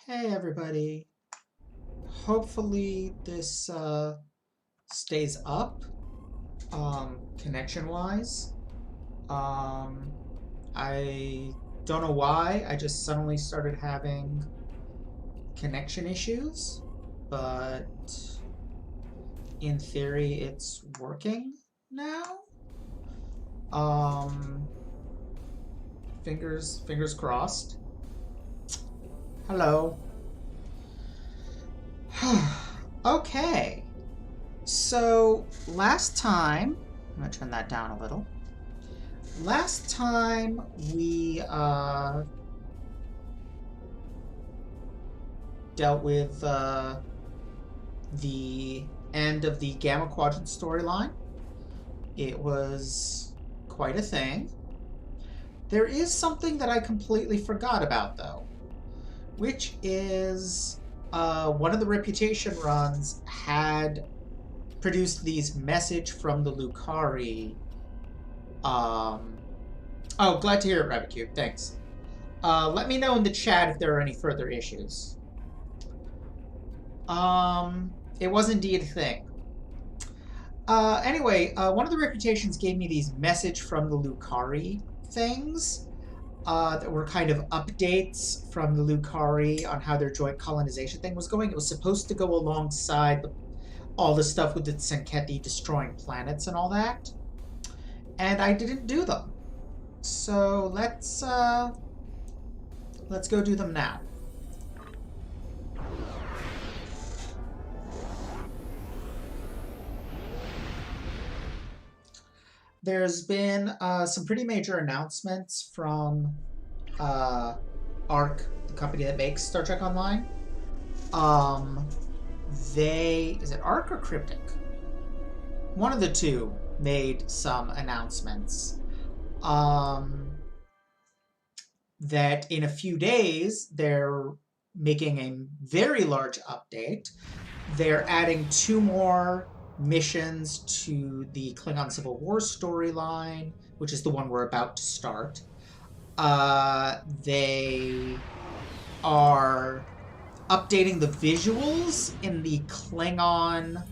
Hey everybody. Hopefully this stays up connection wise. Um, I don't know why. I just suddenly started having connection issues, but in theory it's working now. Um, fingers crossed. Hello. Okay. So last time, I'm gonna turn that down a little. Last time we dealt with the end of the Gamma Quadrant storyline. It was quite a thing. There is something that I completely forgot about though, which is one of the Reputation runs had produced these message from the Lucari. Oh, glad to hear it, Rabbit Cube. Thanks. Let me know in the chat if there are any further issues. It was indeed a thing. Anyway, one of the Reputations gave me these message from the Lucari things that were kind of updates from the Lucari on how their joint colonization thing was going. It was supposed to go alongside all the stuff with the Tsenkethi destroying planets and all that. And I didn't do them. So let's go do them now. There's been some pretty major announcements from ARC, the company that makes Star Trek Online. Is it ARC or Cryptic? One of the two made some announcements. That in a few days they're making a very large update. They're adding 2 more missions to the Klingon Civil War storyline, which is the one we're about to start. They are updating the visuals in the Klingon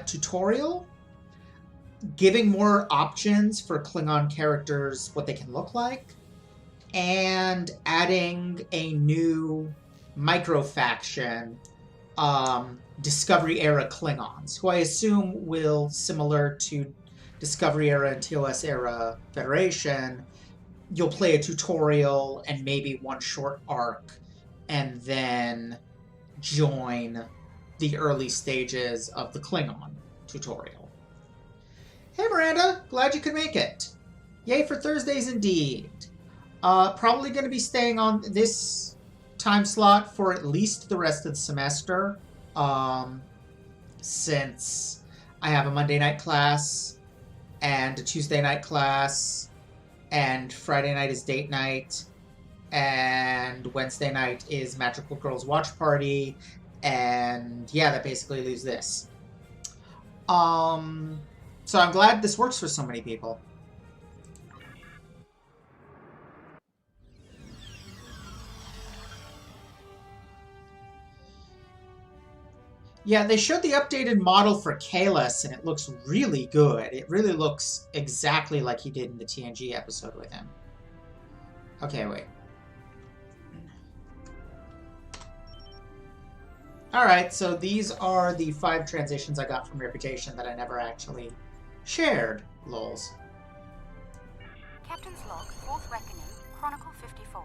tutorial, giving more options for Klingon characters, what they can look like, and adding a new micro-faction, Discovery era Klingons, who I assume will, similar to Discovery era and TOS era Federation, you'll play a tutorial and maybe one short arc, and then join the early stages of the Klingon tutorial. Hey Miranda, glad you could make it. Yay for Thursdays indeed. Probably going to be staying on this time slot for at least the rest of the semester. Since I have a Monday night class and a Tuesday night class, and Friday night is date night, and Wednesday night is Magical Girls Watch Party, and yeah, that basically leaves this. So I'm glad this works for so many people. Yeah, they showed the updated model for Kalis, and it looks really good. It really looks exactly like he did in the TNG episode with him. Okay, wait. Alright, so these are the 5 transitions I got from Reputation that I never actually shared. Lols. Captain's log, 4th Reckoning, Chronicle 54.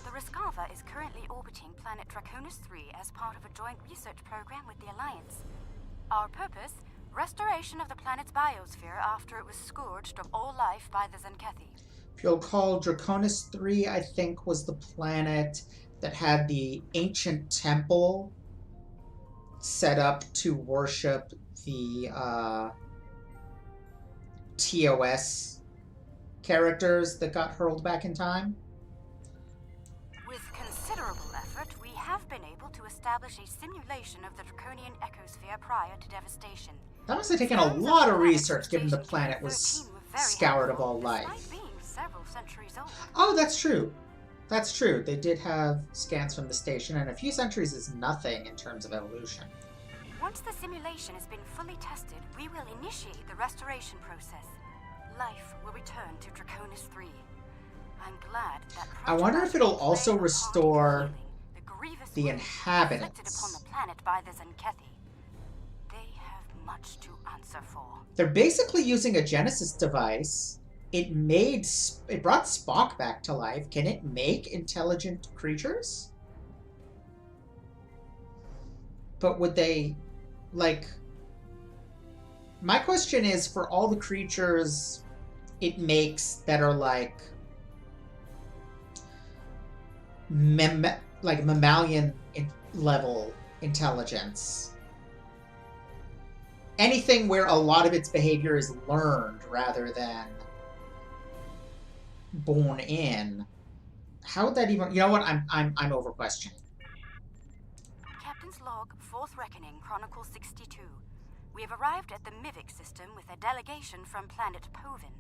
The Rescava is currently orbiting planet Draconis 3 as part of a joint research program with the Alliance. Our purpose? Restoration of the planet's biosphere after it was scourged of all life by the Tsenkethi. If you'll recall, Draconis 3, I think, was the planet that had the ancient temple set up to worship the TOS characters that got hurled back in time. With considerable effort, we have been able to establish a simulation of the Draconian ecosphere prior to devastation. That must have taken a lot of research, given the planet was scoured of all life. Being several centuries old. Oh, that's true. That's true. They did have scans from the station, and a few centuries is nothing in terms of evolution. Once the simulation has been fully tested, we will initiate the restoration process. Life will return to Draconis 3. I'm glad that I wonder if it'll also restore the inflicted upon inhabitants. the planet by the Zenkethi. They have much to answer for. They're basically using a Genesis device. It brought Spock back to life. Can it make intelligent creatures? But would they, like... My question is, for all the creatures it makes that are like mammalian level intelligence, anything where a lot of its behavior is learned rather than born in, how would that even... You know what? I'm over questioning. Captain's log, 4th Reckoning, Chronicle 62. We have arrived at the Mivik system with a delegation from planet Povin.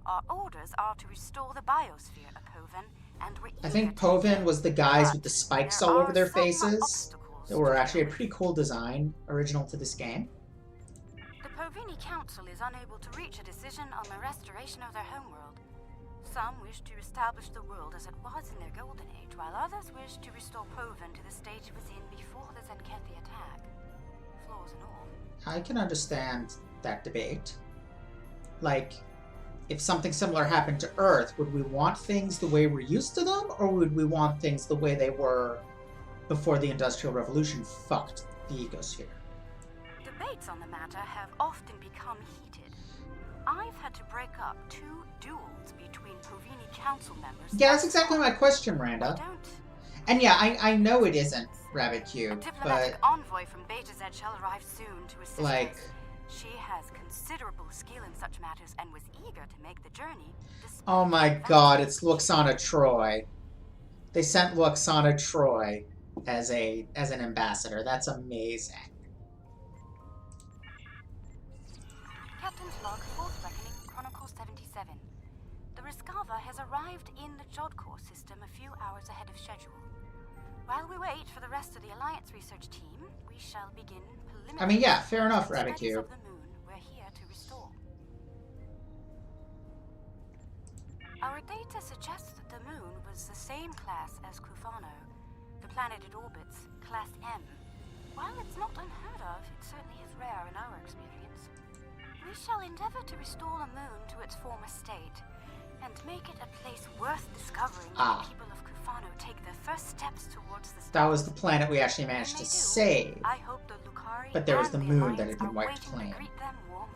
Our orders are to restore the biosphere of Povin, and we're I think Povin was the guys with the spikes all over their faces. They were actually a pretty cool design, original to this game. The Povini Council is unable to reach a decision on the restoration of their homeworld. Some wish to establish the world as it was in their golden age, while others wish to restore Povin to the state it was in before the Zenkethi attack. Flaws and all. I can understand that debate. Like, if something similar happened to Earth, would we want things the way we're used to them, or would we want things the way they were before the Industrial Revolution fucked the ecosphere? Debates on the matter have often become heated. I've had to break up 2 duels between Povini Council members. Yeah, that's exactly my question, Miranda. And yeah, I know it isn't Rabbit Cube, a diplomatic envoy from Beta Z shall arrive soon to assist us. She has considerable skill in such matters and was eager to make the journey. Oh my god, it's Luxana Troy. They sent Luxana Troy as an ambassador. That's amazing. Captain's log, 4th Reckoning, Chronicle 77. The Riskava has arrived in the Jodkor system a few hours ahead of schedule. While we wait for the rest of the Alliance research team, we shall begin preliminary... I mean, yeah, fair enough, Rabbit Cube. ...of the moon we're here to restore. Our data suggests that the moon was the same class as Kufano, the planet it orbits, Class M. While it's not unheard of, it certainly is rare in our experience. We shall endeavor to restore the moon to its former state, and make it a place worth discovering when the people of Kufano take their first steps towards the star. That was the planet we actually managed to save. I hope the Lucari but there was the moon Alliance that had been wiped to clean. greet them warmly.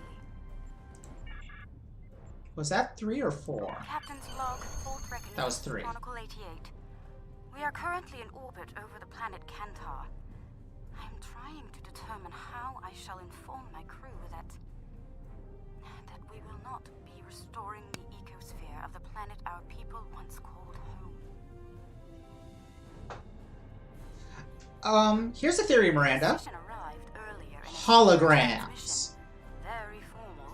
Was that 3 or 4? Captain's log, 4th Reckoning, That was 3. Chronicle 88. We are currently in orbit over the planet Kantar. I'm trying to determine how I shall inform my crew that we will not be restoring the ecosphere of the planet our people once called home. Here's a theory, Miranda. The station arrived earlier in Holograms. Very formal.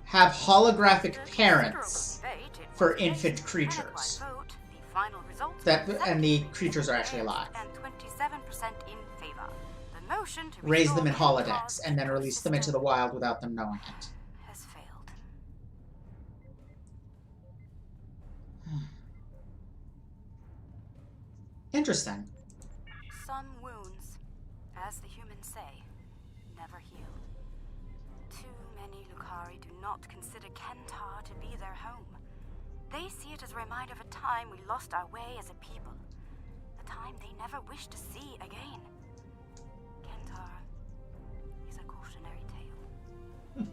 Have holographic After parents considerable debate, it for was infant placed creatures. by vote. The final results And the were creatures are actually alive. And 27% in favor. The motion to Raise them in restore holodecks and then release them into the wild without them knowing it. has failed. Interesting. Some wounds, as the humans say, never heal. Too many Lucari do not consider Kentar to be their home. They see it as a reminder of a time we lost our way as a people. A time they never wish to see again. Kentar is a cautionary tale.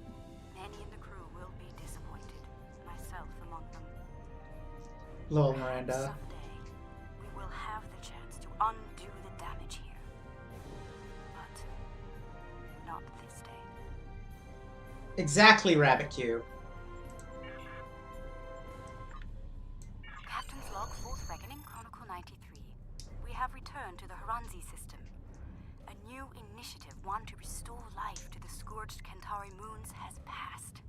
Many in the crew will be disappointed, myself among them. Lol, Miranda. Someday, we will have the chance to undo the damage here. But not this day. Exactly, Rabbit Q. Captain's log, 4th Reckoning, Chronicle 93. We have returned to the Haranzi system. A new initiative, one to restore life to the scourged Kentari moons, has passed.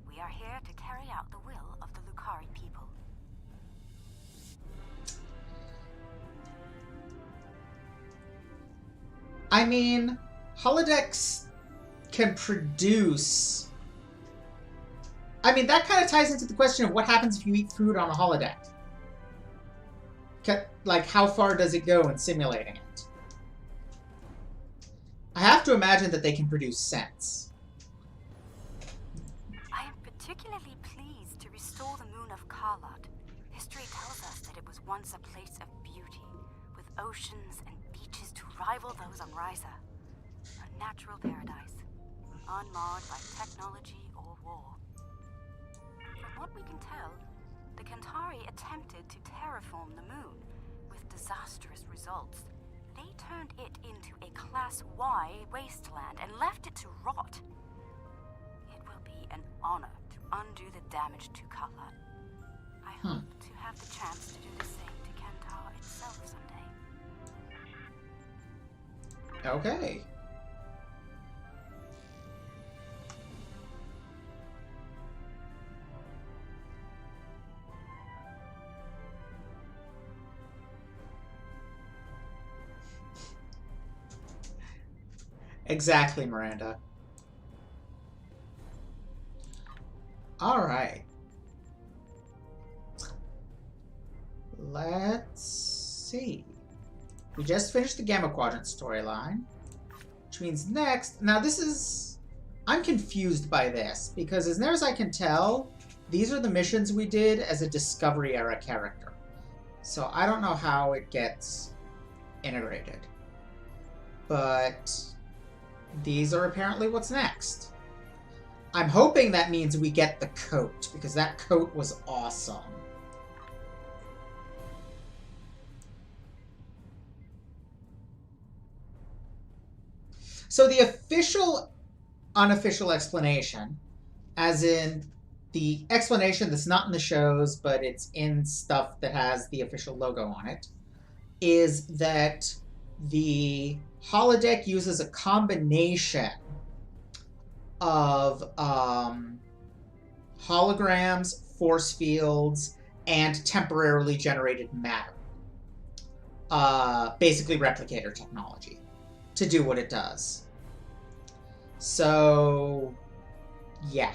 We are here to carry out the will of the Lucari people. I mean, holodecks can produce... I mean, that kind of ties into the question of what happens if you eat food on a holodeck. Like, how far does it go in simulating it? I have to imagine that they can produce scents. I am particularly pleased to restore the moon of Karlat. History tells us that it was once a place of beauty, with oceans and beaches to rival those on Risa. A natural paradise, unmarred by technology or war. From what we can tell, the Kantari attempted to terraform the moon, with disastrous results. They turned it into a Class Y wasteland and left it to rot. It will be an honor to undo the damage to Karlat. I hope to have the chance to do the same to Kantar itself someday. Okay. Exactly, Miranda. All right. Let's see. We just finished the Gamma Quadrant storyline, which means next... Now this is... I'm confused by this, because as near as I can tell, these are the missions we did as a Discovery-era character. So I don't know how it gets integrated. But... these are apparently what's next. I'm hoping that means we get the coat, because that coat was awesome. So the official, unofficial explanation, as in the explanation that's not in the shows, but it's in stuff that has the official logo on it, is that the holodeck uses a combination of holograms, force fields, and temporarily generated matter. Basically replicator technology to do what it does. So, yeah.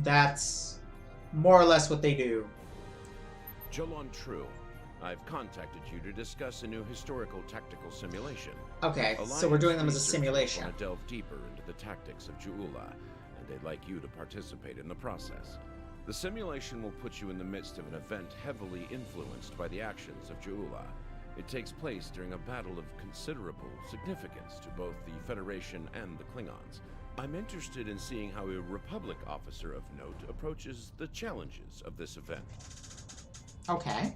That's more or less what they do. Jalon True. I've contacted you to discuss a new historical tactical simulation. Okay, Alliance so we're doing them as a researchers simulation. want to delve deeper into the tactics of Ju'ula, and they'd like you to participate in the process. The simulation will put you in the midst of an event heavily influenced by the actions of Ju'ula. It takes place during a battle of considerable significance to both the Federation and the Klingons. I'm interested in seeing how a Republic officer of note approaches the challenges of this event. Okay.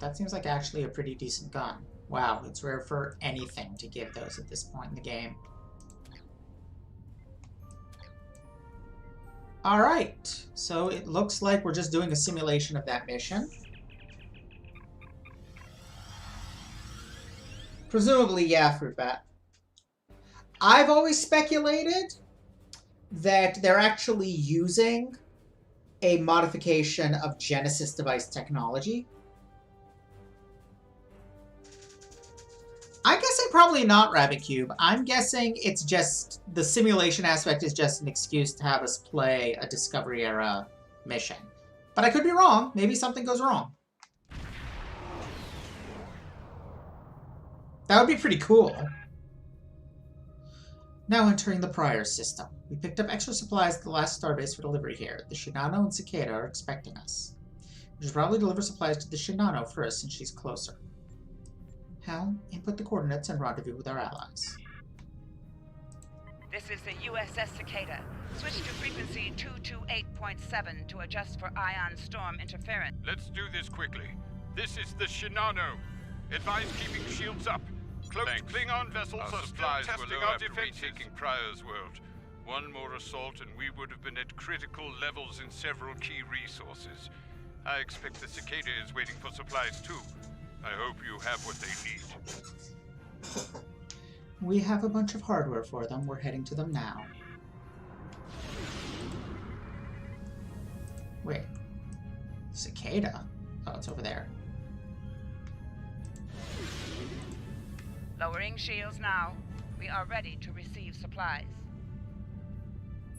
That seems like actually a pretty decent gun. Wow, it's rare for anything to give those at this point in the game. Alright, so it looks like we're just doing a simulation of that mission. Presumably, yeah, Fruit Bat. I've always speculated that they're actually using a modification of Genesis device technology. I guess I'm probably not Rabbit Cube. I'm guessing it's just the simulation aspect is just an excuse to have us play a Discovery era mission. But I could be wrong. Maybe something goes wrong. That would be pretty cool. Now entering the Prior system. We picked up extra supplies at the last starbase for delivery here. The Shinano and Cicada are expecting us. We should probably deliver supplies to the Shinano first since she's closer. Helm, input the coordinates and rendezvous with our allies. This is the USS Cicada. Switch to frequency 228.7 to adjust for ion storm interference. Let's do this quickly. This is the Shinano. Advise keeping shields up. Cloaked Klingon vessels are still testing our defenses. Retaking Prior's world. One more assault and we would have been at critical levels in several key resources. I expect the Cicada is waiting for supplies too. I hope you have what they need. We have a bunch of hardware for them. We're heading to them now. Cicada. Oh, it's over there. Lowering shields now. We are ready to receive supplies.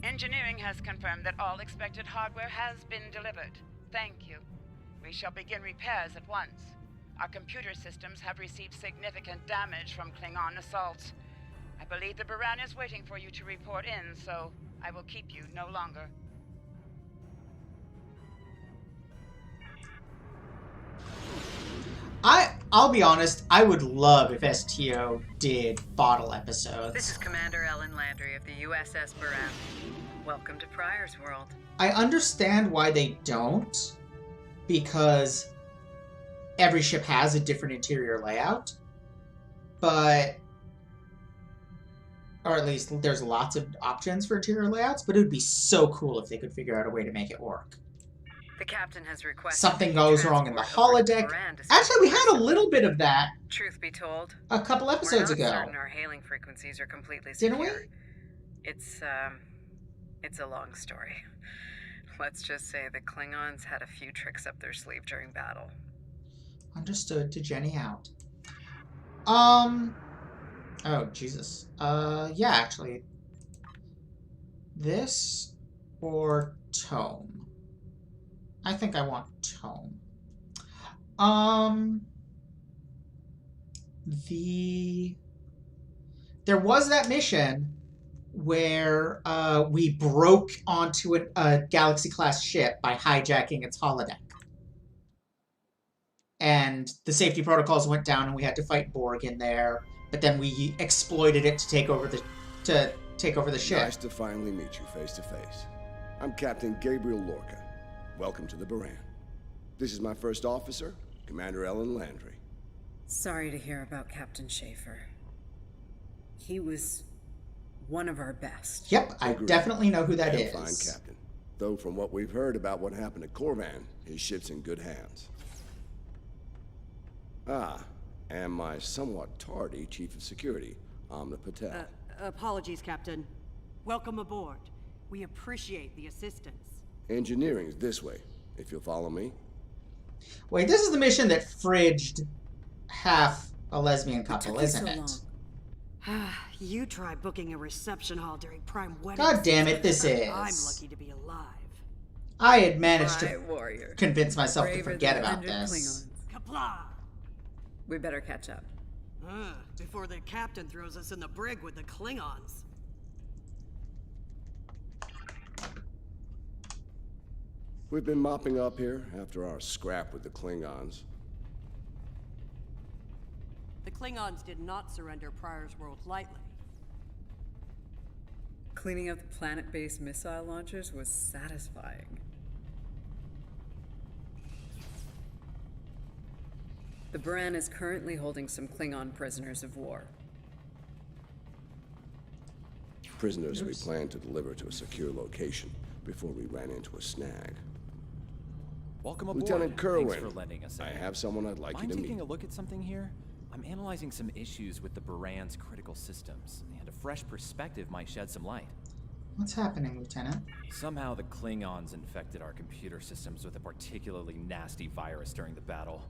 Engineering has confirmed that all expected hardware has been delivered. Thank you. We shall begin repairs at once. Our computer systems have received significant damage from Klingon assaults. I believe the Baran is waiting for you to report in, so I will keep you no longer. I'll be honest, I would love if STO did bottle episodes. This is Commander Ellen Landry of the USS Baran. Welcome to Pryor's World. I understand why they don't, because every ship has a different interior layout, but... or at least there's lots of options for interior layouts, but it would be so cool if they could figure out a way to make it work. The captain has requested Something goes wrong in the holodeck. Baran Actually, we had a little bit of that Truth be told, a couple episodes we're not ago. certain our hailing frequencies are completely Didn't secure. we? It's a long story. Let's just say the Klingons had a few tricks up their sleeve during battle. Understood. To Jenny out. Oh, Jesus. Yeah, actually. This or tome? I think I want tome. There was that mission where we broke onto a Galaxy-class ship by hijacking its holodeck. And the safety protocols went down and we had to fight Borg in there, but then we exploited it to take over the ship. Nice to finally meet you face to face. I'm Captain Gabriel Lorca. Welcome to the Baran. This is my first officer, Commander Ellen Landry. Sorry to hear about Captain Schaefer. He was one of our best. Yep, I definitely know who that is. Fine captain. Though from what we've heard about what happened to Corvan, his ship's in good hands. Ah, and my somewhat tardy Chief of Security, Amna Patel. Apologies, Captain. Welcome aboard. We appreciate the assistance. Engineering's this way, if you'll follow me. Wait, this is the mission that fridged half a lesbian couple, isn't it? You try booking a reception hall during Prime Wedding. God damn it, this is. I'm lucky to be alive. I had managed to warrior. convince myself to Braver forget than about 100 this. Klingons. Kapla! We better catch up. Before the captain throws us in the brig with the Klingons. We've been mopping up here after our scrap with the Klingons. The Klingons did not surrender Pryor's World lightly. Cleaning up the planet-based missile launchers was satisfying. The Baran is currently holding some Klingon prisoners of war. Prisoners we plan to deliver to a secure location before we ran into a snag. Welcome aboard. Lieutenant Kerwin, Thanks for lending us I have someone I'd like you to meet. taking a look at something here? I'm analyzing some issues with the Baran's critical systems, and a fresh perspective might shed some light. What's happening, Lieutenant? Somehow the Klingons infected our computer systems with a particularly nasty virus during the battle.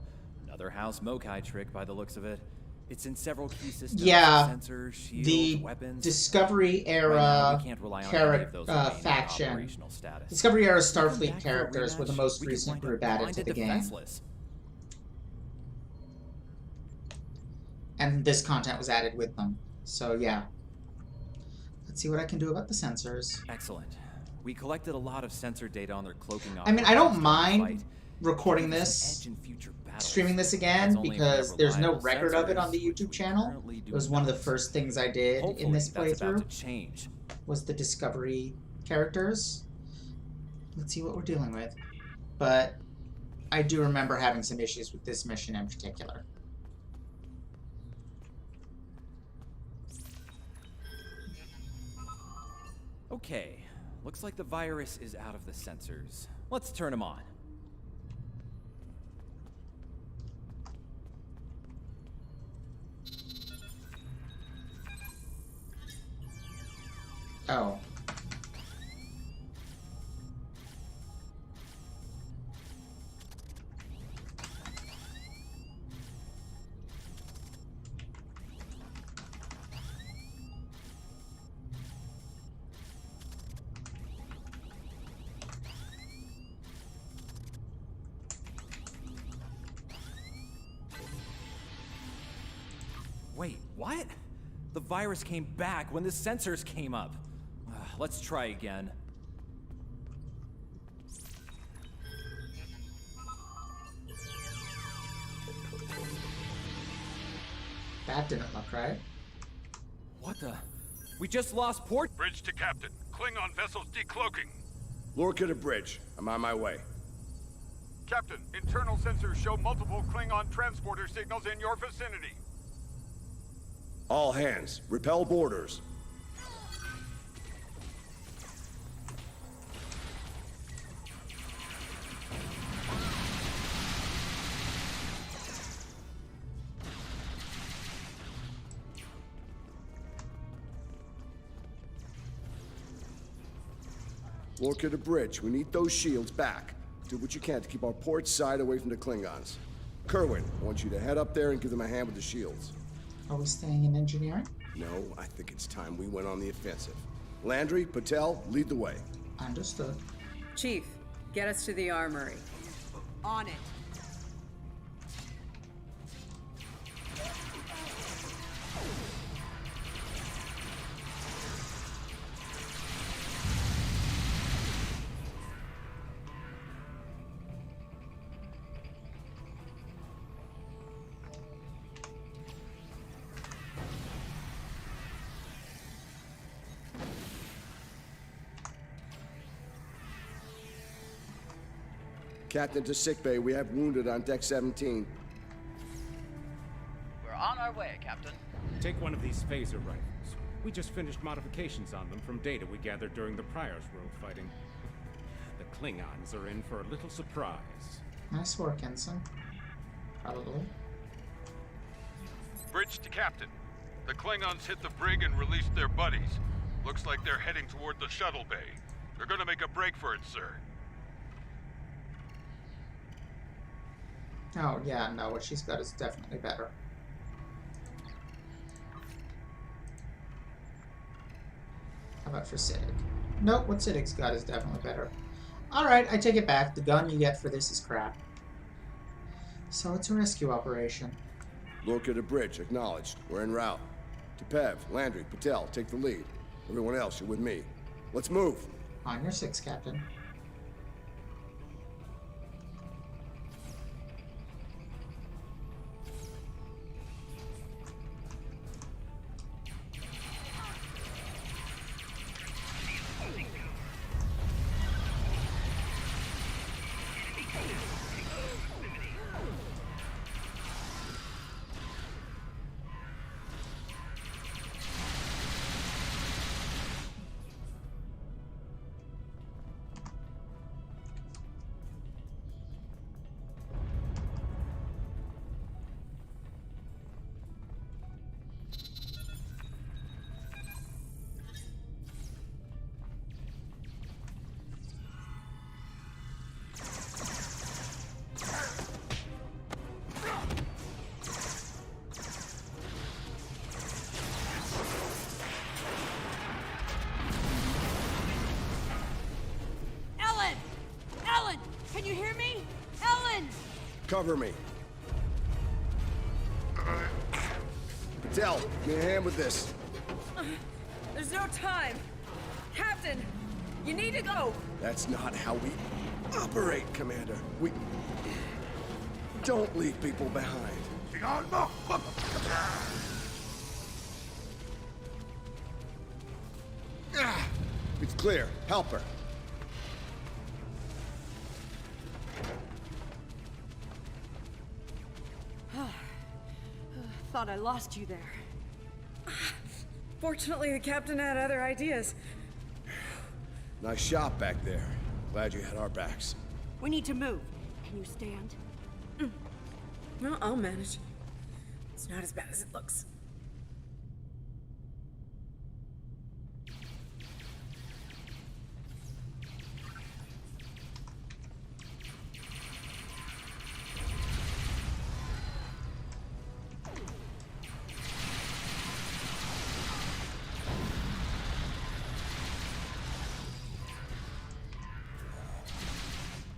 Another House Mokai trick by the looks of it. It's in several key systems. Yeah, sensors, shields, the weapons. Discovery era Right now, we can't rely on any of those remaining faction. operational status. Discovery era If we come Starfleet back for a characters were the rematch, most we could recent wind up group added blind to and the game. defenseless. And this content was added with them. So yeah. Let's see what I can do about the sensors. Excellent. We collected a lot of sensor data on their cloaking I mean, I don't operations during the mind fight. recording It gives us this, an edge in future battles. streaming this That's again, only if we because have there's no reliable record of it on the sensors, which YouTube we channel. currently It do was one of the not. first things I did in this Hopefully, that's about playthrough, to change. was the Discovery characters. Let's see what we're dealing with. But I do remember having some issues with this mission in particular. Okay, looks like the virus is out of the sensors. Let's turn them on. Oh. Wait, what? The virus came back when the sensors came up. Let's try again. That didn't look right. What the? We just lost port. Bridge to Captain. Klingon vessels decloaking. Lorca to bridge. I'm on my way. Captain, internal sensors show multiple Klingon transporter signals in your vicinity. All hands, repel boarders. Lorca to bridge. We need those shields back. Do what you can to keep our port side away from the Klingons. Kerwin, I want you to head up there and give them a hand with the shields. Are we staying in engineering? No, I think it's time we went on the offensive. Landry, Patel, lead the way. Understood. Chief, get us to the armory. On it. Captain to sickbay. We have wounded on deck 17. We're on our way, Captain. Take one of these phaser rifles. We just finished modifications on them from data we gathered during the Prior's World fighting. The Klingons are in for a little surprise. Nice work, Ensign. Probably. Bridge to Captain. The Klingons hit the brig and released their buddies. Looks like they're heading toward the shuttle bay. They're gonna make a break for it, sir. Oh, yeah, no, what she's got is definitely better. How about for Siddig? Nope, what Siddig's got is definitely better. Alright, I take it back. The gun you get for this is crap. So it's a rescue operation. Lorca to bridge, acknowledged. We're en route. Tepev, Landry, Patel, take the lead. Everyone else, you're with me. Let's move. On your 6, Captain. Can you hear me? Ellen! Cover me. Patel, give me a hand with this. There's no time. Captain, you need to go. That's not how we operate, Commander. We don't leave people behind. It's clear. Help her. Thought I lost you there. Fortunately, the captain had other ideas. Nice shot back there. Glad you had our backs. We need to move. Can you stand? Well, I'll manage. It's not as bad as it looks.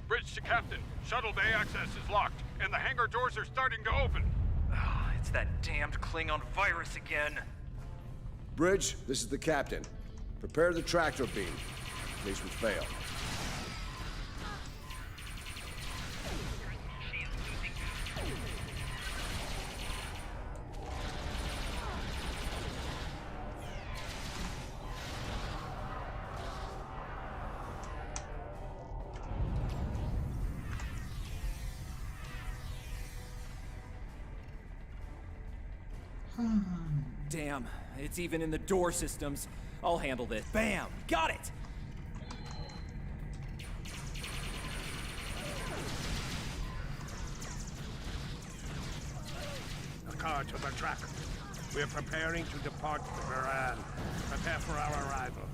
Bridge to Captain. Shuttle bay access is locked, and the hangar doors are starting to open. It's that damned Klingon virus again. Bridge, this is the captain. Prepare the tractor beam, in case we fail. Damn, it's even in the door systems. I'll handle this. Bam! Got it! The car to the track. We're preparing to depart the Varan. Prepare for our arrival.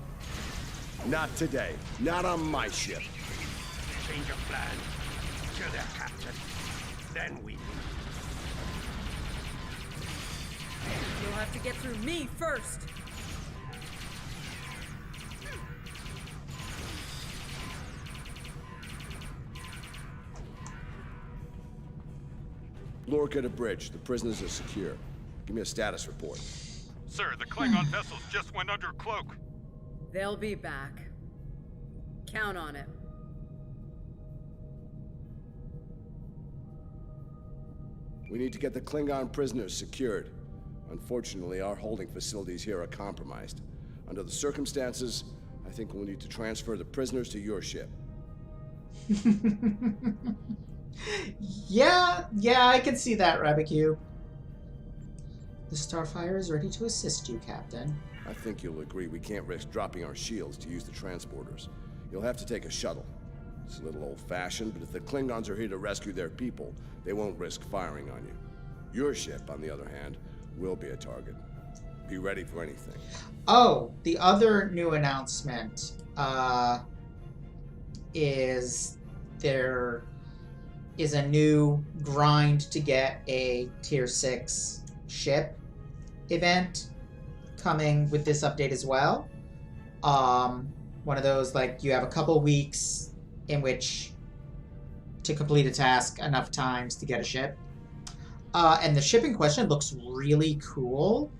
Not today. Not on my ship. Change of plan. Kill their captain. Then we leave. You'll have to get through me first. Lorca to Bridge. The prisoners are secure. Give me a status report. Sir, the Klingon vessels just went under cloak. They'll be back. Count on it. We need to get the Klingon prisoners secured. Unfortunately, our holding facilities here are compromised. Under the circumstances, I think we'll need to transfer the prisoners to your ship. Yeah, I can see that, Rebecca. The Starfire is ready to assist you, Captain. I think you'll agree we can't risk dropping our shields to use the transporters. You'll have to take a shuttle. It's a little old-fashioned, but if the Klingons are here to rescue their people, they won't risk firing on you. Your ship, on the other hand, will be a target. Be ready for anything. Oh, the other new announcement is there is a new grind to get a Tier 6 ship event coming with this update as well. One of those, like, you have a couple weeks in which to complete a task enough times to get a ship. And the ship in question looks really cool.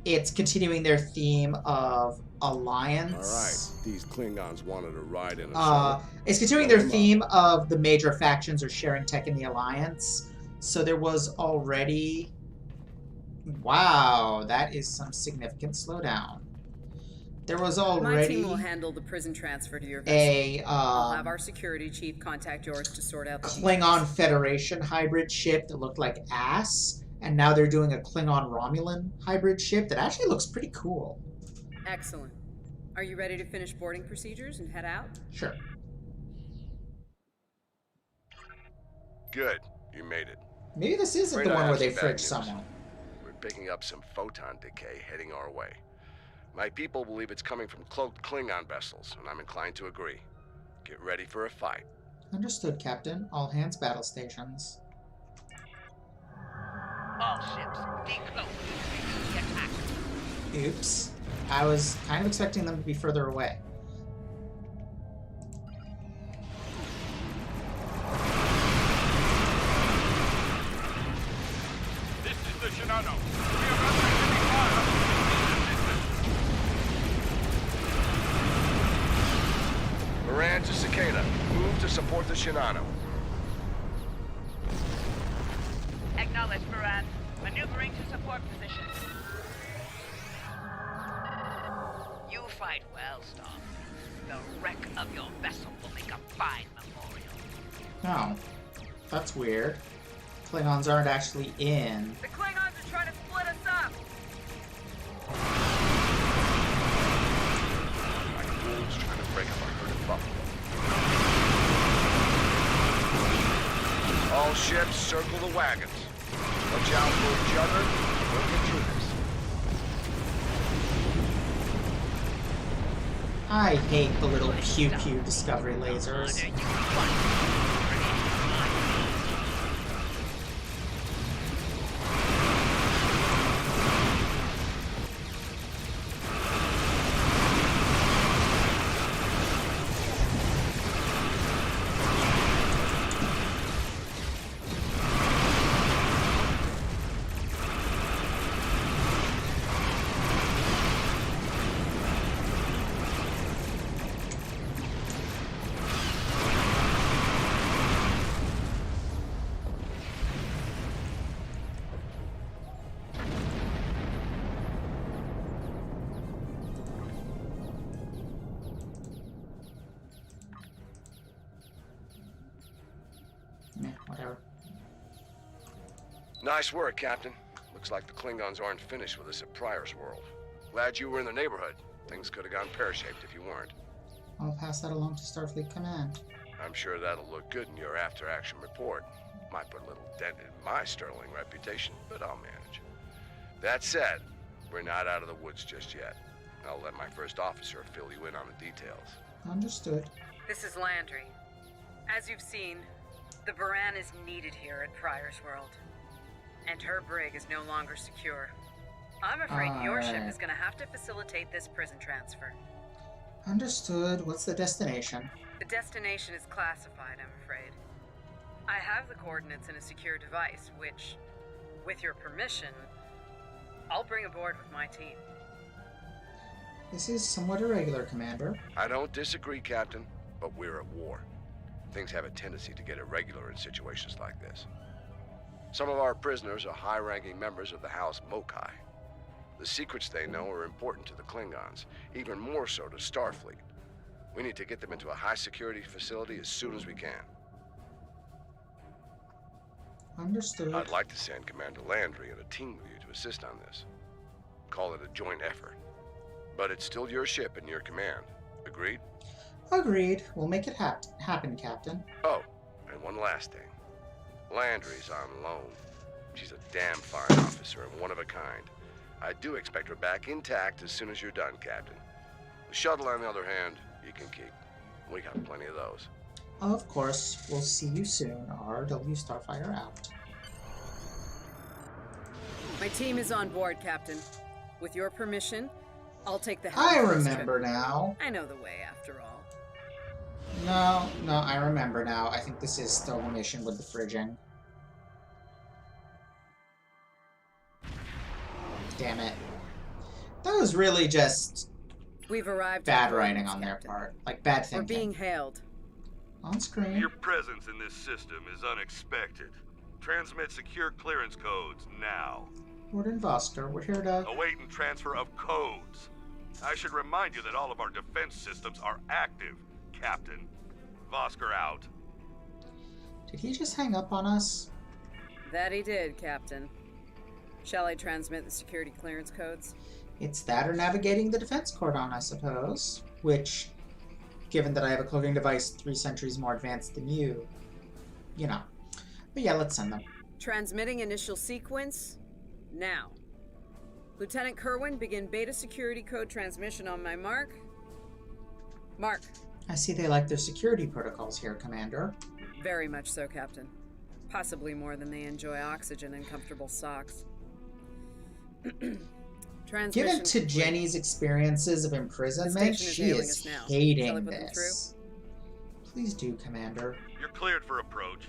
It's continuing their theme of alliance. All right, these Klingons wanted to ride in a shuttle. It's continuing their theme of the major factions are sharing tech in the alliance. So there was already... Wow, that is some significant slowdown. There was already... My team will handle the prison transfer to your vessel. I'll have our security chief contact yours to sort out the Klingon Federation hybrid ship that looked like ass, and now they're doing a Klingon Romulan hybrid ship that actually looks pretty cool. Excellent. Are you ready to finish boarding procedures and head out? Sure. Good, you made it. Maybe this isn't the one where they fridge someone. We're picking up some photon decay heading our way. My people believe it's coming from cloaked Klingon vessels, and I'm inclined to agree. Get ready for a fight. Understood, Captain. All hands battle stations. All ships, decloak. Get back. Oops. I was kind of expecting them to be further away. This is the Shinano. We are under heavy fire. Moran to Cicada. Move to support the Shinano. Acknowledge, Baran. Maneuvering to support position. You fight well, Storm. The wreck of your vessel will make a fine memorial. Oh. That's weird. Klingons aren't actually in. The Klingons are trying to split us up! Like wolves trying to break up our herd of buffalo. All ships circle the wagons. Watch out for each other. We'll get through this. I hate the little pew-pew discovery lasers. Nice work, Captain. Looks like the Klingons aren't finished with us at Pryor's World. Glad you were in the neighborhood. Things could have gone pear-shaped if you weren't. I'll pass that along to Starfleet Command. I'm sure that'll look good in your after-action report. Might put a little dent in my sterling reputation, but I'll manage. That said, we're not out of the woods just yet. I'll let my first officer fill you in on the details. Understood. This is Landry. As you've seen, the Baran is needed here at Pryor's World. And her brig is no longer secure. I'm afraid your ship is going to have to facilitate this prison transfer. Understood. What's the destination? The destination is classified, I'm afraid. I have the coordinates in a secure device, which, with your permission, I'll bring aboard with my team. This is somewhat irregular, Commander. I don't disagree, Captain, but we're at war. Things have a tendency to get irregular in situations like this. Some of our prisoners are high-ranking members of the House Mokai. The secrets they know are important to the Klingons, even more so to Starfleet. We need to get them into a high-security facility as soon as we can. Understood. I'd like to send Commander Landry and a team with you to assist on this. Call it a joint effort. But it's still your ship and your command. Agreed? Agreed. We'll make it happen, Captain. Oh, and one last thing. Landry's on loan. She's a damn fine officer and one of a kind. I do expect her back intact as soon as you're done, Captain. The shuttle, on the other hand, you can keep. We got plenty of those. Of course. We'll see you soon. RW Starfighter out. My team is on board, Captain. With your permission, I'll take the helm. I for this remember trip. now. I know the way, after all. No, I remember now. I think this is still a mission with the fridging. Damn it. That was really just We've arrived. bad writing on their part. Like, bad thinking. We're being hailed. On screen. Your presence in this system is unexpected. Transmit secure clearance codes now. Warden Vosker, we're here to... Awaiting transfer of codes. I should remind you that all of our defense systems are active, Captain. Vosker out. Did he just hang up on us? That he did, Captain. Shall I transmit the security clearance codes? It's that or navigating the defense cordon, I suppose. Which, given that I have a cloaking device 3 centuries more advanced than you, you know. But yeah, let's send them. Transmitting initial sequence now. Lieutenant Kerwin, begin beta security code transmission on my mark. Mark. I see they like their security protocols here, Commander. Very much so, Captain. Possibly more than they enjoy oxygen and comfortable socks. Given to Jenny's experiences of imprisonment, she is hating this. Please do, Commander. You're cleared for approach.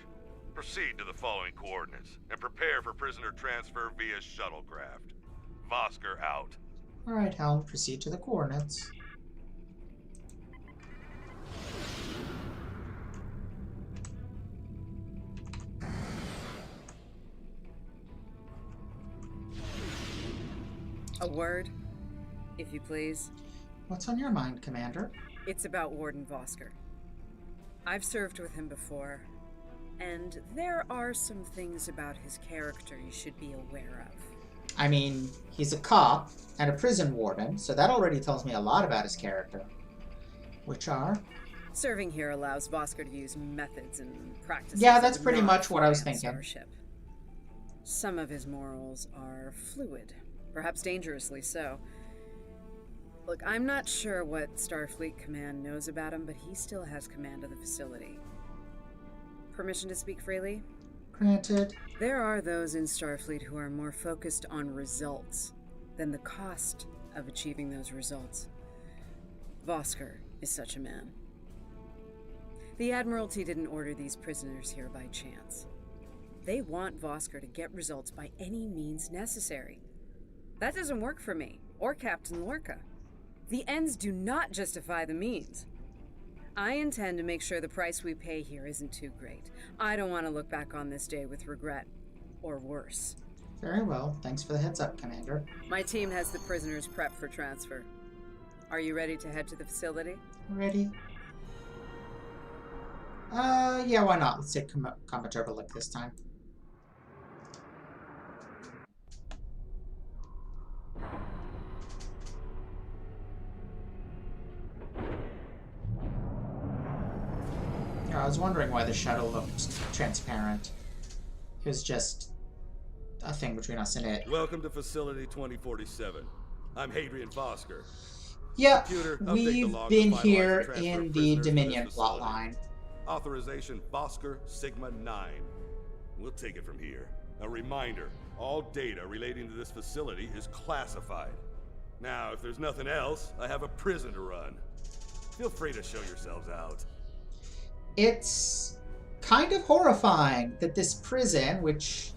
Proceed to the following coordinates and prepare for prisoner transfer via shuttlecraft. Vosker out. Alright, Helm, proceed to the coordinates. A word, if you please. What's on your mind, Commander? It's about Warden Vosker. I've served with him before, and there are some things about his character you should be aware of. I mean, he's a cop and a prison warden, so that already tells me a lot about his character. Which are? Serving here allows Vosker to use methods and practices. Yeah, that's pretty much what I was thinking. Starship. Some of his morals are fluid, perhaps dangerously so. Look, I'm not sure what Starfleet Command knows about him, but he still has command of the facility. Permission to speak freely? Granted. There are those in Starfleet who are more focused on results than the cost of achieving those results. Vosker is such a man. The Admiralty didn't order these prisoners here by chance. They want Vosker to get results by any means necessary. That doesn't work for me, or Captain Lorca. The ends do not justify the means. I intend to make sure the price we pay here isn't too great. I don't want to look back on this day with regret, or worse. Very well. Thanks for the heads up, Commander. My team has the prisoners prepped for transfer. Are you ready to head to the facility? Ready? Yeah, why not? Let's take combat turbolic this time. was wondering why the shuttle looked transparent. It was just a thing between us and it. Welcome to Facility 2047. I'm Hadrian Vosker. Yep, Computer, update the we've log been to finalize here the transfer in of the prisoners to this Dominion facility. plotline. Authorization Vosker Sigma 9. We'll take it from here. A reminder, all data relating to this facility is classified. Now, if there's nothing else, I have a prison to run. Feel free to show yourselves out. It's kind of horrifying that this prison, which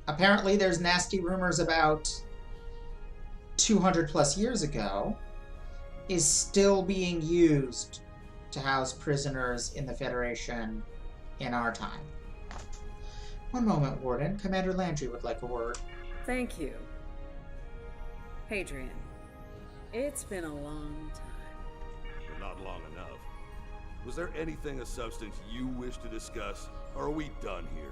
apparently there's nasty rumors about 200 plus years ago, is still being used to house prisoners in the Federation in our time. One moment, Warden. Commander Landry would like a word. Thank you. Hadrian, it's been a long time. But not long enough. Was there anything of substance you wish to discuss, or are we done here?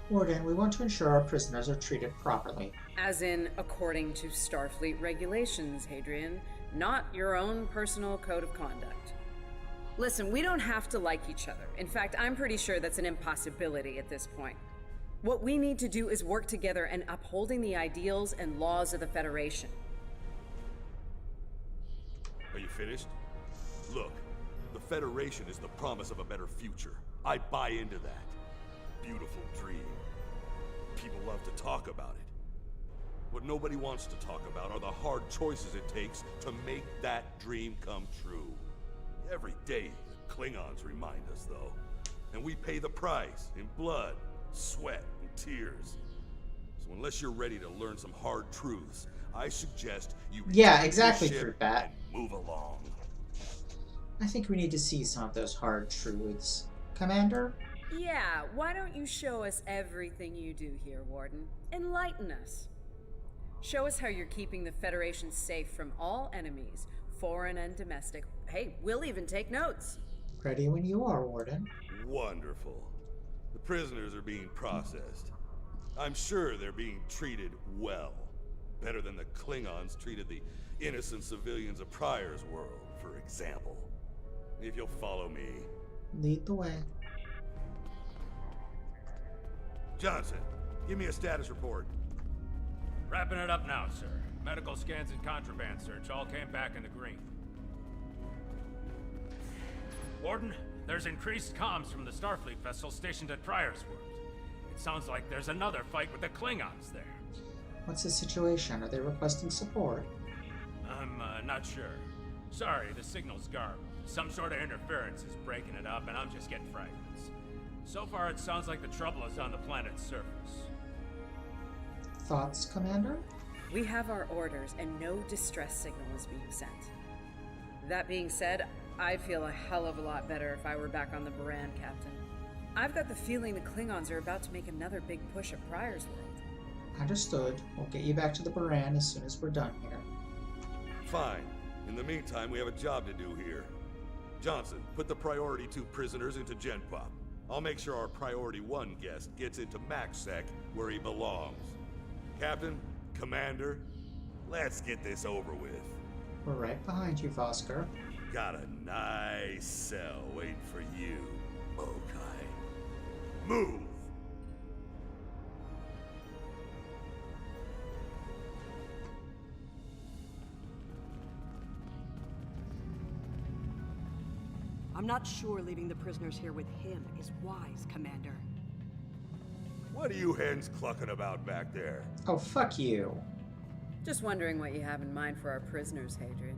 Warden, we want to ensure our prisoners are treated properly. As in, according to Starfleet regulations, Hadrian, not your own personal code of conduct. Listen, we don't have to like each other. In fact, I'm pretty sure that's an impossibility at this point. What we need to do is work together in upholding the ideals and laws of the Federation. Are you finished? Look, the Federation is the promise of a better future. I buy into that. Beautiful dream. People love to talk about it. What nobody wants to talk about are the hard choices it takes to make that dream come true. Every day, the Klingons remind us, though. And we pay the price in blood, sweat, and tears. So unless you're ready to learn some hard truths, I suggest you Yeah, exactly, your ship Fruitbat. and move along. I think we need to see some of those hard truths. Commander? Yeah, why don't you show us everything you do here, Warden? Enlighten us. Show us how you're keeping the Federation safe from all enemies, foreign and domestic. Hey, we'll even take notes. Ready when you are, Warden. Wonderful. The prisoners are being processed. I'm sure they're being treated well. Better than the Klingons treated the innocent civilians of Pryor's world, for example. If you'll follow me. Lead the way. Johnson, give me a status report. Wrapping it up now, sir. Medical scans and contraband search all came back in the green. Warden, there's increased comms from the Starfleet vessel stationed at Pryor's world. It sounds like there's another fight with the Klingons there. What's the situation? Are they requesting support? I'm not sure. Sorry, the signal's garbled. Some sort of interference is breaking it up, and I'm just getting fragments. So far, it sounds like the trouble is on the planet's surface. Thoughts, Commander? We have our orders, and no distress signal is being sent. That being said, I'd feel a hell of a lot better if I were back on the Baran, Captain. I've got the feeling the Klingons are about to make another big push at Pryor's world. Understood. We'll get you back to the Baran as soon as we're done here. Fine. In the meantime, we have a job to do here. Johnson, put the Priority 2 prisoners into Gen Pop. I'll make sure our Priority 1 guest gets into MaxSec where he belongs. Captain, Commander, let's get this over with. We're right behind you, Vosker. Got a nice cell waiting for you, Mokai. Move! I'm not sure leaving the prisoners here with him is wise, Commander. What are you hens clucking about back there? Oh, fuck you. Just wondering what you have in mind for our prisoners, Hadrian.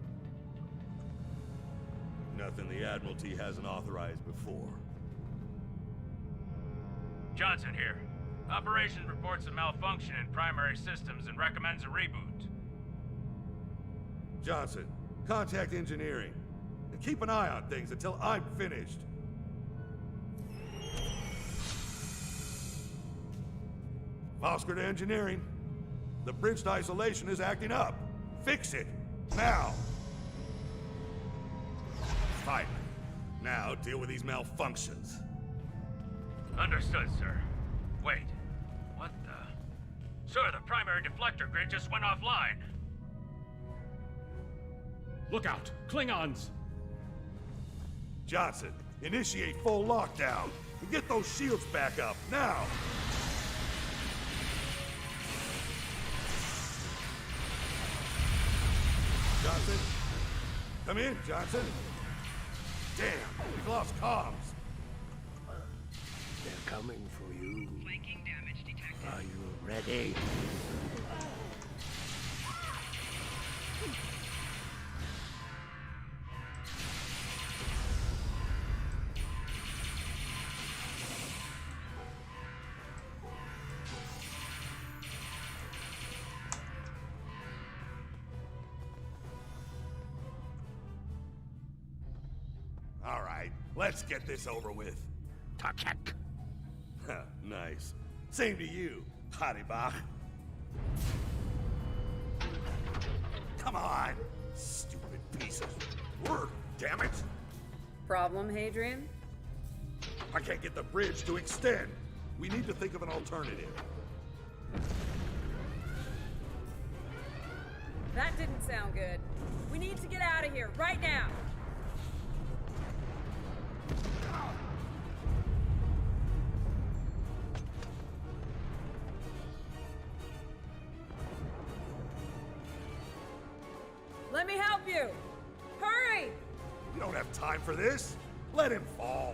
Nothing the Admiralty hasn't authorized before. Johnson here. Operations reports a malfunction in primary systems and recommends a reboot. Johnson, contact engineering. And keep an eye on things until I'm finished. Vosker to engineering. The bridge to isolation is acting up. Fix it. Now. Fine. Now deal with these malfunctions. Understood, sir. Wait. What the? Sir, the primary deflector grid just went offline. Look out! Klingons! Johnson, Initiate full lockdown and get those shields back up, now! Johnson? Come in, Johnson. Damn, we've lost comms. They're coming for you. Flanking damage detected. Are you ready? All right, let's get this over with. Takek. Nice. Same to you, Haribach. Come on, stupid piece of work, damn it! Problem, Hadrian? I can't get the bridge to extend. We need to think of an alternative. That didn't sound good. We need to get out of here, right now! Let me help you! Hurry! We don't have time for this. Let him fall.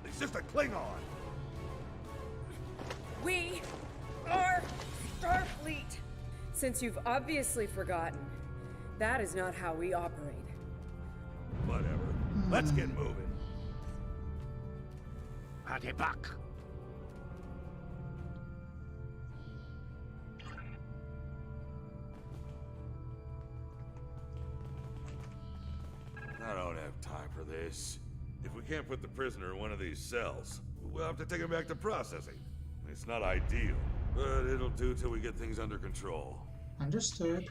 He's just a Klingon. We are Starfleet! Since you've obviously forgotten, that is not how we operate. Whatever. Let's get moving. Adebak. I don't have time for this. If we can't put the prisoner in one of these cells, we'll have to take him back to processing. It's not ideal, but it'll do till we get things under control. Understood.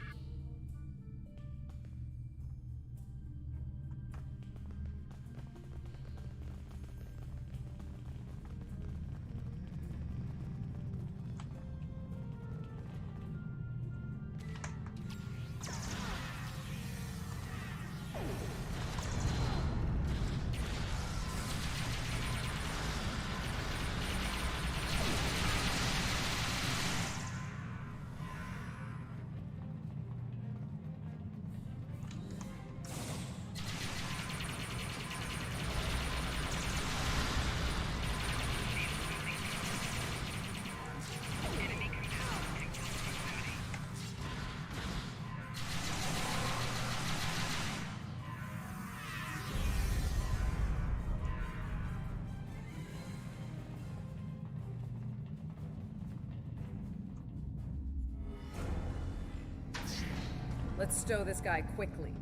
Let's stow this guy quickly.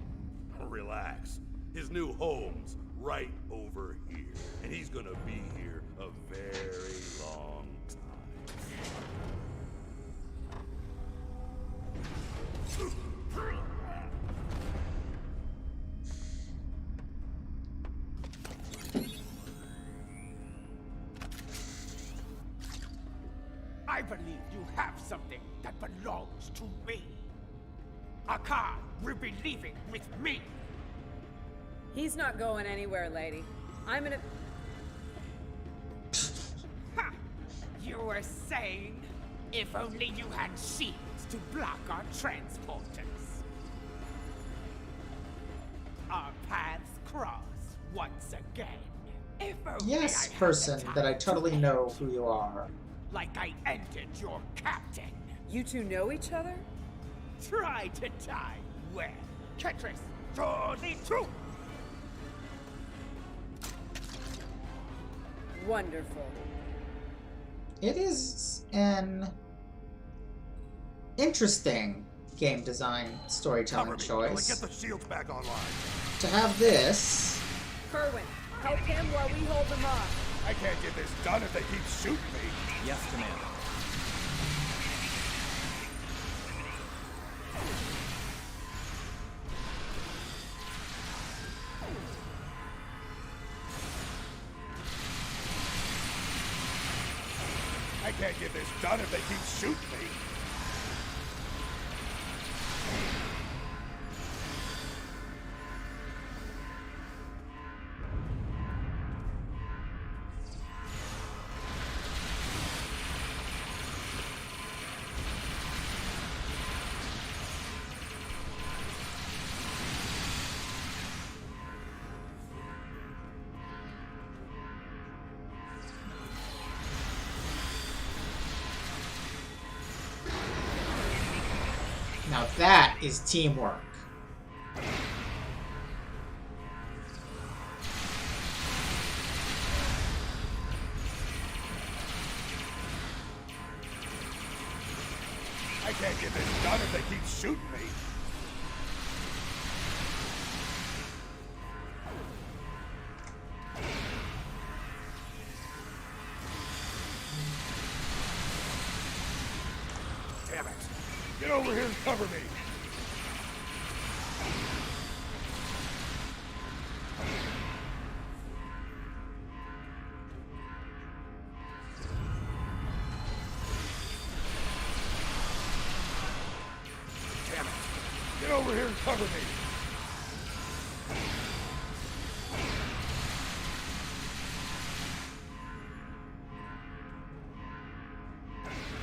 Relax. His new home's right over here. And he's gonna be here a very long time. I believe you have something that belongs to me. Akar will be leaving with me. He's not going anywhere, lady. I'm gonna... Ha! You were saying, if only you had shields to block our transporters. Our paths cross once again. If only Yes, I had person the that I time to totally end know you, who you are. like I ended your captain. You two know each other? Try to die well. Ketris, draw the truth. Wonderful. It is an interesting game design storytelling choice. Get the shields back online. To have this. Kerwin, help him while we hold him off. I can't get this done if they keep shooting me. Yes, Commander. I can't get this done if they keep shooting me. Now that is teamwork. I can't get this done if they keep shooting me. Damn it! Get over here and cover me! Damn it! Get over here and cover me!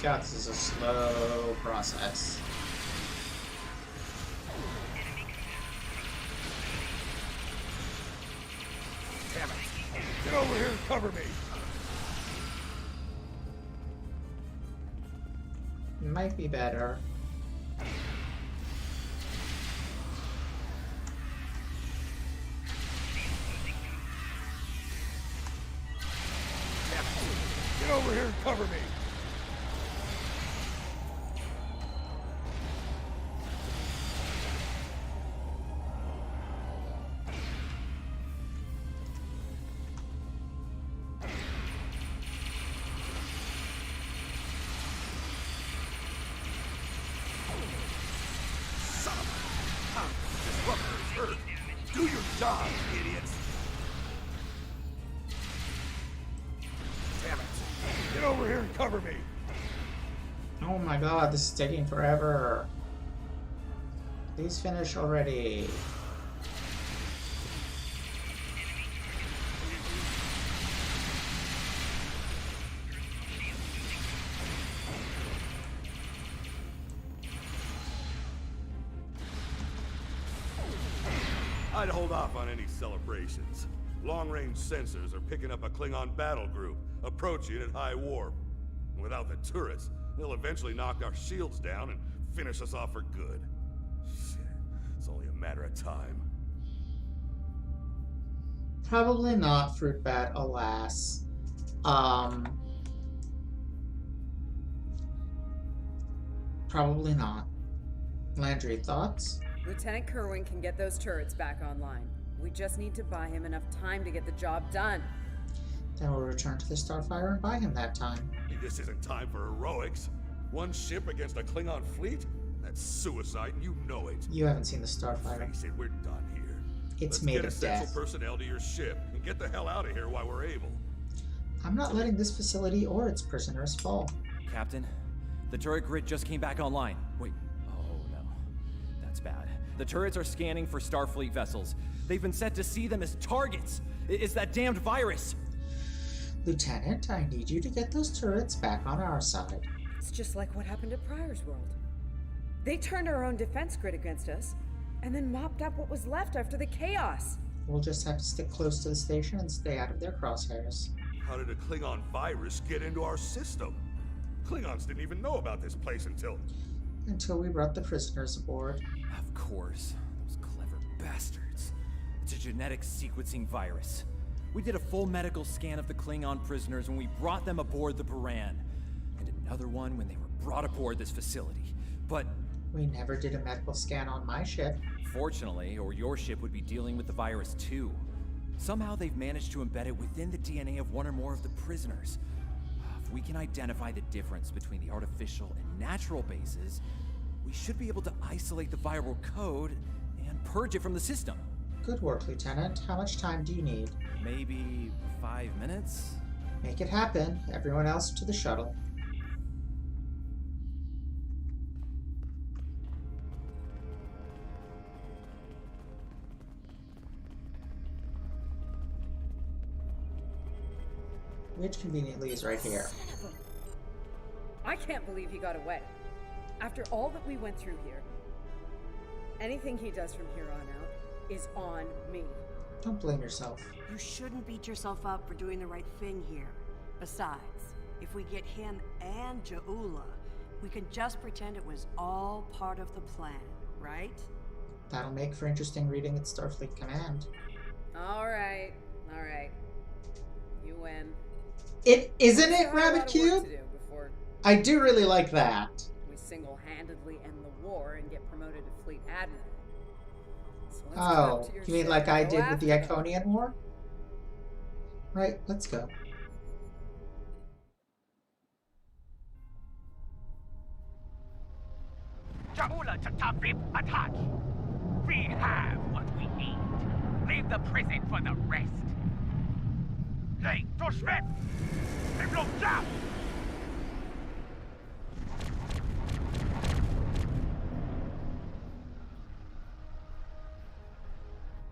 God, this is a slow process. Damn it! Get over here and cover me! Might be better. Damn it! Get over here and cover me! Do your job, idiots! Damn it! Get over here and cover me! Oh my god, this is taking forever. Please finish already. I'd hold off on any celebrations. Long-range sensors are picking up a Klingon battle group, approaching at high warp. Without the turrets, they'll eventually knock our shields down and finish us off for good. Shit, it's only a matter of time. Probably not, Fruit Bat, alas. Probably not. Landry, thoughts? Lieutenant Kerwin can get those turrets back online. We just need to buy him enough time to get the job done. Then we'll return to the Starfire and buy him that time. This isn't time for heroics. One ship against a Klingon fleet? That's suicide, and you know it. You haven't seen the Starfire. Face it, we're done here. It's made of Let's death. get essential personnel to your ship and get the hell out of here while we're able. I'm not letting this facility or its prisoners fall. Captain, the turret grid just came back online. Wait, oh no. That's bad. The turrets are scanning for Starfleet vessels. They've been set to see them as targets. It's that damned virus. Lieutenant, I need you to get those turrets back on our side. It's just like what happened at Pryor's World. They turned our own defense grid against us, and then mopped up what was left after the chaos. We'll just have to stick close to the station and stay out of their crosshairs. How did a Klingon virus get into our system? Klingons didn't even know about this place Until we brought the prisoners aboard. Of course. Those clever bastards. It's a genetic sequencing virus. We did a full medical scan of the Klingon prisoners when we brought them aboard the Buran. And another one when they were brought aboard this facility. But we never did a medical scan on my ship. Fortunately, or your ship would be dealing with the virus too. Somehow they've managed to embed it within the DNA of one or more of the prisoners. If we can identify the difference between the artificial and natural bases, we should be able to isolate the viral code and purge it from the system. Good work, Lieutenant. How much time do you need? Maybe 5 minutes? Make it happen. Everyone else to the shuttle. Which conveniently is right here. I can't believe he got away. After all that we went through here, anything he does from here on out is on me. Don't blame yourself. You shouldn't beat yourself up for doing the right thing here. Besides, if we get him and Ja'ula, We can just pretend it was all part of the plan, right? That'll make for interesting reading at Starfleet Command. Alright. You win. Isn't it, Rabbit Cube? I do really like that. We single-handedly end the war and get promoted to Fleet Admiral. So let's Oh, go to your you mean ship like and I go did with the after them. Iconian War? Right, let's go. Ja'ula to Tafib attack! We have what we need. Leave the prison for the rest. Hey, to Schmidt! Hey, look down!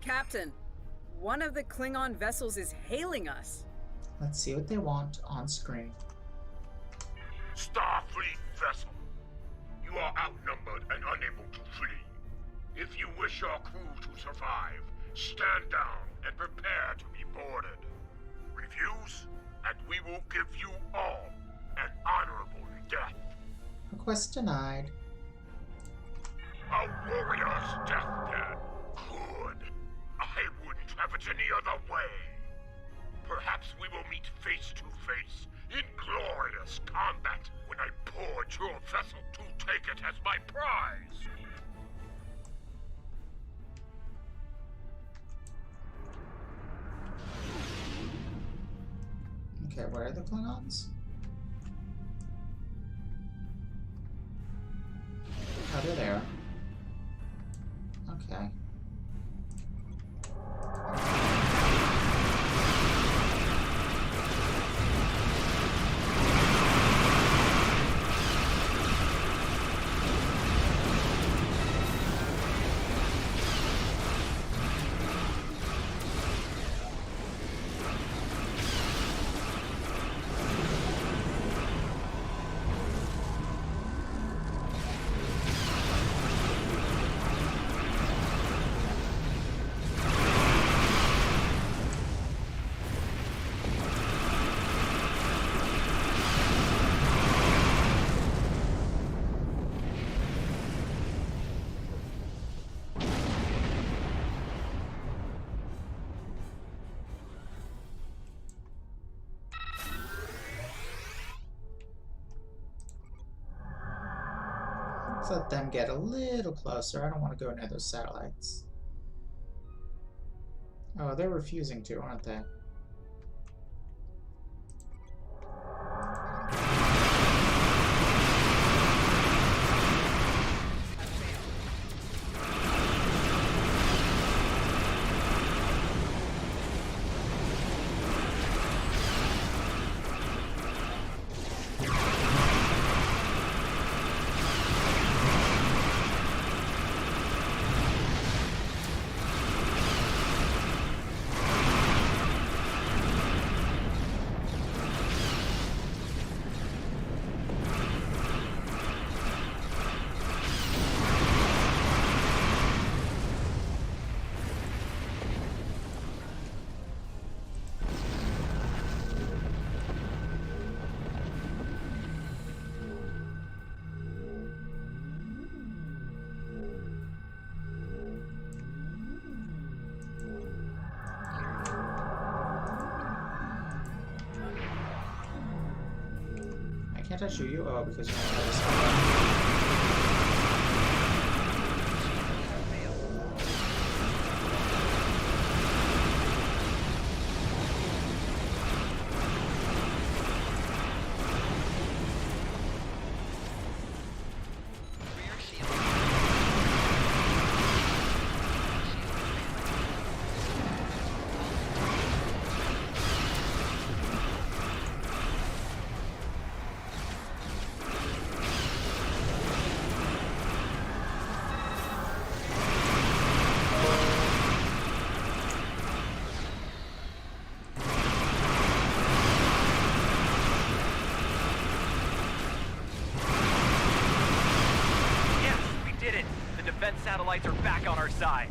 Captain, one of the Klingon vessels is hailing us. Let's see what they want on screen. Starfleet vessel. You are outnumbered and unable to flee. If you wish your crew to survive, stand down and prepare to be boarded. Refuse, and we will give you all an honorable death. Request denied. A warrior's deathbed. Good. I wouldn't have it any other way. Perhaps we will meet face to face in glorious combat when I board your vessel to take it as my prize. Okay, where are the Klingons? Oh, they're there. Okay. Let's let them get a little closer. I don't want to go near those satellites. Oh, they're refusing to, aren't they? Can't I shoot you? Oh, because you're on the other side. Satellites are back on our side.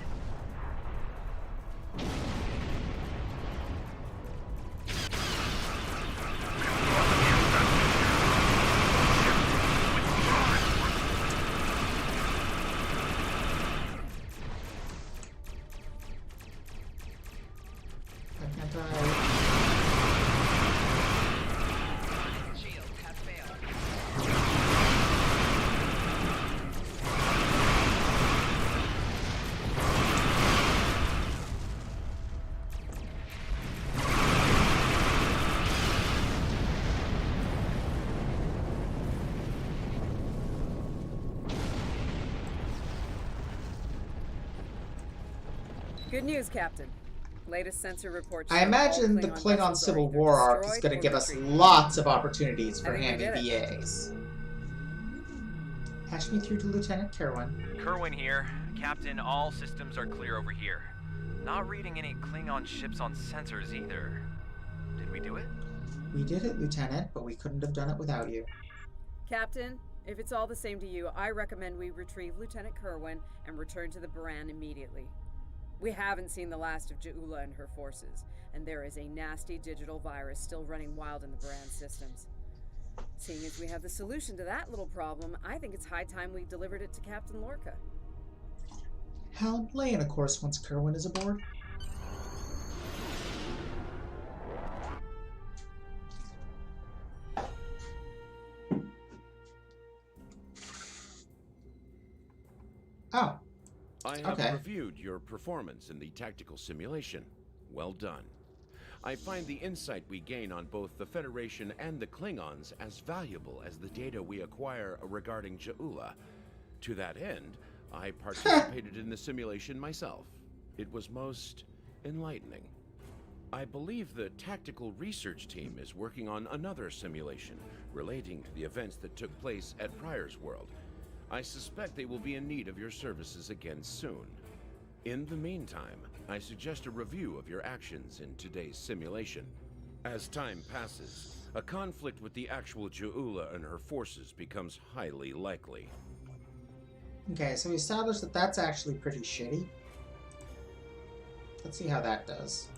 Good news, Captain. Latest sensor reports. I imagine the Klingon Civil War arc is going to give us lots of opportunities for handy VAs. Patch me through to Lieutenant Kerwin. Kerwin here. Captain, all systems are clear over here. Not reading any Klingon ships on sensors either. Did we do it? We did it, Lieutenant, but we couldn't have done it without you. Captain, if it's all the same to you, I recommend we retrieve Lieutenant Kerwin and return to the Baran immediately. We haven't seen the last of Ja'ula and her forces, and there is a nasty digital virus still running wild in the Baran systems. Seeing as we have the solution to that little problem, I think it's high time we delivered it to Captain Lorca. Hal, lay in a course once Kerwin is aboard. Oh. I have reviewed your performance in the tactical simulation. Well done. I find the insight we gain on both the Federation and the Klingons as valuable as the data we acquire regarding Ja'ula. To that end, I participated in the simulation myself. It was most enlightening. I believe the tactical research team is working on another simulation relating to the events that took place at Pryor's World. I suspect they will be in need of your services again soon. In the meantime, I suggest a review of your actions in today's simulation. As time passes, a conflict with the actual Ja'ula and her forces becomes highly likely. Okay, so we established that that's actually pretty shitty. Let's see how that does.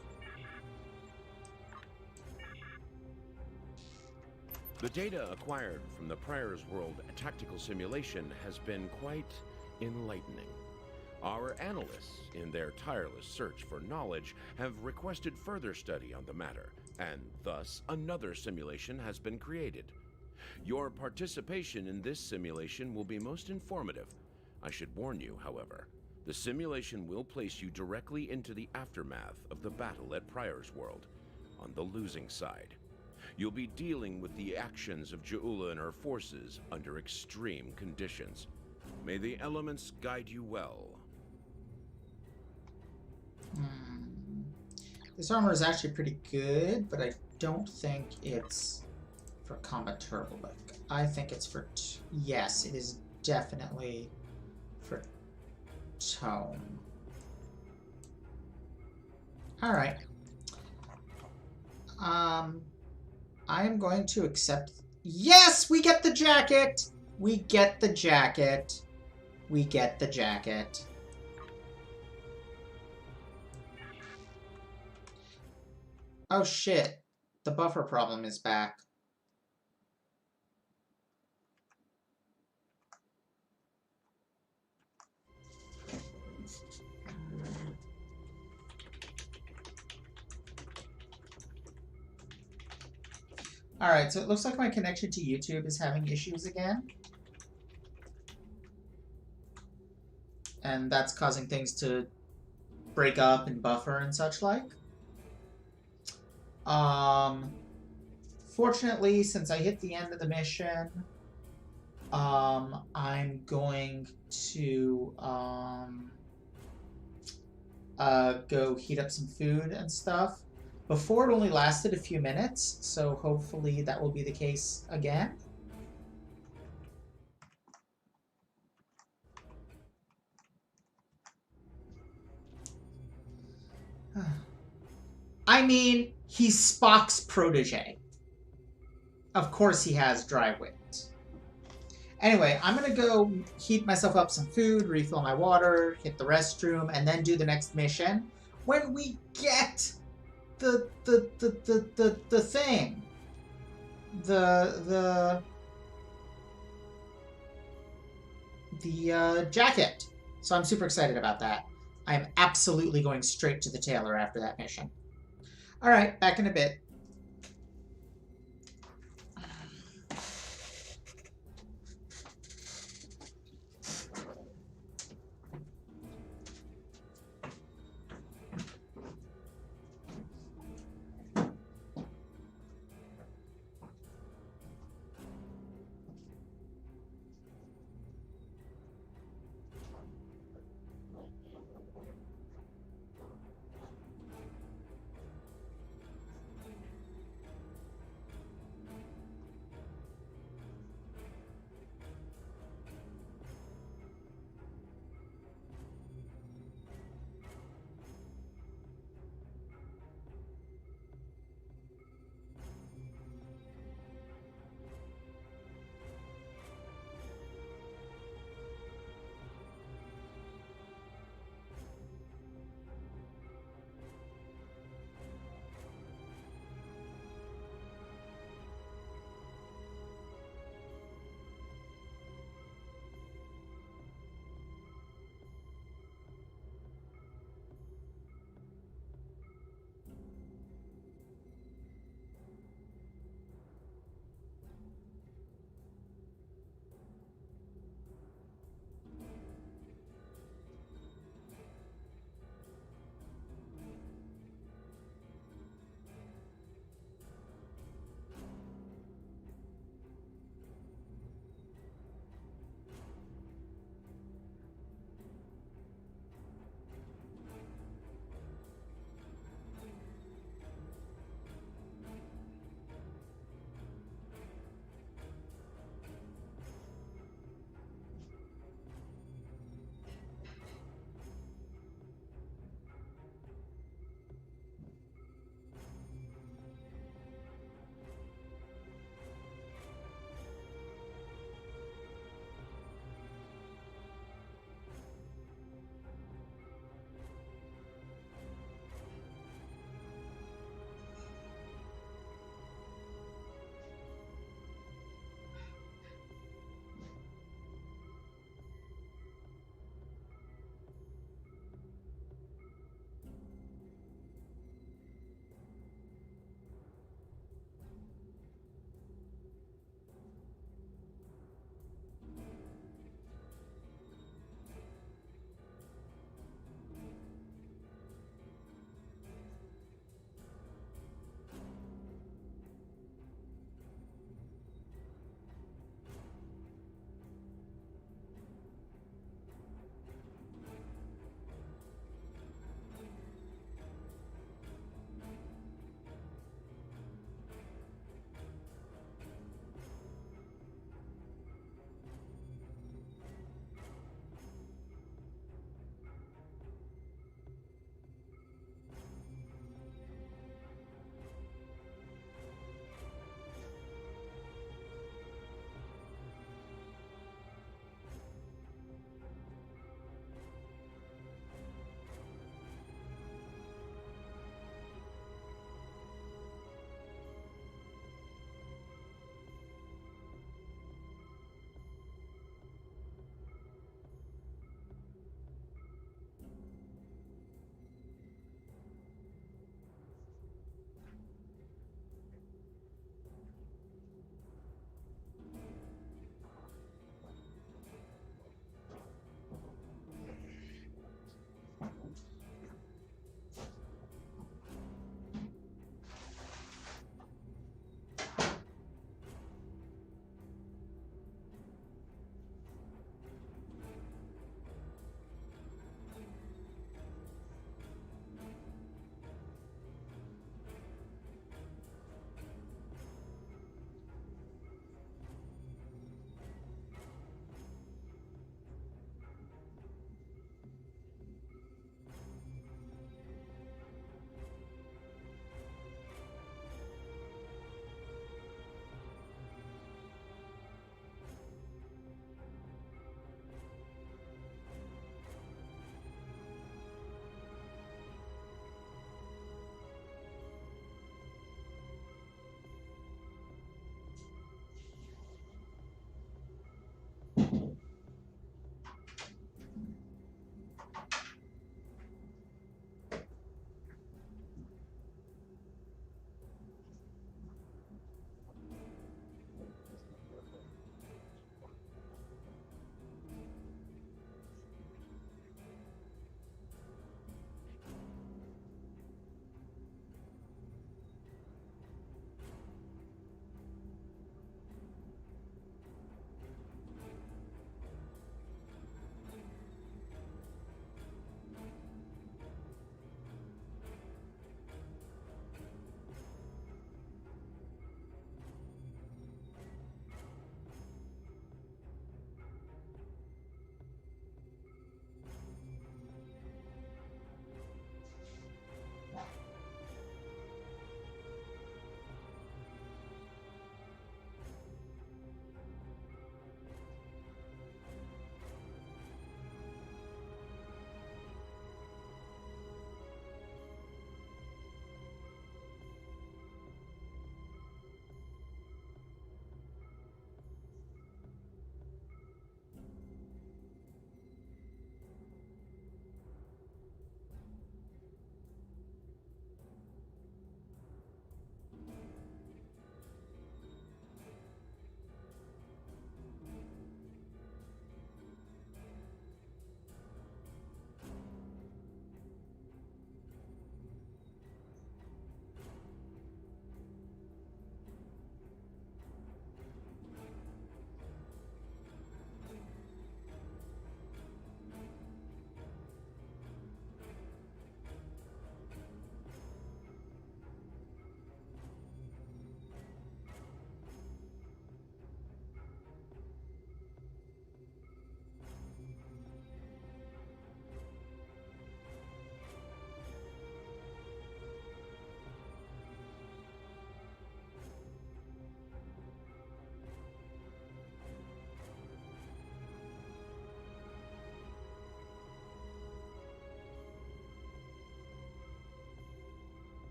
The data acquired from the Pryor's World tactical simulation has been quite enlightening. Our analysts, in their tireless search for knowledge, have requested further study on the matter, and thus another simulation has been created. Your participation in this simulation will be most informative. I should warn you, however, the simulation will place you directly into the aftermath of the battle at Pryor's World, on the losing side. You'll be dealing with the actions of Ja'ula and her forces under extreme conditions. May the elements guide you well. This armor is actually pretty good, but I don't think it's for combat turbolic. I think it's for... yes, it is definitely for tone. Alright. I am going to accept... yes! We get the jacket! We get the jacket. We get the jacket. Oh shit. The buffer problem is back. Alright, so it looks like my connection to YouTube is having issues again. And that's causing things to break up and buffer and such like. Fortunately, since I hit the end of the mission, I'm going to go heat up some food and stuff. Before, it only lasted a few minutes, so hopefully that will be the case again. I mean, he's Spock's protege. Of course he has dry wit. Anyway, I'm gonna go heat myself up some food, refill my water, hit the restroom, and then do the next mission. When we get the thing. The jacket. So I'm super excited about that. I am absolutely going straight to the tailor after that mission. Alright, back in a bit.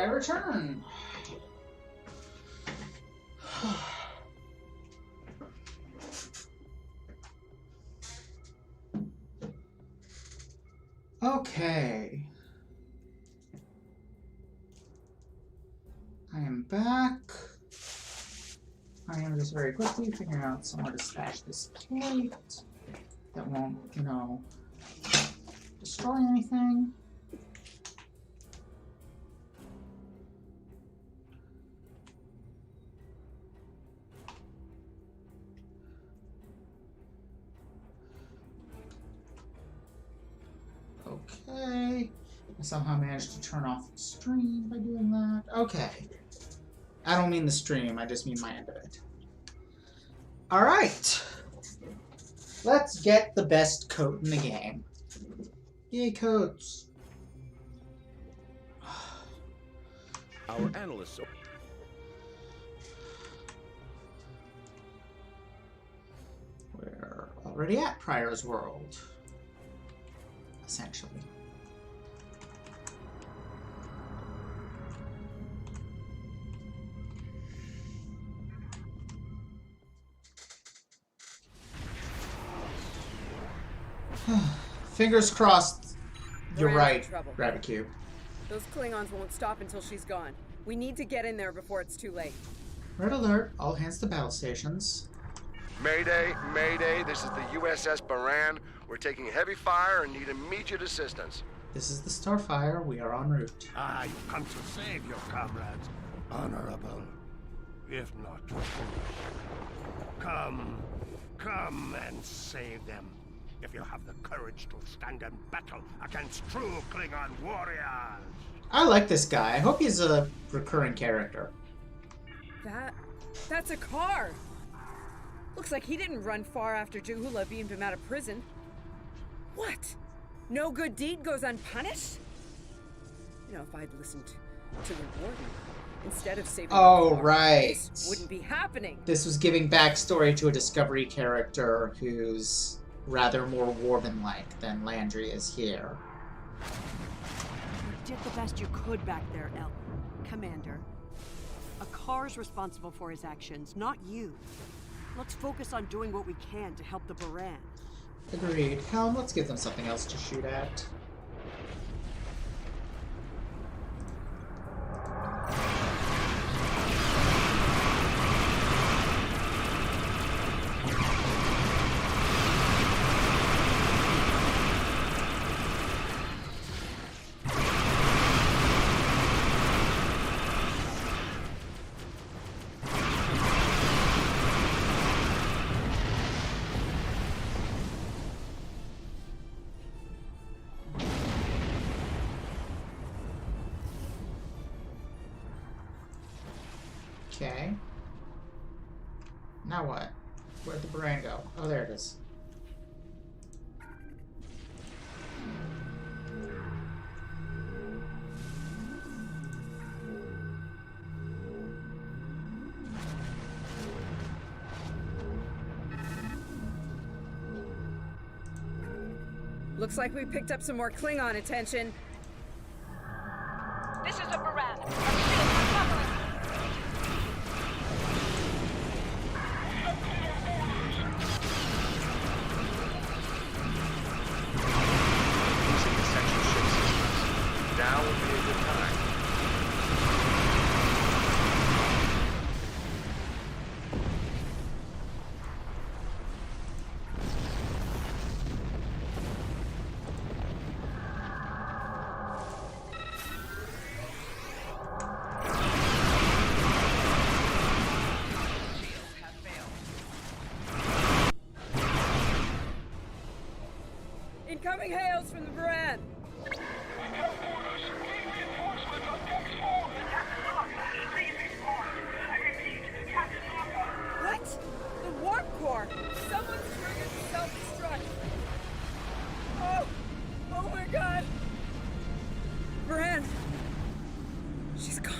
I return. Okay. I am back. I am just very quickly figuring out somewhere to stash this plate that won't, you know, destroy anything. Okay. I somehow managed to turn off the stream by doing that. Okay. I don't mean the stream, I just mean my end of it. Alright. Let's get the best coat in the game. Yay, coats. Our analysts... We're already at Pryor's world. Essentially. Fingers crossed. You're right, Rabbit Cube. Those Klingons won't stop until she's gone. We need to get in there before it's too late. Red alert. All hands to battle stations. Mayday, Mayday, this is the USS Baran. We're taking heavy fire and need immediate assistance. This is the Starfire. We are en route. Ah, you come to save your comrades, honorable, if not foolish. Come and save them, if you have the courage to stand in battle against true Klingon warriors. I like this guy. I hope he's a recurring character. That's a car! Looks like he didn't run far after Jahula beamed him out of prison. What? No good deed goes unpunished? You know, if I'd listened to the warden instead of saving oh, the car, right. this wouldn't be happening. This was giving backstory to a Discovery character who's rather more warden-like than Landry is here. You did the best you could back there, El. Commander. A car's responsible for his actions, not you. Let's focus on doing what we can to help the Baran. Agreed. Helm, let's give them something else to shoot at. Okay. Now what? Where'd the Baran go? Oh, there it is. Looks like we picked up some more Klingon attention. This is a Baran. Our shields are covering. Using essential ship systems. Now would be a good time. Incoming hails from the Baran! What? The warp core! Someone's triggered the self-destruct! Oh! Oh my god! Baran! She's gone.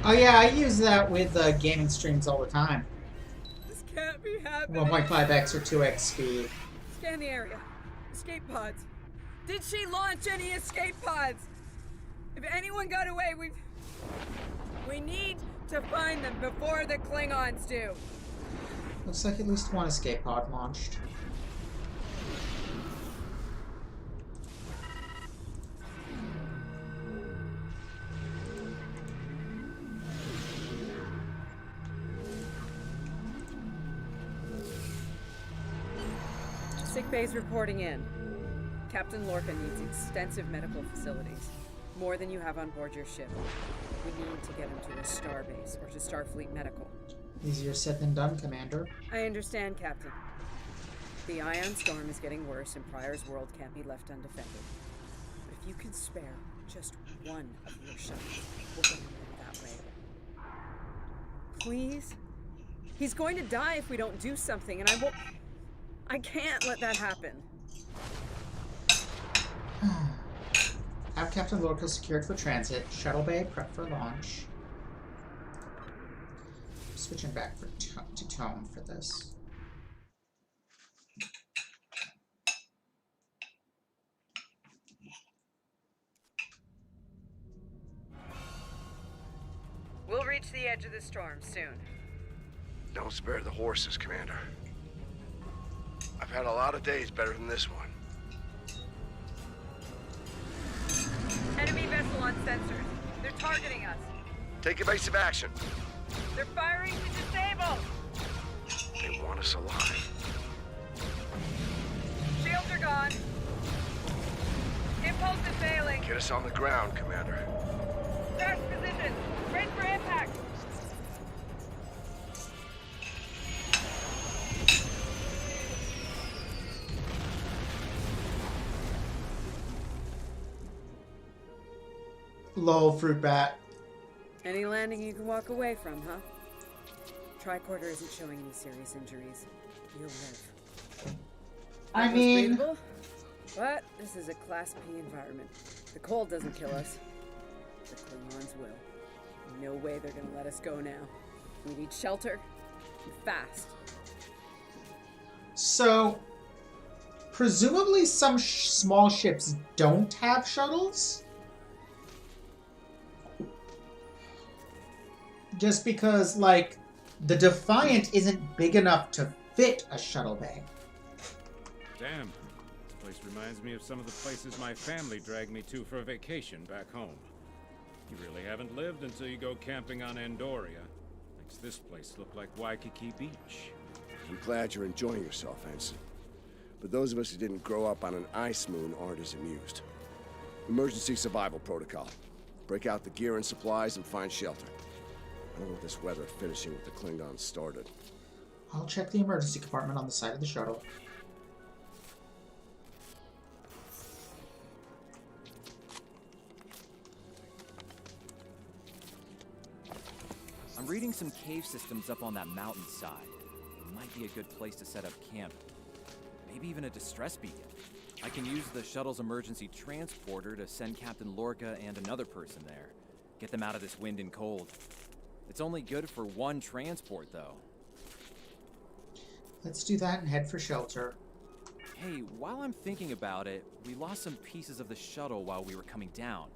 Oh yeah, I use that with gaming streams all the time. This can't be happening. 1.5x or 2x speed. Scan the area. Escape pods. Did she launch any escape pods? If anyone got away, we need to find them before the Klingons do. Looks like at least one escape pod launched. Sick bay's reporting in. Captain Lorca needs extensive medical facilities. More than you have on board your ship. We need to get him to a starbase or to Starfleet Medical. Easier said than done, Commander. I understand, Captain. The ion storm is getting worse and Pryor's world can't be left undefended. But if you can spare just one of your shuttles, we'll get him there that way. Please? He's going to die if we don't do something, and I can't let that happen. Have Captain Lorca secured for transit. Shuttle bay prep for launch. Switching back to tone for this. We'll reach the edge of the storm soon. Don't spare the horses, Commander. I've had a lot of days better than this one. Enemy vessel on sensors. They're targeting us. Take evasive action. They're firing to disable. They want us alive. Shields are gone. Impulse is failing. Get us on the ground, Commander. Dash position. Ready for impact. Lol, fruit bat. Any landing you can walk away from, huh? Tricorder isn't showing any serious injuries. You'll live. I mean... breathable, but this is a Class P environment. The cold doesn't kill us. The Klingons will. No way they're gonna let us go now. We need shelter. And fast. So, presumably some small ships don't have shuttles? Just because, like, the Defiant isn't big enough to fit a shuttle bay. Damn. This place reminds me of some of the places my family dragged me to for a vacation back home. You really haven't lived until you go camping on Andoria. Makes this place look like Waikiki Beach. I'm glad you're enjoying yourself, Ensign. But those of us who didn't grow up on an ice moon aren't as amused. Emergency survival protocol. Break out the gear and supplies and find shelter. I don't want this weather finishing what the Klingons started. I'll check the emergency compartment on the side of the shuttle. I'm reading some cave systems up on that mountainside. It might be a good place to set up camp. Maybe even a distress beacon. I can use the shuttle's emergency transporter to send Captain Lorca and another person there. Get them out of this wind and cold. It's only good for one transport, though. Let's do that and head for shelter. Hey, while I'm thinking about it, we lost some pieces of the shuttle while we were coming down.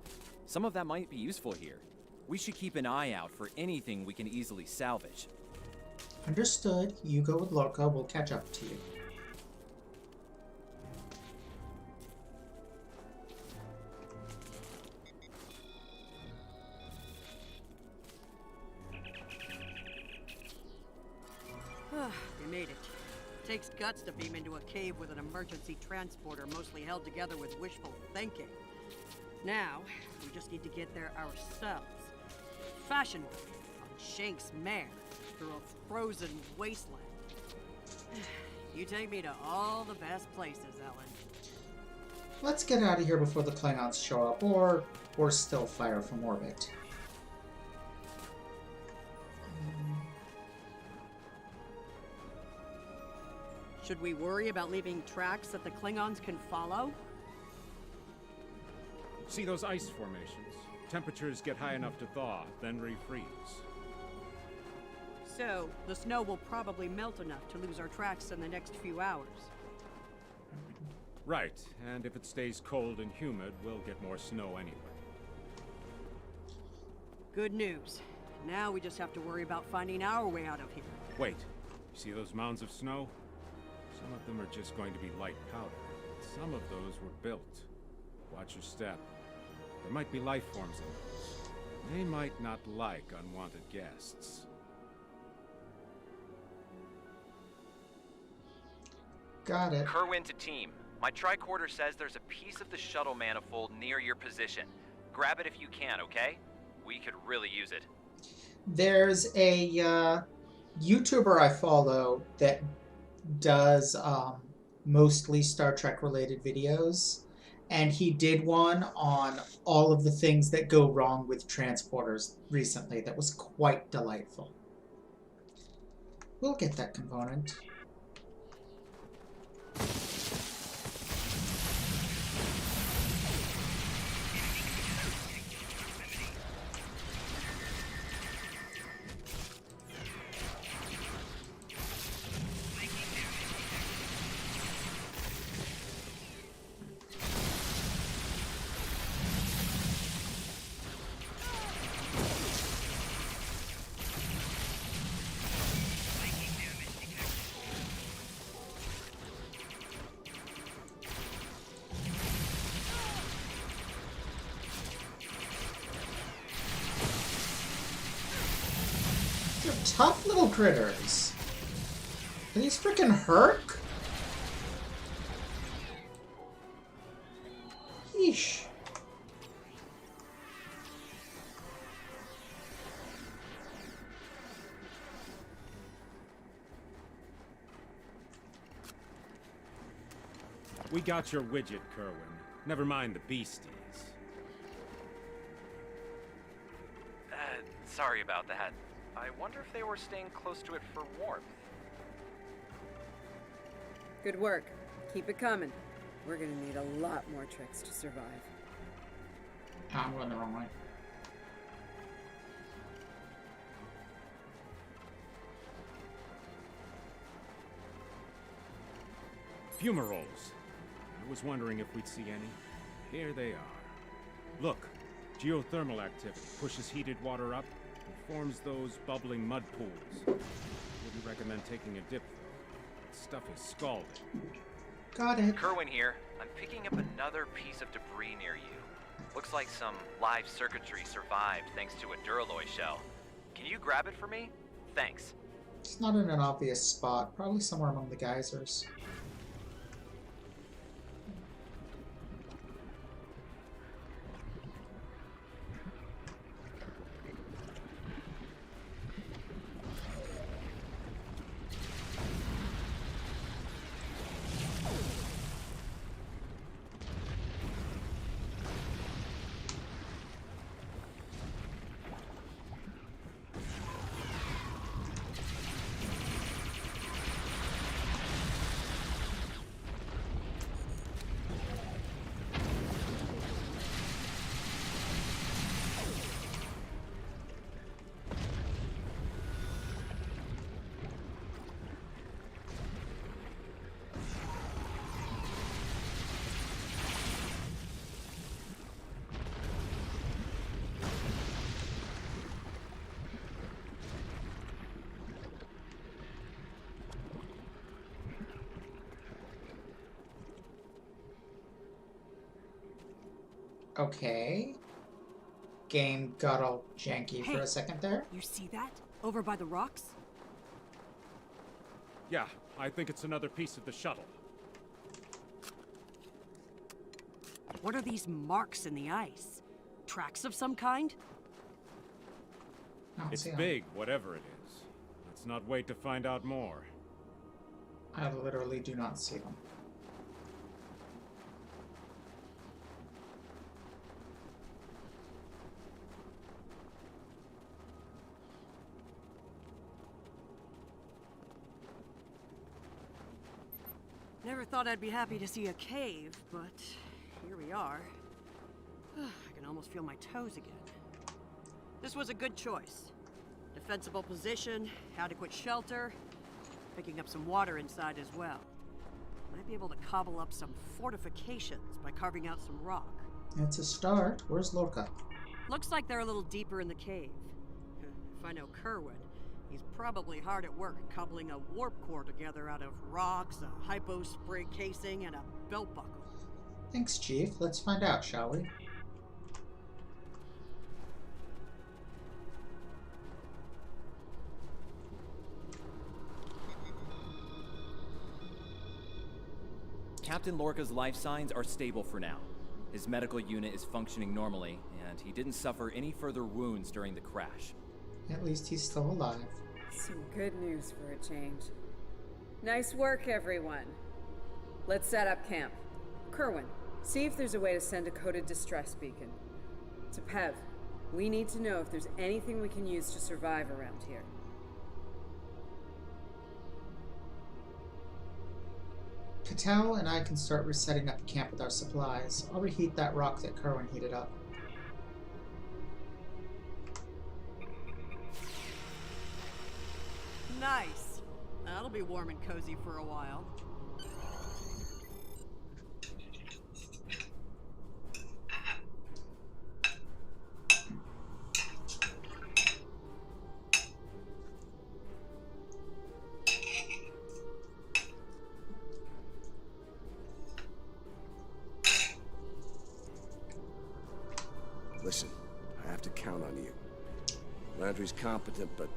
Some of that might be useful here. We should keep an eye out for anything we can easily salvage. Understood. You go with Lorca. We'll catch up to you. We made it. Takes guts to beam into a cave with an emergency transporter mostly held together with wishful thinking. Now, we just need to get there ourselves. Fashionably, on Shank's mare, through a frozen wasteland. You take me to all the best places, Ellen. Let's get out of here before the Klingons show up, or still fire from orbit. Should we worry about leaving tracks that the Klingons can follow? See those ice formations? Temperatures get high enough to thaw, then refreeze. So, the snow will probably melt enough to lose our tracks in the next few hours. Right, and if it stays cold and humid, we'll get more snow anyway. Good news. Now we just have to worry about finding our way out of here. Wait, you see those mounds of snow? Some of them are just going to be light powder. Some of those were built. Watch your step. There might be life forms in those. They might not like unwanted guests. Got it. Kerwin to team. My tricorder says there's a piece of the shuttle manifold near your position. Grab it if you can, okay? We could really use it. There's a YouTuber I follow that does mostly Star Trek related videos, and he did one on all of the things that go wrong with transporters recently that was quite delightful. We'll get that component. Tough little critters. Are these freaking Herc? Yeesh. We got your widget, Kerwin. Never mind the beasties. Sorry about that. I wonder if they were staying close to it for warmth. Good work. Keep it coming. We're gonna need a lot more tricks to survive. I'm going the wrong way. Fumaroles. I was wondering if we'd see any. Here they are. Look, geothermal activity pushes heated water up and forms those bubbling mud pools. Wouldn't recommend taking a dip, though. That stuff is scalding. Got it. Kerwin here. I'm picking up another piece of debris near you. Looks like some live circuitry survived thanks to a Duralloy shell. Can you grab it for me? Thanks. It's not in an obvious spot. Probably somewhere among the geysers. Okay. Game got all janky for a second there. You see that? Over by the rocks? Yeah, I think it's another piece of the shuttle. What are these marks in the ice? Tracks of some kind? It's big, whatever it is. Let's not wait to find out more. I literally do not see them. Never thought I'd be happy to see a cave, but here we are. I can almost feel my toes again. This was a good choice. Defensible position, adequate shelter, picking up some water inside as well. Might be able to cobble up some fortifications by carving out some rock. It's a start. Where's Lorca? Looks like they're a little deeper in the cave. If I know Kerwin, he's probably hard at work cobbling a warp core together out of rocks, a hypo sprig casing, and a belt buckle. Thanks, Chief. Let's find out, shall we? Captain Lorca's life signs are stable for now. His medical unit is functioning normally, and he didn't suffer any further wounds during the crash. At least he's still alive. Some good news for a change. Nice work, everyone. Let's set up camp. Kerwin, see if there's a way to send a coded distress beacon. To Pev, we need to know if there's anything we can use to survive around here. Patel and I can start resetting up camp with our supplies. I'll reheat that rock that Kerwin heated up. Nice. That'll be warm and cozy for a while. Listen, I have to count on you. Landry's competent, but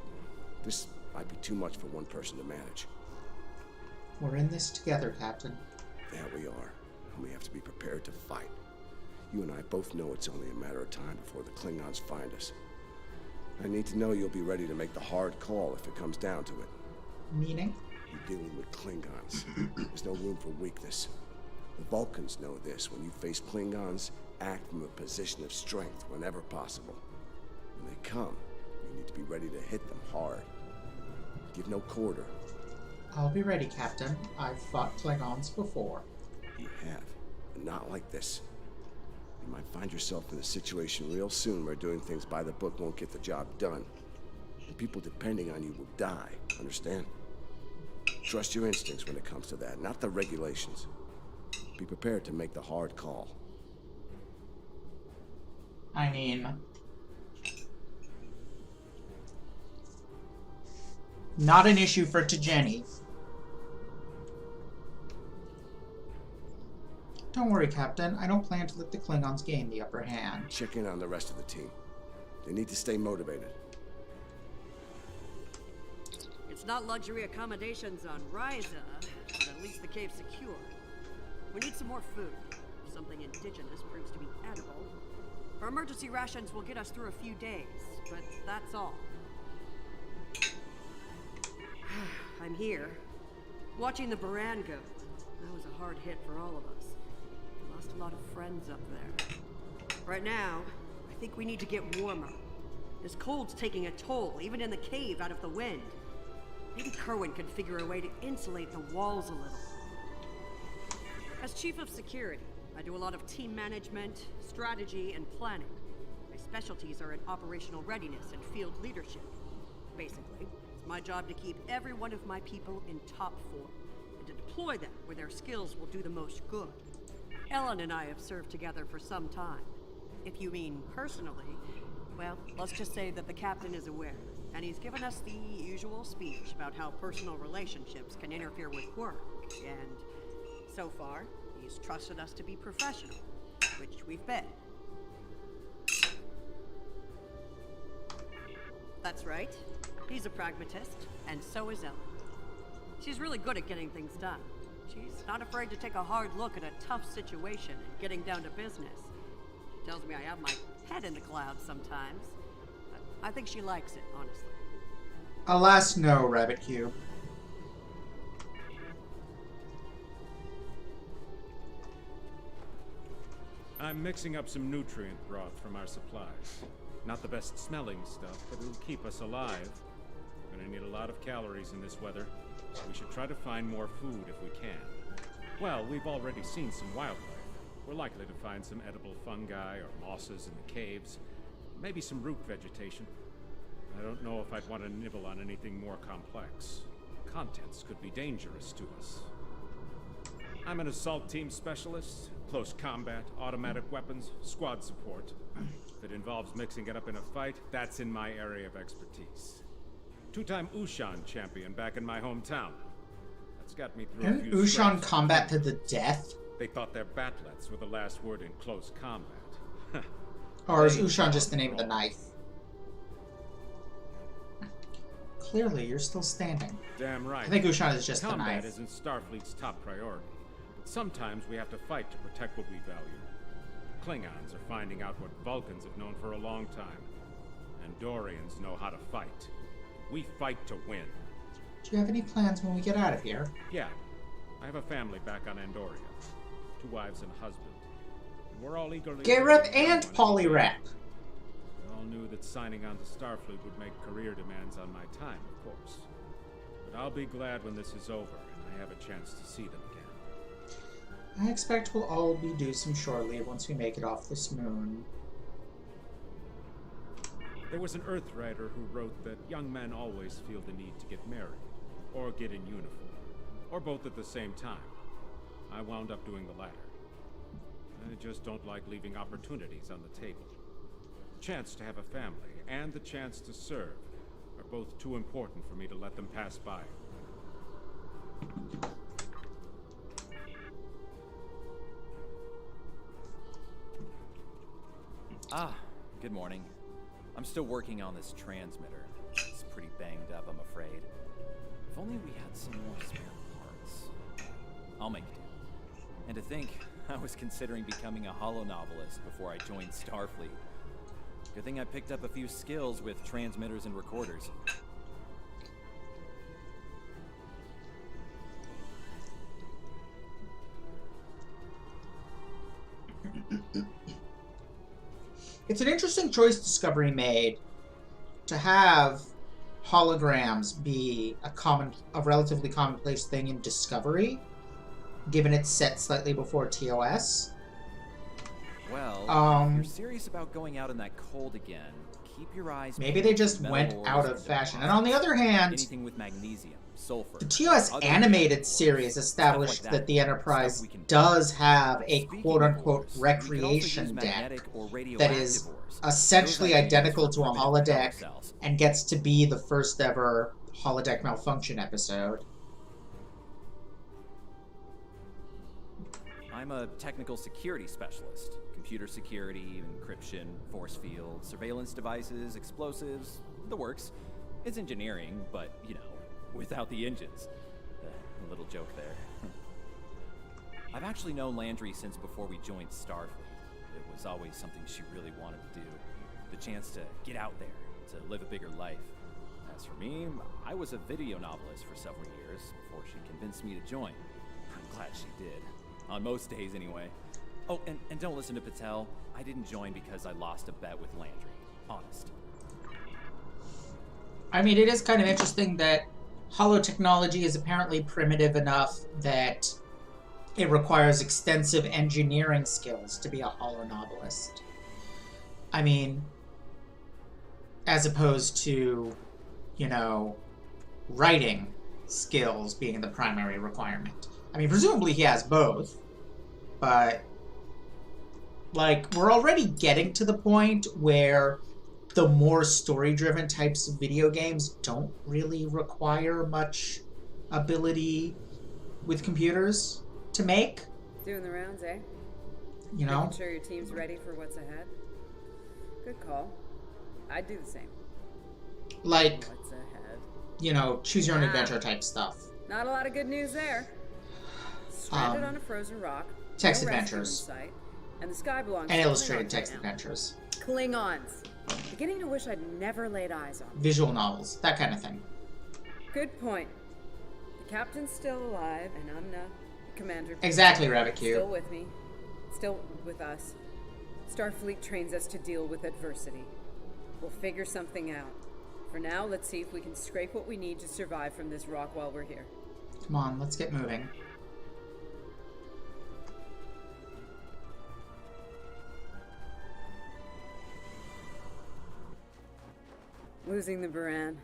this might be too much for one person to manage. We're in this together, Captain. Yeah, we are. And we have to be prepared to fight. You and I both know it's only a matter of time before the Klingons find us. I need to know you'll be ready to make the hard call if it comes down to it. Meaning? You're dealing with Klingons. There's no room for weakness. The Vulcans know this. When you face Klingons, act from a position of strength whenever possible. When they come, you need to be ready to hit them hard. Give no quarter. I'll be ready, Captain. I've fought Klingons before. You have, but not like this. You might find yourself in a situation real soon where doing things by the book won't get the job done. And people depending on you will die, understand? Trust your instincts when it comes to that, not the regulations. Be prepared to make the hard call. I mean... not an issue for Tajeni. Don't worry, Captain. I don't plan to let the Klingons gain the upper hand. Check in on the rest of the team. They need to stay motivated. It's not luxury accommodations on Ryza, but at least the cave's secure. We need some more food. If something indigenous proves to be edible. Our emergency rations will get us through a few days, but that's all. I'm here, watching the Baran go. That was a hard hit for all of us. We lost a lot of friends up there. Right now, I think we need to get warmer. This cold's taking a toll, even in the cave out of the wind. Maybe Kerwin can figure a way to insulate the walls a little. As Chief of Security, I do a lot of team management, strategy, and planning. My specialties are in operational readiness and field leadership. Basically, it's my job to keep every one of my people in top form, and to deploy them where their skills will do the most good. Ellen and I have served together for some time. If you mean personally, well, let's just say that the captain is aware, and he's given us the usual speech about how personal relationships can interfere with work, and so far, he's trusted us to be professional, which we've been. That's right. He's a pragmatist, and so is Ellen. She's really good at getting things done. She's not afraid to take a hard look at a tough situation and getting down to business. She tells me I have my head in the clouds sometimes. But I think she likes it, honestly. Alas, no, Rabbit Cube. I'm mixing up some nutrient broth from our supplies. Not the best smelling stuff, but it'll keep us alive. Gonna need a lot of calories in this weather. We should try to find more food if we can. Well, we've already seen some wildlife. We're likely to find some edible fungi or mosses in the caves. Maybe some root vegetation. I don't know if I'd want to nibble on anything more complex. Contents could be dangerous to us. I'm an assault team specialist. Close combat, automatic weapons, squad support. If it involves mixing it up in a fight, that's in my area of expertise. Two-time Ushan champion back in my hometown. That's got me through a few Ushan scraps. combat to the death? They thought their batlets were the last word in close combat. Or is Ushan just the name of the knife? Clearly, you're still standing. Damn right. I think Ushan is just the combat knife. isn't Starfleet's top priority. But sometimes we have to fight to protect what we value. Klingons are finding out what Vulcans have known for a long time. Andorians know how to fight. We fight to win. Do you have any plans when we get out of here? Yeah. I have a family back on Andoria. 2 wives and a husband. And we're all eagerly... Gay rep and poly rep. We all knew that signing on to Starfleet would make career demands on my time, of course. But I'll be glad when this is over and I have a chance to see them again. I expect we'll all be due some shore leave once we make it off this moon. There was an Earthwriter who wrote that young men always feel the need to get married, or get in uniform, or both at the same time. I wound up doing the latter. I just don't like leaving opportunities on the table. The chance to have a family and the chance to serve are both too important for me to let them pass by. Ah, good morning. I'm still working on this transmitter. It's pretty banged up, I'm afraid. If only we had some more spare parts. I'll make it. And to think, I was considering becoming a holonovelist before I joined Starfleet. Good thing I picked up a few skills with transmitters and recorders. It's an interesting choice Discovery made to have holograms be a relatively commonplace thing in Discovery, given it's set slightly before TOS. Well, if you're serious about going out in that cold again, keep your eyes... Maybe they just went out of fashion. And on the other hand, anything with magnesium, sulfur, the TOS animated series established that the Enterprise does have a quote-unquote recreation deck that is essentially identical to a holodeck and gets to be the first ever holodeck malfunction episode. I'm a technical security specialist. Computer security, encryption, force field, surveillance devices, explosives, the works. It's engineering, but, you know, without the engines. A little joke there. I've actually known Landry since before we joined Starfleet. It was always something she really wanted to do. The chance to get out there, to live a bigger life. As for me, I was a video novelist for several years before she convinced me to join. I'm glad she did. On most days, anyway. Oh, and don't listen to Patel. I didn't join because I lost a bet with Landry. Honest. I mean, it is kind of interesting that holotechnology is apparently primitive enough that it requires extensive engineering skills to be a holonovelist. I mean, as opposed to, you know, writing skills being the primary requirement. I mean, presumably he has both, but, like, we're already getting to the point where the more story-driven types of video games don't really require much ability with computers to make. Doing the rounds, eh? You know? Making sure your team's ready for what's ahead. Good call. I'd do the same. Like, What's ahead? You know, choose-your-own-adventure type stuff. Not a lot of good news there. Stranded on a frozen rock. Text no adventures. rescue in sight, and the sky belongs And to illustrated Klingons text right adventures. now. Klingons. Beginning to wish I'd never laid eyes on them. Visual novels. That kind of thing. Good point. The captain's still alive, and I'm not the commander. Exactly, Rabbit Q. Still with me. Still with us. Starfleet trains us to deal with adversity. We'll figure something out. For now, let's see if we can scrape what we need to survive from this rock while we're here. Come on, let's get moving. Losing the Baran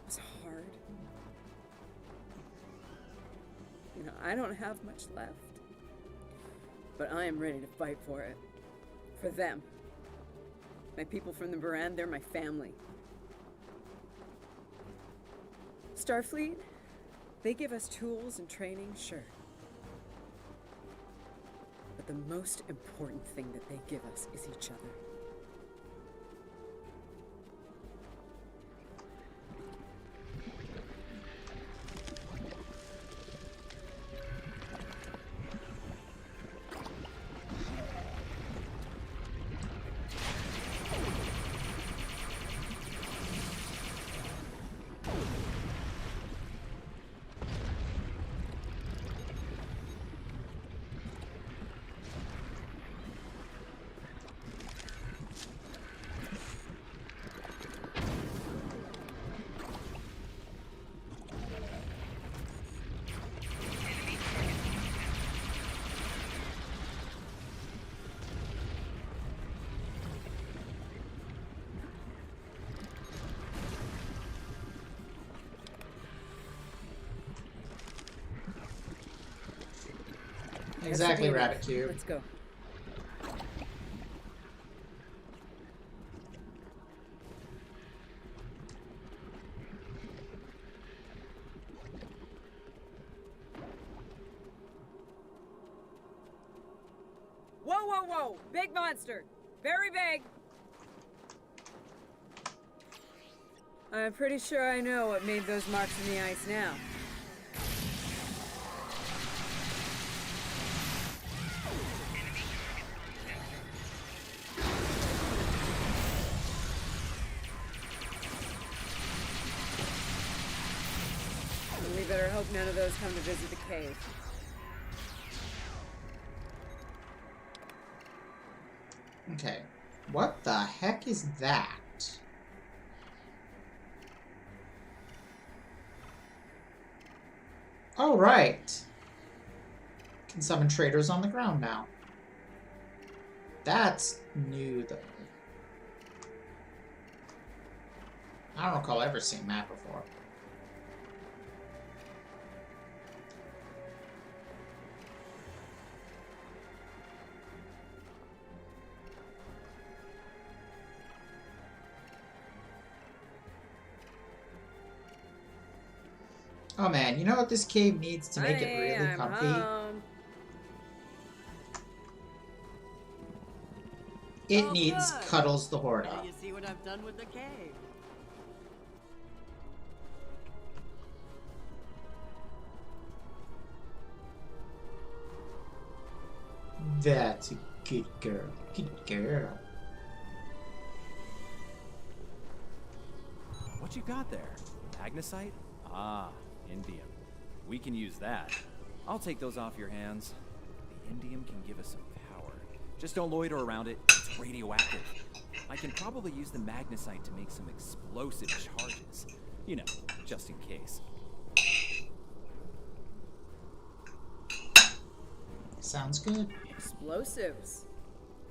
was hard. You know, I don't have much left. But I am ready to fight for it. For them. My people from the Baran, they're my family. Starfleet, they give us tools and training, sure. But the most important thing that they give us is each other. Exactly, Rabbit Cube. Let's go. Whoa, whoa, whoa! Big monster! Very big! I'm pretty sure I know what made those marks in the ice now. We better hope none of those come to visit the cave. Okay. What the heck is that? Oh, right. Can summon traders on the ground now. That's new, though. I don't recall ever seeing that before. Oh man, you know what this cave needs to make it really comfy? Home. It needs good. Cuddles the Horda. Now you see what I've done with the cave. That's a good girl. Good girl. What you got there? Magnesite? Ah, indium. We can use that. I'll take those off your hands. The indium can give us some power. Just don't loiter around it. It's radioactive. I can probably use the magnesite to make some explosive charges. You know, just in case. Sounds good. Explosives.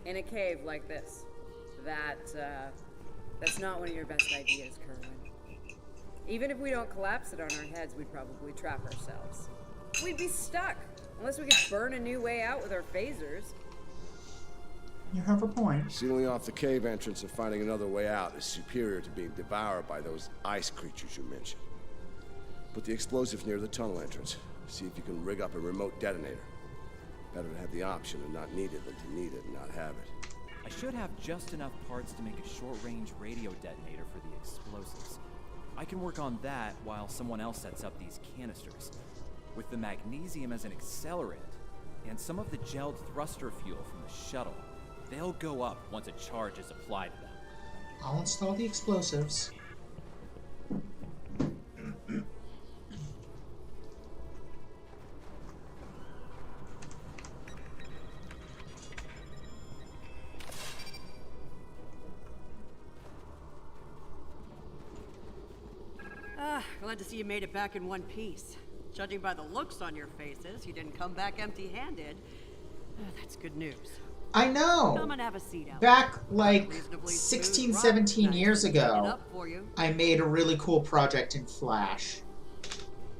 In a cave like this. That's not one of your best ideas, Kerwin. Even if we don't collapse it on our heads, we'd probably trap ourselves. We'd be stuck, unless we could burn a new way out with our phasers. You have a point. Sealing off the cave entrance and finding another way out is superior to being devoured by those ice creatures you mentioned. Put the explosives near the tunnel entrance. See if you can rig up a remote detonator. Better to have the option and not need it than to need it and not have it. I should have just enough parts to make a short-range radio detonator for the explosives. I can work on that while someone else sets up these canisters. With the magnesium as an accelerant, and some of the gelled thruster fuel from the shuttle, they'll go up once a charge is applied to them. I'll install the explosives. Glad to see you made it back in one piece. Judging by the looks on your faces, you didn't come back empty-handed. That's good news. I know. Come and have a seat out. Back like Reasonably 16, smooth 17 rock. years Nice and shaken ago, up for you. I made a really cool project in Flash.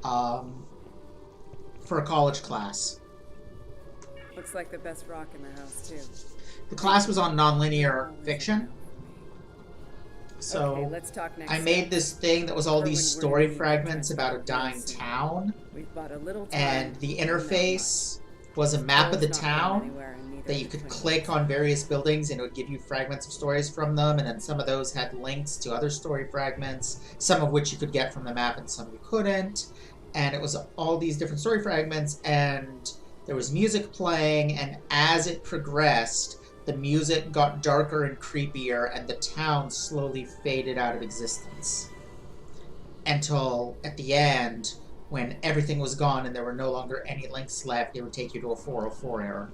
For a college class. Looks like the best rock in the house, too. The class was on nonlinear fiction. So Okay, let's talk next I made steps. this thing that was all these Erwin, we're story gonna need fragments to about a transfer dying soon. town. We've bought a little time, And the and not interface was a map of the Road's not going town anywhere, and neither that you is the could Klingons. click on various buildings and it would give you fragments of stories from them, and then some of those had links to other story fragments, some of which you could get from the map and some you couldn't. And it was all these different story fragments, and there was music playing, and as it progressed, the music got darker and creepier, and the town slowly faded out of existence. Until, at the end, when everything was gone and there were no longer any links left, it would take you to a 404 error.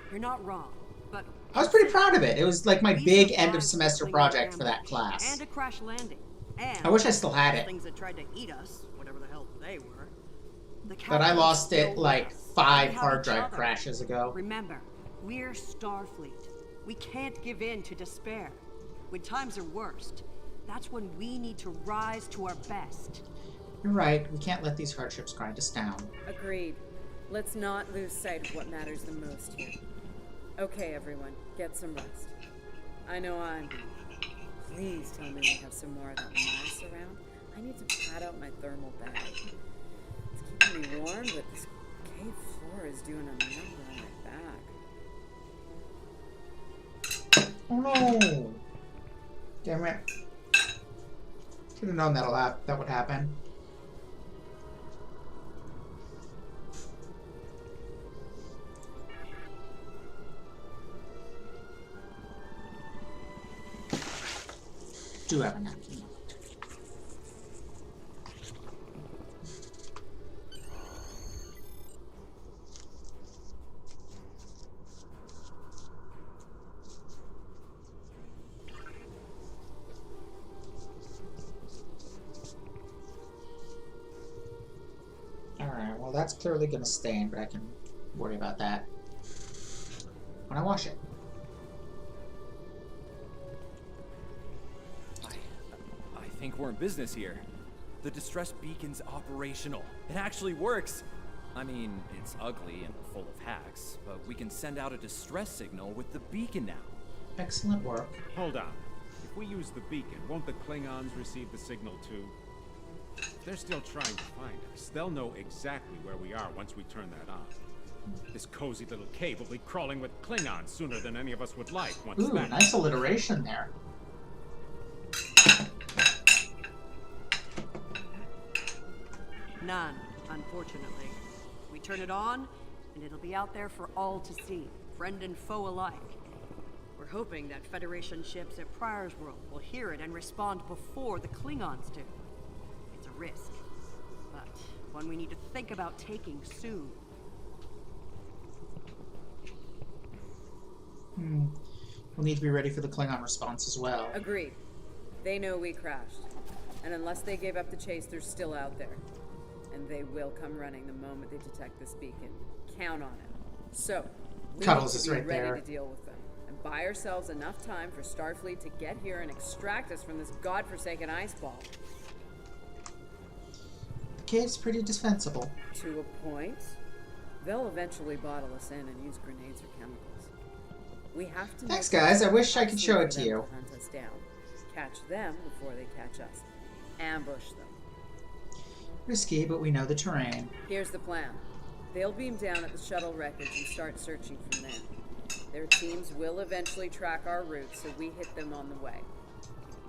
You're not wrong, but I was pretty proud of it. It was like my we big survived end of semester Klingon project for ambush that class. and a crash landing. And I wish I still had it. things that tried to eat us, whatever the hell they were. The But I captains lost it still like with us. 5 We have hard each drive other. crashes ago. Remember, we're Starfleet. We can't give in to despair. When times are worst, that's when we need to rise to our best. You're right, we can't let these hardships grind us down. Agreed. Let's not lose sight of what matters the most here. Okay, everyone, get some rest. I know I'm... Please tell me we have some more of that moss around. I need to pad out my thermal bag. It's keeping me warm, but this cave floor is doing a number on my back. Oh no! Damn it. Should have known that would happen. Do have a napkin. Alright, well that's clearly gonna stain, but I can worry about that when I wash it. I think we're in business here. The distress beacon's operational. It actually works. I mean, it's ugly and full of hacks, but we can send out a distress signal with the beacon now. Excellent work. Hold on. If we use the beacon, won't the Klingons receive the signal too? If they're still trying to find us, they'll know exactly where we are once we turn that on. This cozy little cave will be crawling with Klingons sooner than any of us would like once Ooh, that... nice alliteration there. None, unfortunately. We turn it on, and it'll be out there for all to see, friend and foe alike. We're hoping that Federation ships at Pryor's World will hear it and respond before the Klingons do. It's a risk, but one we need to think about taking soon. We'll need to be ready for the Klingon response as well. Agreed. They know we crashed. And unless they gave up the chase, they're still out there. And they will come running the moment they detect this beacon. Count on it. So, we Cuddles need is to be right ready there. to deal with them. And buy ourselves enough time for Starfleet to get here and extract us from this godforsaken ice ball. The cave's pretty defensible. To a point. They'll eventually bottle us in and use grenades or chemicals. We have to... Thanks, make guys. I it wish I could show it to impossible you. for them to hunt us down. Catch them before they catch us. Ambush them. Risky, but we know the terrain. Here's the plan. They'll beam down at the shuttle wreckage and start searching from there. Their teams will eventually track our route, so we hit them on the way.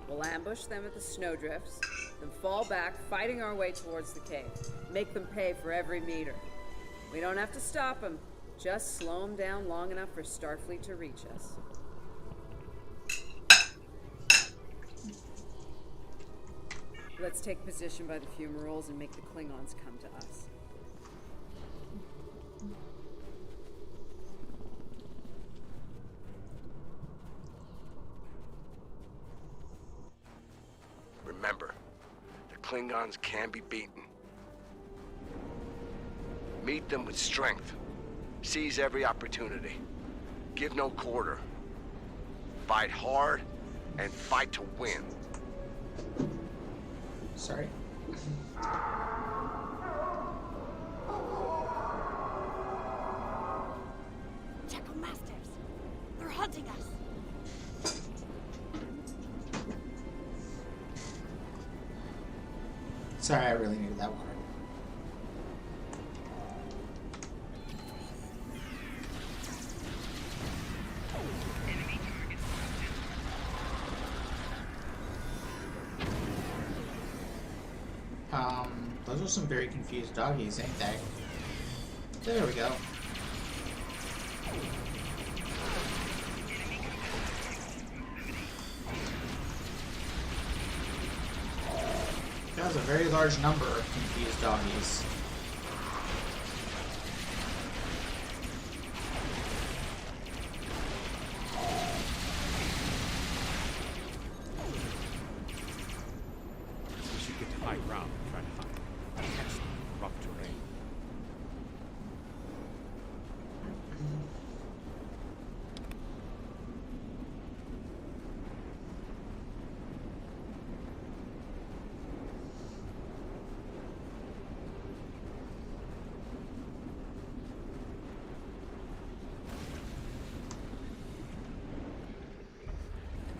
We'll ambush them at the snowdrifts, then fall back, fighting our way towards the cave. Make them pay for every meter. We don't have to stop them, just slow them down long enough for Starfleet to reach us. Let's take position by the fumaroles and make the Klingons come to us. Remember, the Klingons can be beaten. Meet them with strength. Seize every opportunity. Give no quarter. Fight hard and fight to win. Sorry. Check Masters. They're hunting us. Sorry, I really needed that water. Those are some very confused doggies, ain't they? There we go. That was a very large number of confused doggies. We should get to high ground and try to hide. Catch them in rough terrain.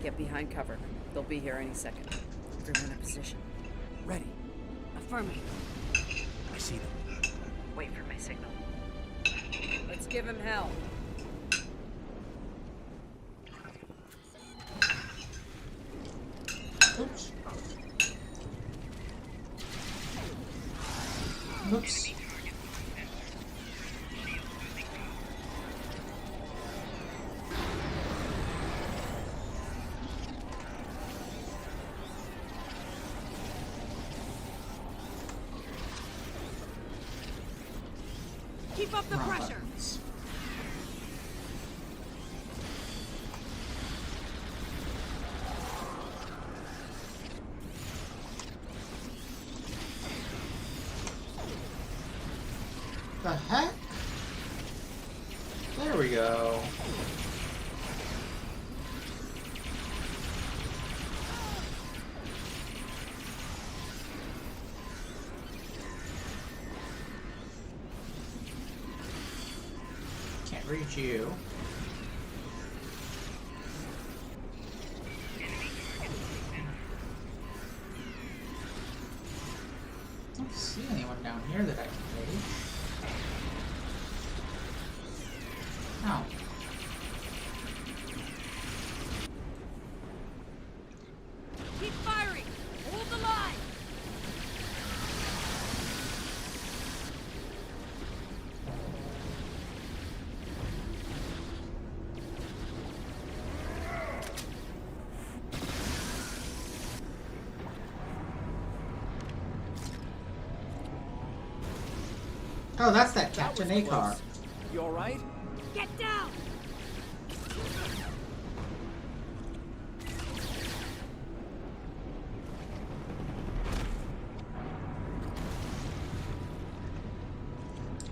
Get behind cover. They'll be here any second. Everyone in position. Ready. Affirming. I see them. Wait for my signal. Let's give him hell. Oops. Oops. Keep up the Wrong pressure. buttons. The heck? There we go. Can't reach you. I don't see anyone down here that I can reach. No. Keep firing. Hold the line. Oh, that's that Captain Akar. You alright? Get down.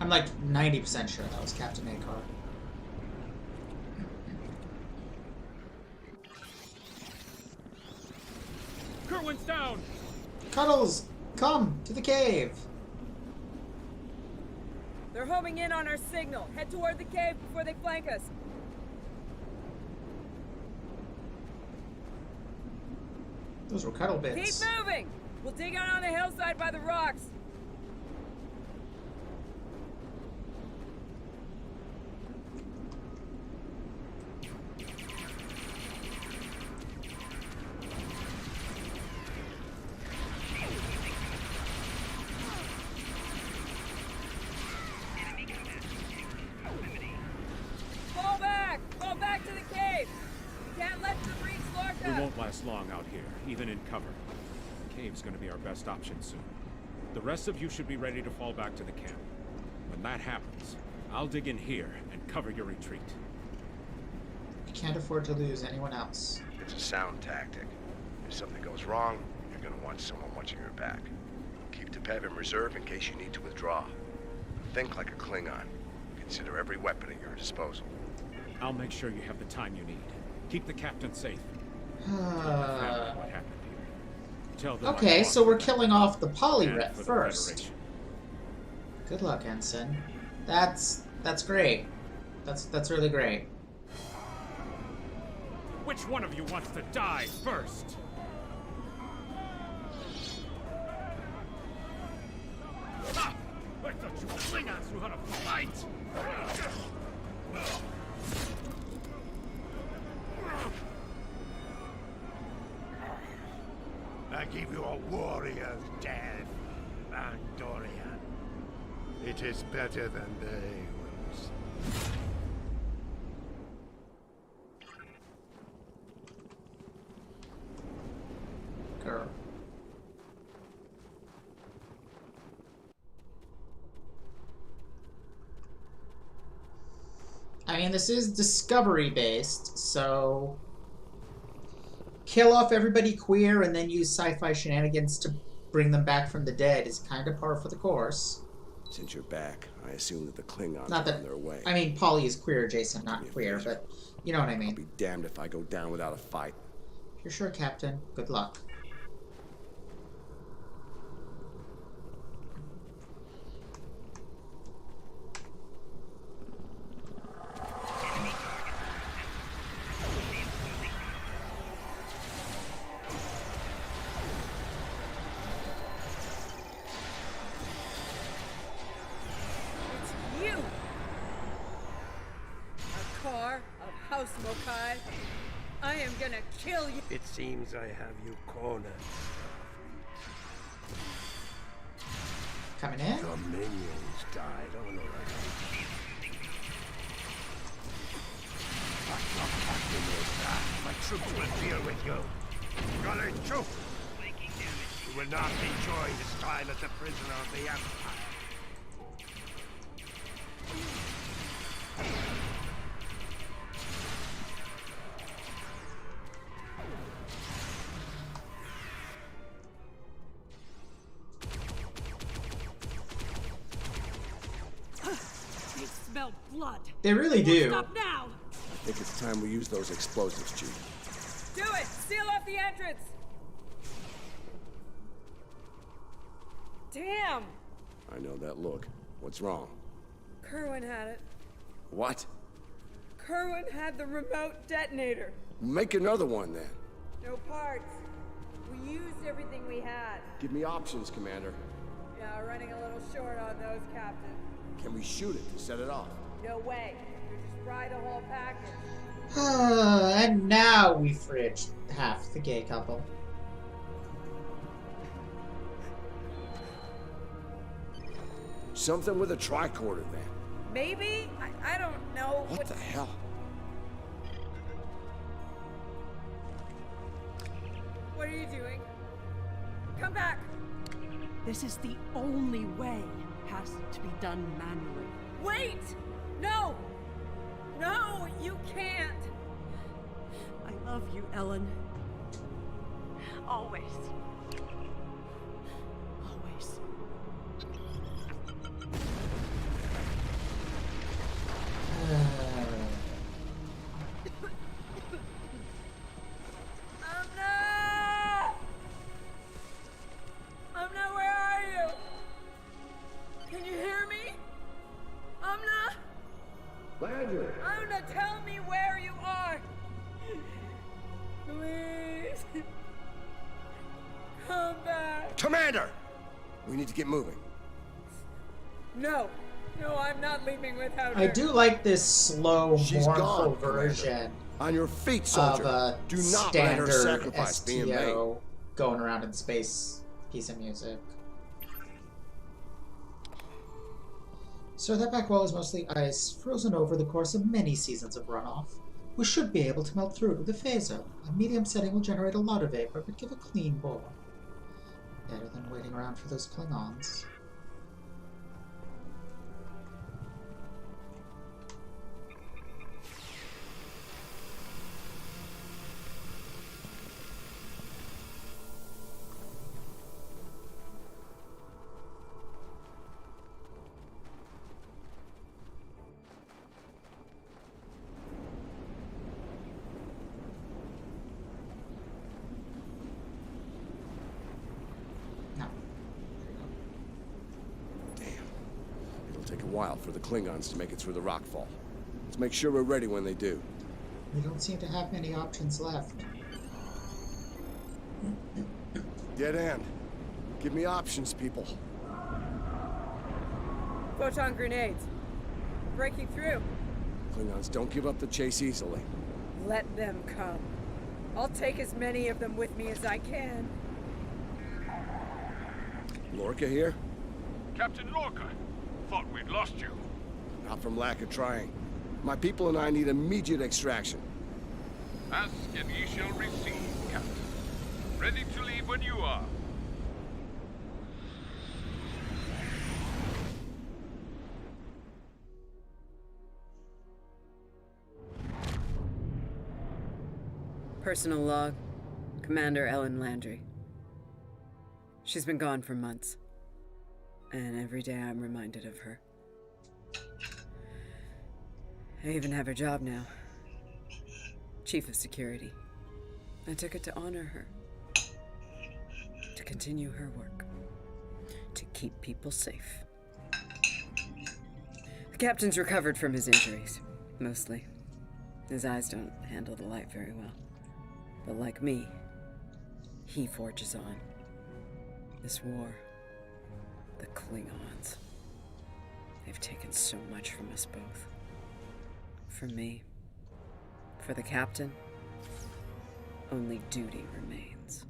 I'm like 90% sure that was Captain Akar. Kerwin's down! Cuddles, come to the cave. They're homing in on our signal. Head toward the cave before they flank us. Those were cuddle bits. Keep moving! We'll dig out on the hillside by the rocks. Fall back! Fall back to the cave! We can't let them reach We Lorca! won't last long out here, even in cover. The cave's gonna be our best option soon. The rest of you should be ready to fall back to the camp. When that happens, I'll dig in here and cover your retreat. We can't afford to lose anyone else. It's a sound tactic. If something goes wrong, you're gonna want someone watching your back. Keep the Pev in reserve in case you need to withdraw. Think like a Klingon. Consider every weapon at your disposal. I'll make sure you have the time you need. Keep the captain safe. Tell the family what happened here. Tell them Okay, so we're killing off the and polyret for the first. Federation. Good luck, Ensign. That's great. That's really great. Which one of you wants to die first? Ah! I thought you Klingons knew how to fight! I give you a warrior's death, Andorian. It is better than they will see. Girl. I mean, this is Discovery based, so kill off everybody queer and then use sci-fi shenanigans to bring them back from the dead is kind of par for the course. Since you're back, I assume that the Klingons Not are that on their way. I mean, Polly is queer adjacent, not Give me a queer, favor. but you know what I mean. I'll be damned if I go down without a fight. You're sure, Captain. Good luck. It's you! A car of House Mokai. I am gonna kill you! It seems I have you cornered. Coming in? Your minions died on arrival. My troops will deal with you. Scholar troop! You will not enjoy this time as a prisoner of the Empire. They smell blood. They really do. Stop now! I think it's time we use those explosives, Chief. Do it! Seal off the entrance! Damn! I know that look. What's wrong? Kerwin had it. What? Kerwin had the remote detonator. Make another one then. No parts. We used everything we had. Give me options, Commander. Yeah, running a little short on those, Captain. Can we shoot it to set it off? No way. You just fry the whole package. And now we fridged half the gay couple. Something with a tricorder then. Maybe? I don't know. What the hell? What are you doing? Come back! This is the only way. Has to be done manually. Wait! No! No, you can't! I love you, Ellen. Always. Always. Amna, where are you? Can you hear me? Amna? Landry! Amna, tell me where you are! Please. Come back. Commander! We need to get moving. No. No, I'm not leaving without her. I do like this slow, She's mournful gone, version Commander. On your feet, of soldier. a Do not let her standard sacrifice be in vain. STO going around in space piece of music. So that back wall is mostly ice, frozen over the course of many seasons of runoff. We should be able to melt through to the phaser. A medium setting will generate a lot of vapor, but give a clean bore. Better than waiting around for those Klingons. while for the Klingons to make it through the rockfall. Let's make sure we're ready when they do. We don't seem to have many options left. Dead end. Give me options, people. Photon grenades. Breaking through. Klingons don't give up the chase easily. Let them come. I'll take as many of them with me as I can. Lorca here? Captain Lorca, thought we'd lost you. Not from lack of trying. My people and I need immediate extraction. Ask and ye shall receive, Captain. Ready to leave when you are. Personal log. Commander Ellen Landry. She's been gone for months. And every day I'm reminded of her. I even have her job now. Chief of Security. I took it to honor her. To continue her work. To keep people safe. The captain's recovered from his injuries. Mostly. His eyes don't handle the light very well. But like me, he forges on. This war, the Klingons, they've taken so much from us both. For me, for the captain, only duty remains.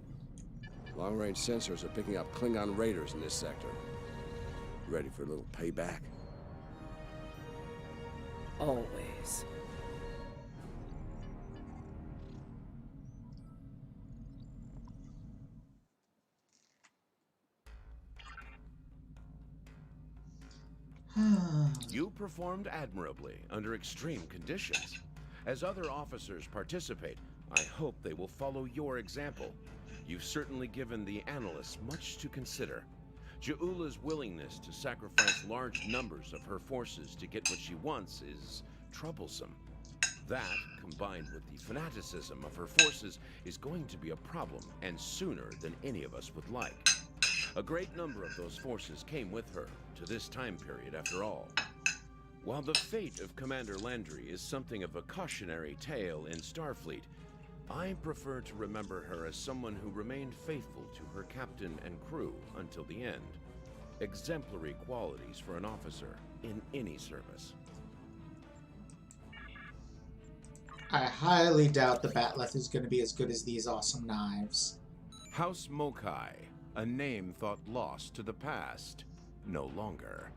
Long-range sensors are picking up Klingon raiders in this sector. Ready for a little payback? Always. You performed admirably under extreme conditions. As other officers participate, I hope they will follow your example. You've certainly given the analysts much to consider. Ja'ula's willingness to sacrifice large numbers of her forces to get what she wants is troublesome. That, combined with the fanaticism of her forces, is going to be a problem, and sooner than any of us would like. A great number of those forces came with her to this time period, after all. While the fate of Commander Landry is something of a cautionary tale in Starfleet, I prefer to remember her as someone who remained faithful to her captain and crew until the end. Exemplary qualities for an officer in any service. I highly doubt the Batleth is going to be as good as these awesome knives. House Mokai, a name thought lost to the past, no longer.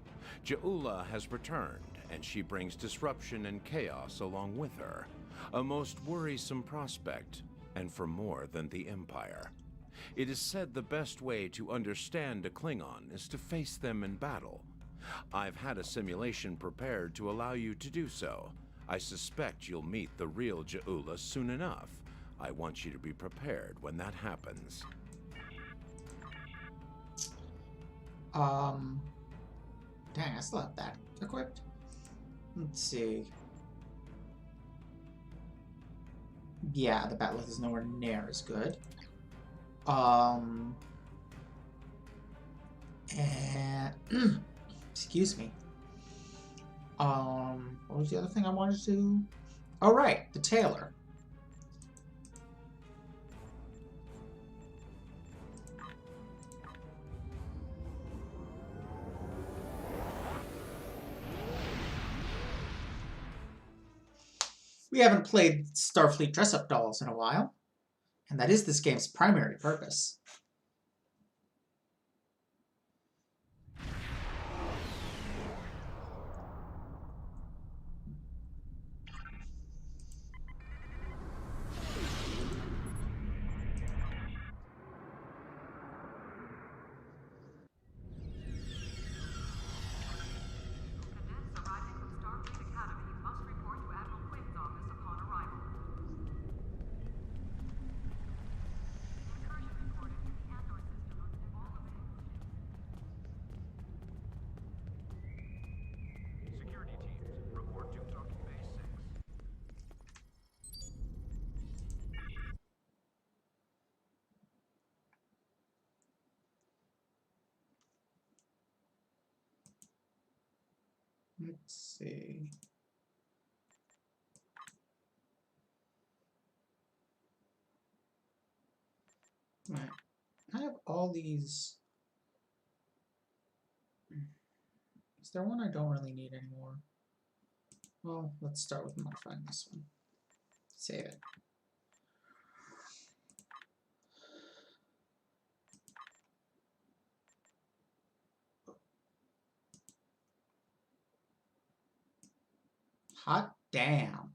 Ja'ula has returned, and she brings disruption and chaos along with her. A most worrisome prospect, and for more than the Empire. It is said the best way to understand a Klingon is to face them in battle. I've had a simulation prepared to allow you to do so. I suspect you'll meet the real Ja'ula soon enough. I want you to be prepared when that happens. Dang, I still have that equipped. Let's see. Yeah, the Batleth is nowhere near as good. And excuse me. What was the other thing I wanted to do? Oh, right, the tailor. We haven't played Starfleet dress-up dolls in a while, and that is this game's primary purpose. Let's see. Right. I have all these. Is there one I don't really need anymore? Well, let's start with modifying this one. Save it. Hot damn.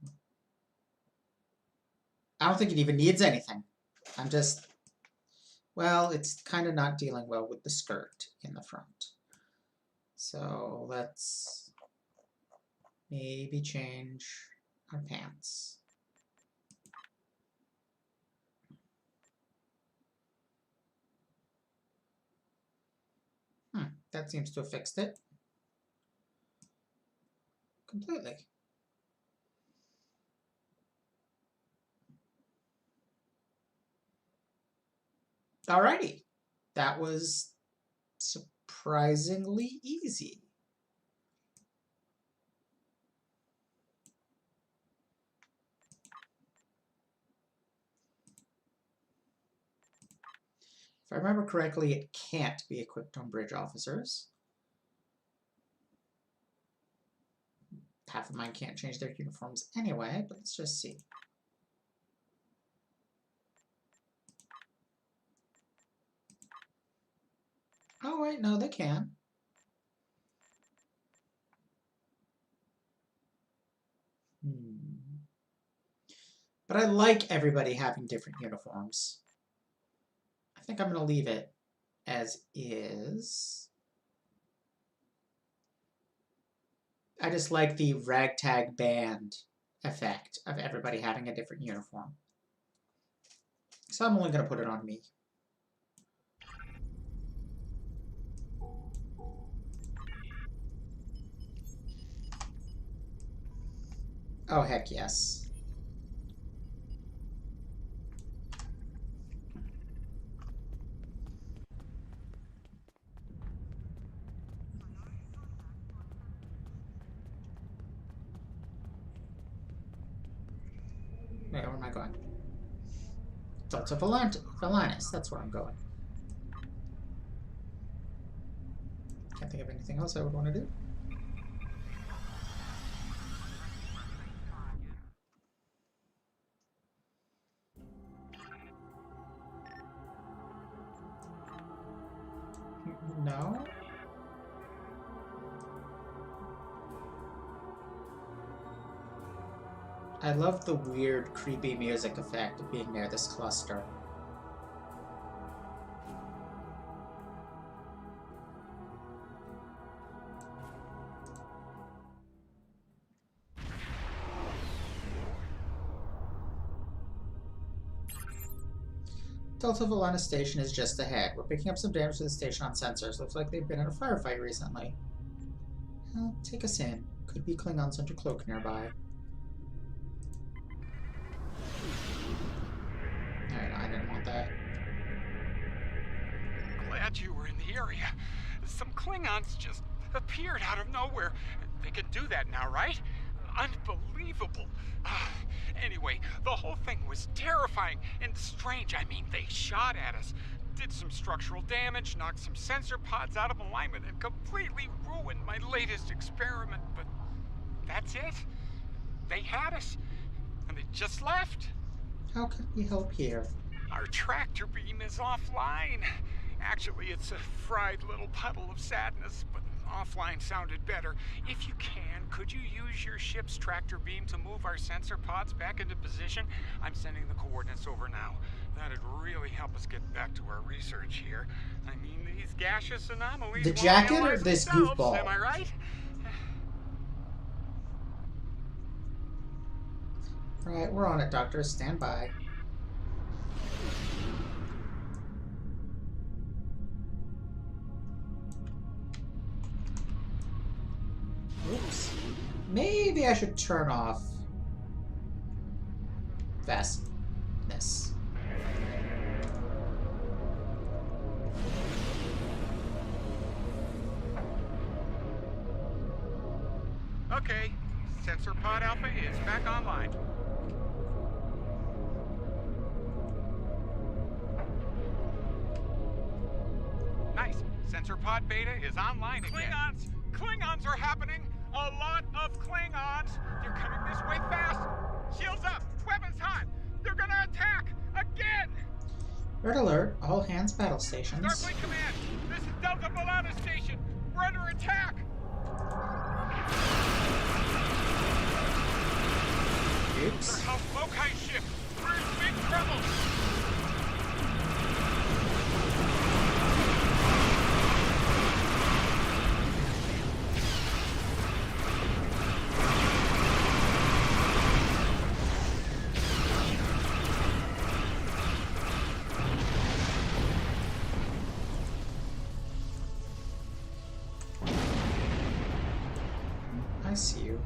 I don't think it even needs anything. I'm just... Well, it's kind of not dealing well with the skirt in the front. So let's maybe change our pants. That seems to have fixed it. Completely. Alrighty. That was surprisingly easy. If I remember correctly, it can't be equipped on bridge officers. Half of mine can't change their uniforms anyway, but let's just see. Oh, wait, no, they can. But I like everybody having different uniforms. I think I'm going to leave it as is. I just like the ragtag band effect of everybody having a different uniform. So I'm only going to put it on me. Oh, heck yes. Wait, where am I going? Delta Valantis, that's where I'm going. Can't think of anything else I would want to do. No? I love the weird, creepy music effect of being near this cluster. Delta Valantis station is just ahead. We're picking up some damage to the station on sensors. Looks like they've been in a firefight recently. Well, take us in. Could be Klingons under cloak nearby. I didn't want that. Glad you were in the area. Some Klingons just appeared out of nowhere. They can do that now, right? Unbelievable. Anyway, the whole thing was terrifying and strange. I mean, they shot at us, did some structural damage, knocked some sensor pods out of alignment, and completely ruined my latest experiment. But that's it. They had us, and they just left. How can we help here? Our tractor beam is offline. Actually, it's a fried little puddle of sadness, but offline sounded better. If you can, could you use your ship's tractor beam to move our sensor pods back into position? I'm sending the coordinates over now. That'd really help us get back to our research here. I mean, these gaseous anomalies... The jacket or this goofball? Am I right? Right, we're on it, Doctor. Stand by. Oops. Maybe I should turn off fastness. Okay, Sensor Pod Alpha is back online. Nice. Sensor Pod Beta is online again. Klingons are happening! A lot of Klingons! They're coming this way fast! Shields up! Weapons hot! They're gonna attack! Again! Red alert, all hands battle stations. Starfleet Command! This is Delta Balana Station! We're under attack! Oops. Their house loci ship! We're in big trouble! I see you.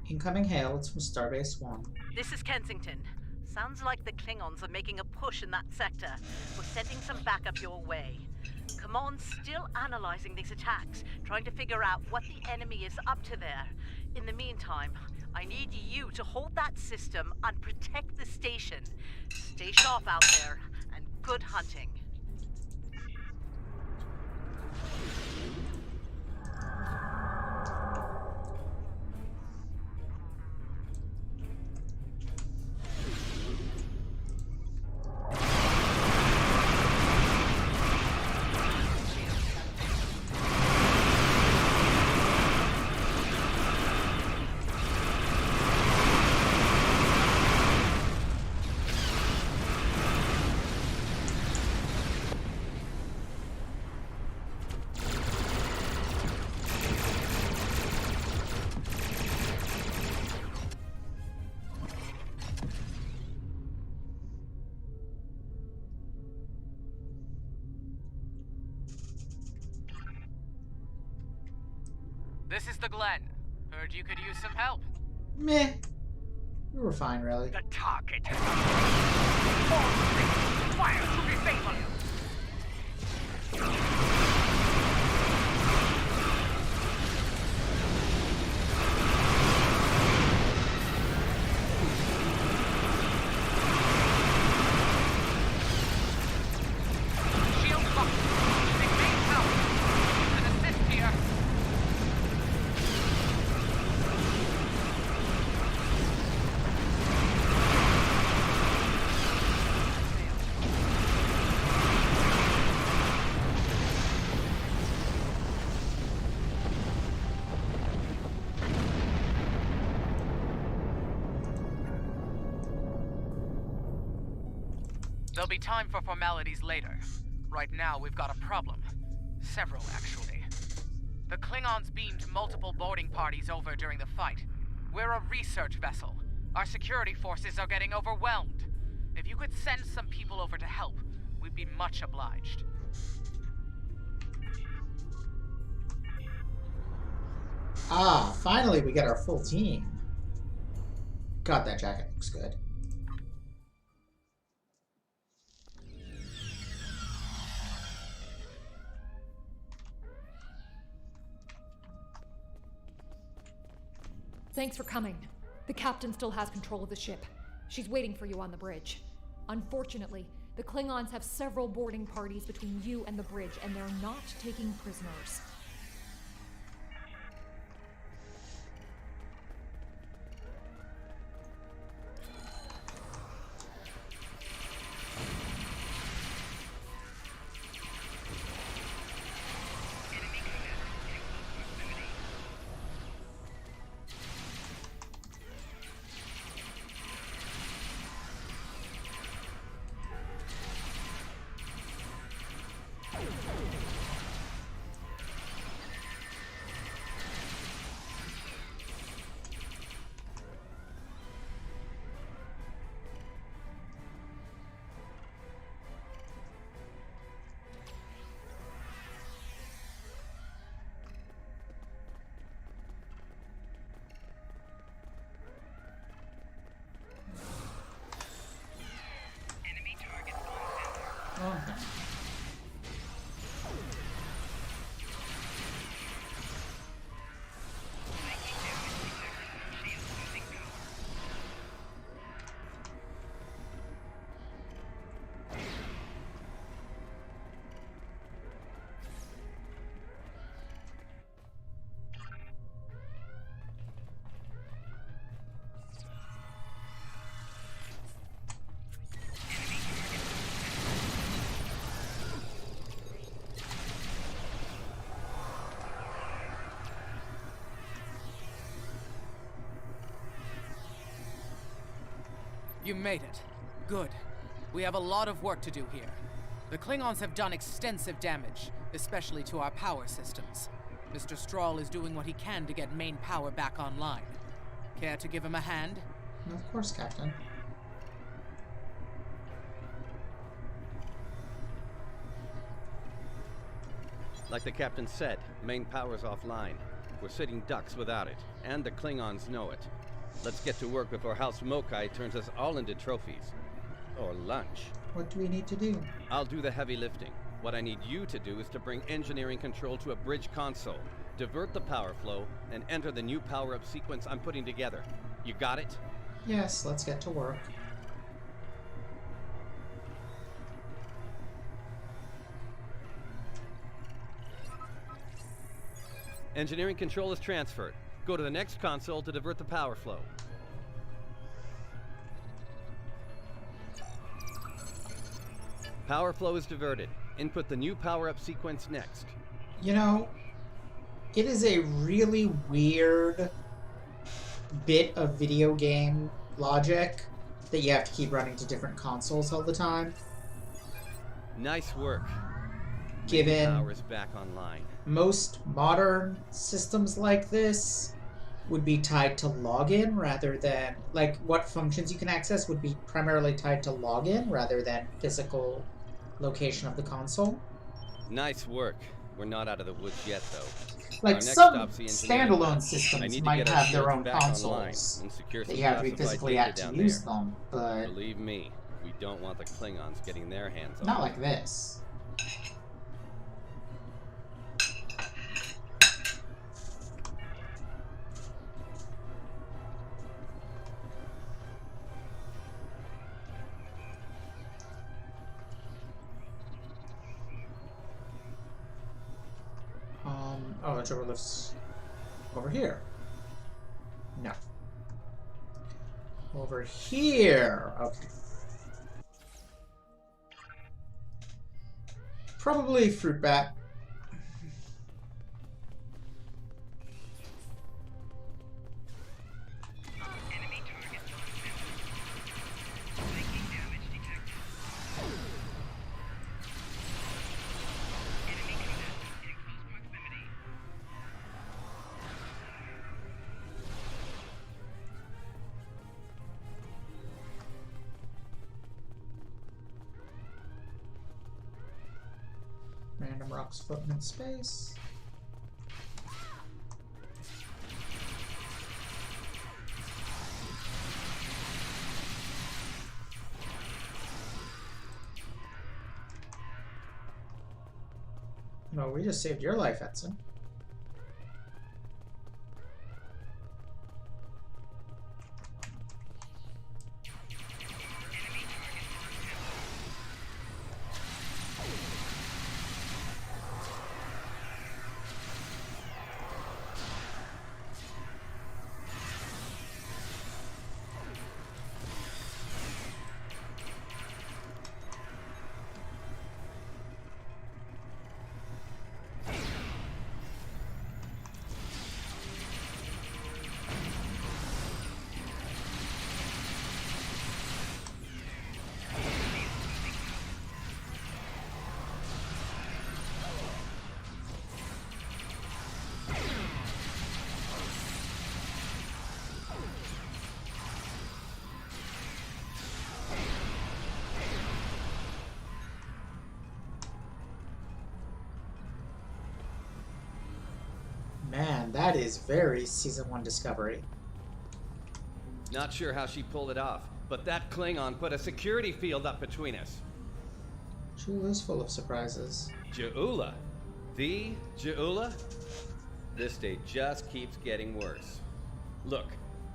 Incoming hail, it's from Starbase 1. This is Kensington. Sounds like the Klingons are making a push in that sector. We're sending some backup your way. Command's still analyzing these attacks, trying to figure out what the enemy is up to there. In the meantime, I need you to hold that system and protect the station. Stay sharp out there, and good hunting. This is the Glen. Heard you could use some help. Meh. We were fine, really. The target has fire to disable you. Shield locked. Using main power. You can assist here. There'll be time for formalities later. Right now, we've got a problem. Several, actually. The Klingons beamed multiple boarding parties over during the fight. We're a research vessel. Our security forces are getting overwhelmed. If you could send some people over to help, we'd be much obliged. Ah, finally we get our full team. God, that jacket looks good. Thanks for coming. The captain still has control of the ship. She's waiting for you on the bridge. Unfortunately, the Klingons have several boarding parties between you and the bridge, and they're not taking prisoners. You made it. Good. We have a lot of work to do here. The Klingons have done extensive damage, especially to our power systems. Mr. Strahl is doing what he can to get main power back online. Care to give him a hand? Of course, Captain. Like the captain said, main power's offline. We're sitting ducks without it, and the Klingons know it. Let's get to work before House Mokai turns us all into trophies. Or lunch. What do we need to do? I'll do the heavy lifting. What I need you to do is to bring engineering control to a bridge console, divert the power flow, and enter the new power-up sequence I'm putting together. You got it? Yes, let's get to work. Engineering control is transferred. Go to the next console to divert the power flow. Power flow is diverted. Input the new power-up sequence next. You know, it is a really weird bit of video game logic that you have to keep running to different consoles all the time. Nice work. Given power is back online. Most modern systems like this would be tied to login rather than, like, what functions you can access would be primarily tied to login rather than physical location of the console. Nice work. We're not out of the woods yet, though. Like, some standalone systems might have their own consoles that you have to be physically at to use them, but believe me, we don't want the Klingons getting their hands on them. not like this. Oh, the turbo lift's over here. No. Over here. Okay. Probably fruit bat. Random rocks floating in space. No, we just saved your life, Edson. Man, that is very Season 1 Discovery. Not sure how she pulled it off, but that Klingon put a security field up between us. Jewel is full of surprises. Je'ula? The Je'ula? This day just keeps getting worse. Look,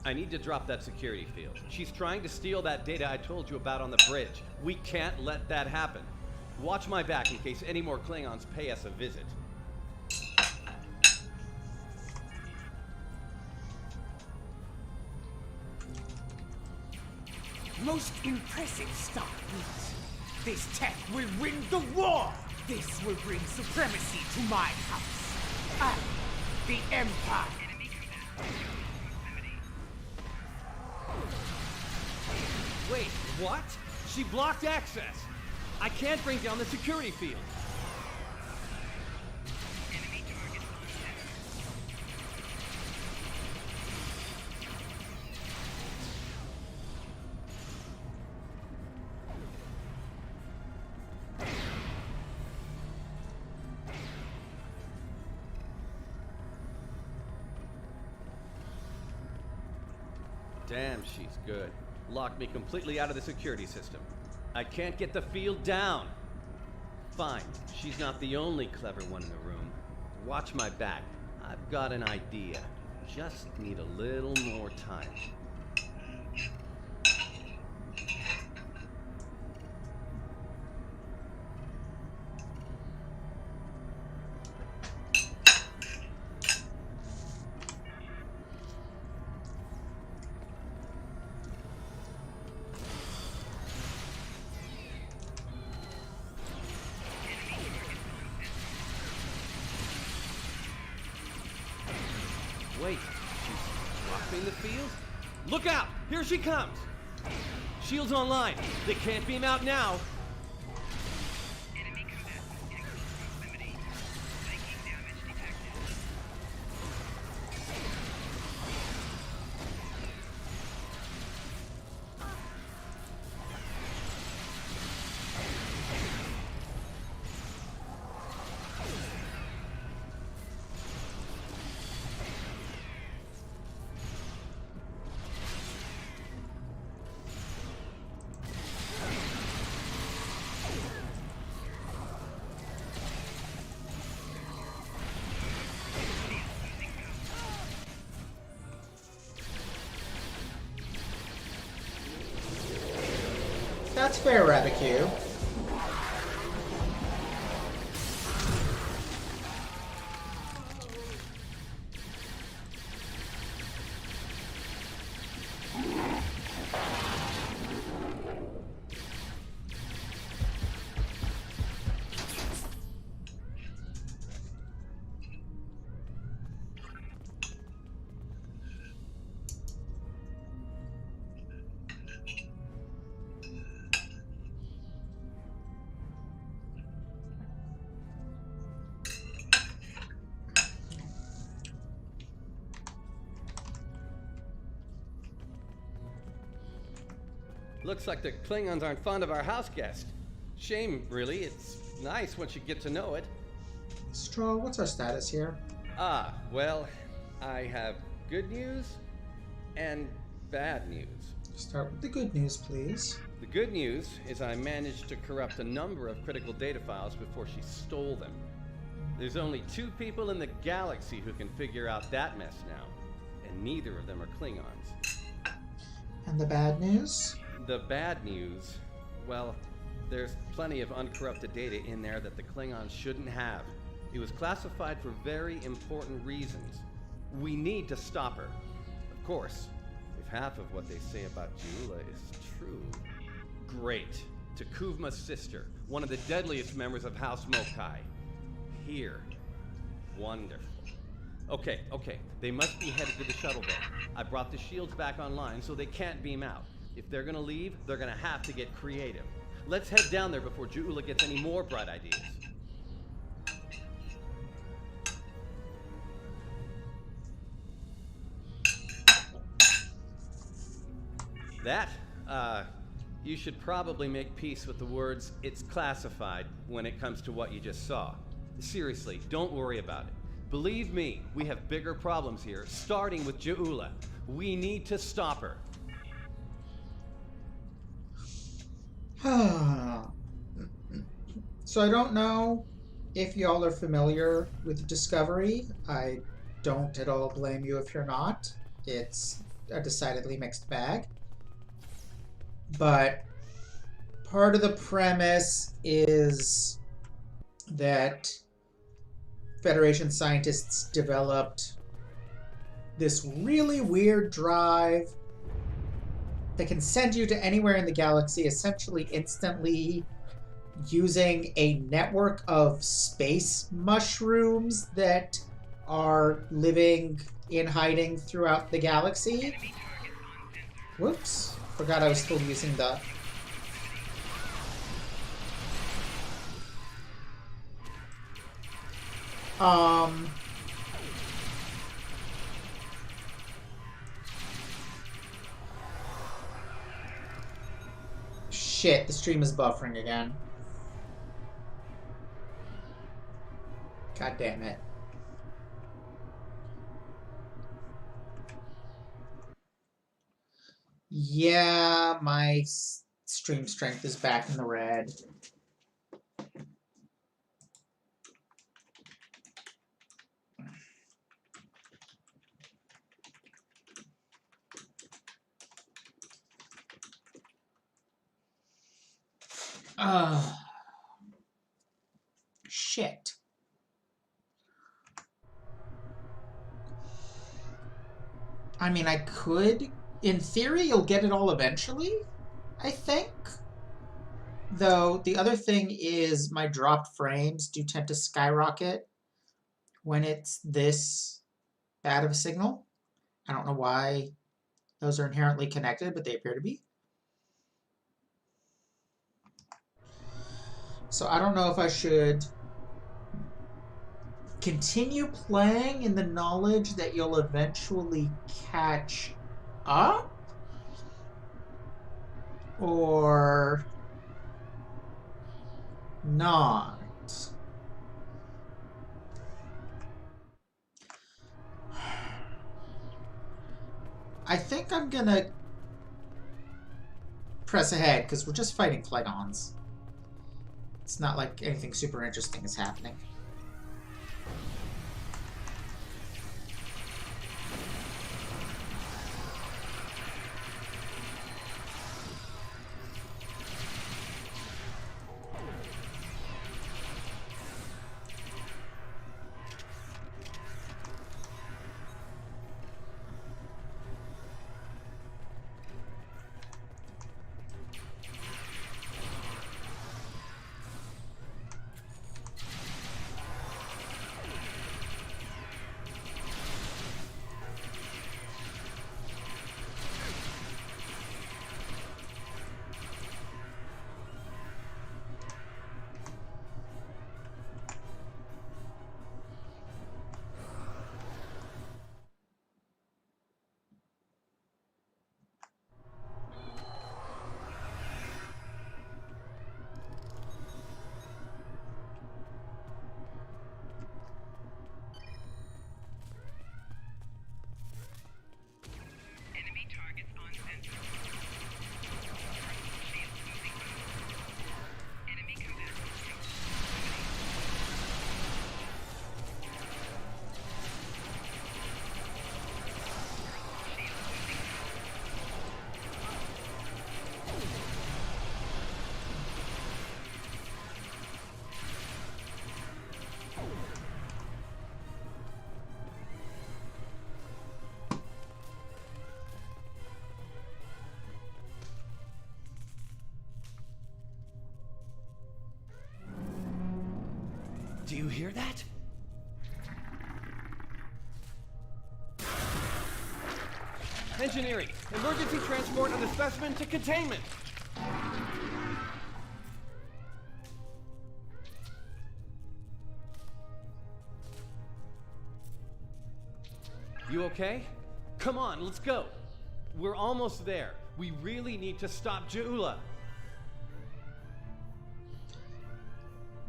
I need to drop that security field. She's trying to steal that data I told you about on the bridge. We can't let that happen. Watch my back in case any more Klingons pay us a visit. Most impressive, Starfleet. This tech will win the war! This will bring supremacy to my house. And the Empire. Wait, what? She blocked access! I can't bring down the security field! Damn, she's good. Locked me completely out of the security system. I can't get the field down. Fine, she's not the only clever one in the room. Watch my back. I've got an idea. Just need a little more time. Wait, she's blocking the field? Look out! Here she comes! Shield's online. They can't beam out now. That's fair, Rabbit. Looks like the Klingons aren't fond of our house guest. Shame, really. It's nice once you get to know it. Straw, what's our status here? Ah, well, I have good news and bad news. Start with the good news, please. The good news is I managed to corrupt a number of critical data files before she stole them. There's only 2 people in the galaxy who can figure out that mess now, and neither of them are Klingons. And the bad news? The bad news, well, there's plenty of uncorrupted data in there that the Klingons shouldn't have. It was classified for very important reasons. We need to stop her. Of course, if half of what they say about Jula is true. Great. Takuvma's sister, one of the deadliest members of House Mokai. Here. Wonderful. Okay. They must be headed to the shuttle bay. I brought the shields back online so they can't beam out. If they're gonna leave, they're gonna have to get creative. Let's head down there before Jula gets any more bright ideas. That, you should probably make peace with the words, "it's classified," when it comes to what you just saw. Seriously, don't worry about it. Believe me, we have bigger problems here, starting with Jula. We need to stop her. So I don't know if y'all are familiar with Discovery. I don't at all blame you if you're not. It's a decidedly mixed bag. But part of the premise is that Federation scientists developed this really weird drive that can send you to anywhere in the galaxy essentially instantly using a network of space mushrooms that are living in hiding throughout the galaxy. Whoops. Forgot I was still using the... Shit, the stream is buffering again. God damn it. Yeah, my stream strength is back in the red. Shit. I mean, I could... In theory, you'll get it all eventually, I think. Though, the other thing is my dropped frames do tend to skyrocket when it's this bad of a signal. I don't know why those are inherently connected, but they appear to be. So I don't know if I should continue playing in the knowledge that you'll eventually catch up, or not. I think I'm gonna press ahead because we're just fighting Klingons. It's not like anything super interesting is happening. Do you hear that? Engineering, emergency transport of the specimen to containment. You okay? Come on, let's go. We're almost there. We really need to stop Ja'ula.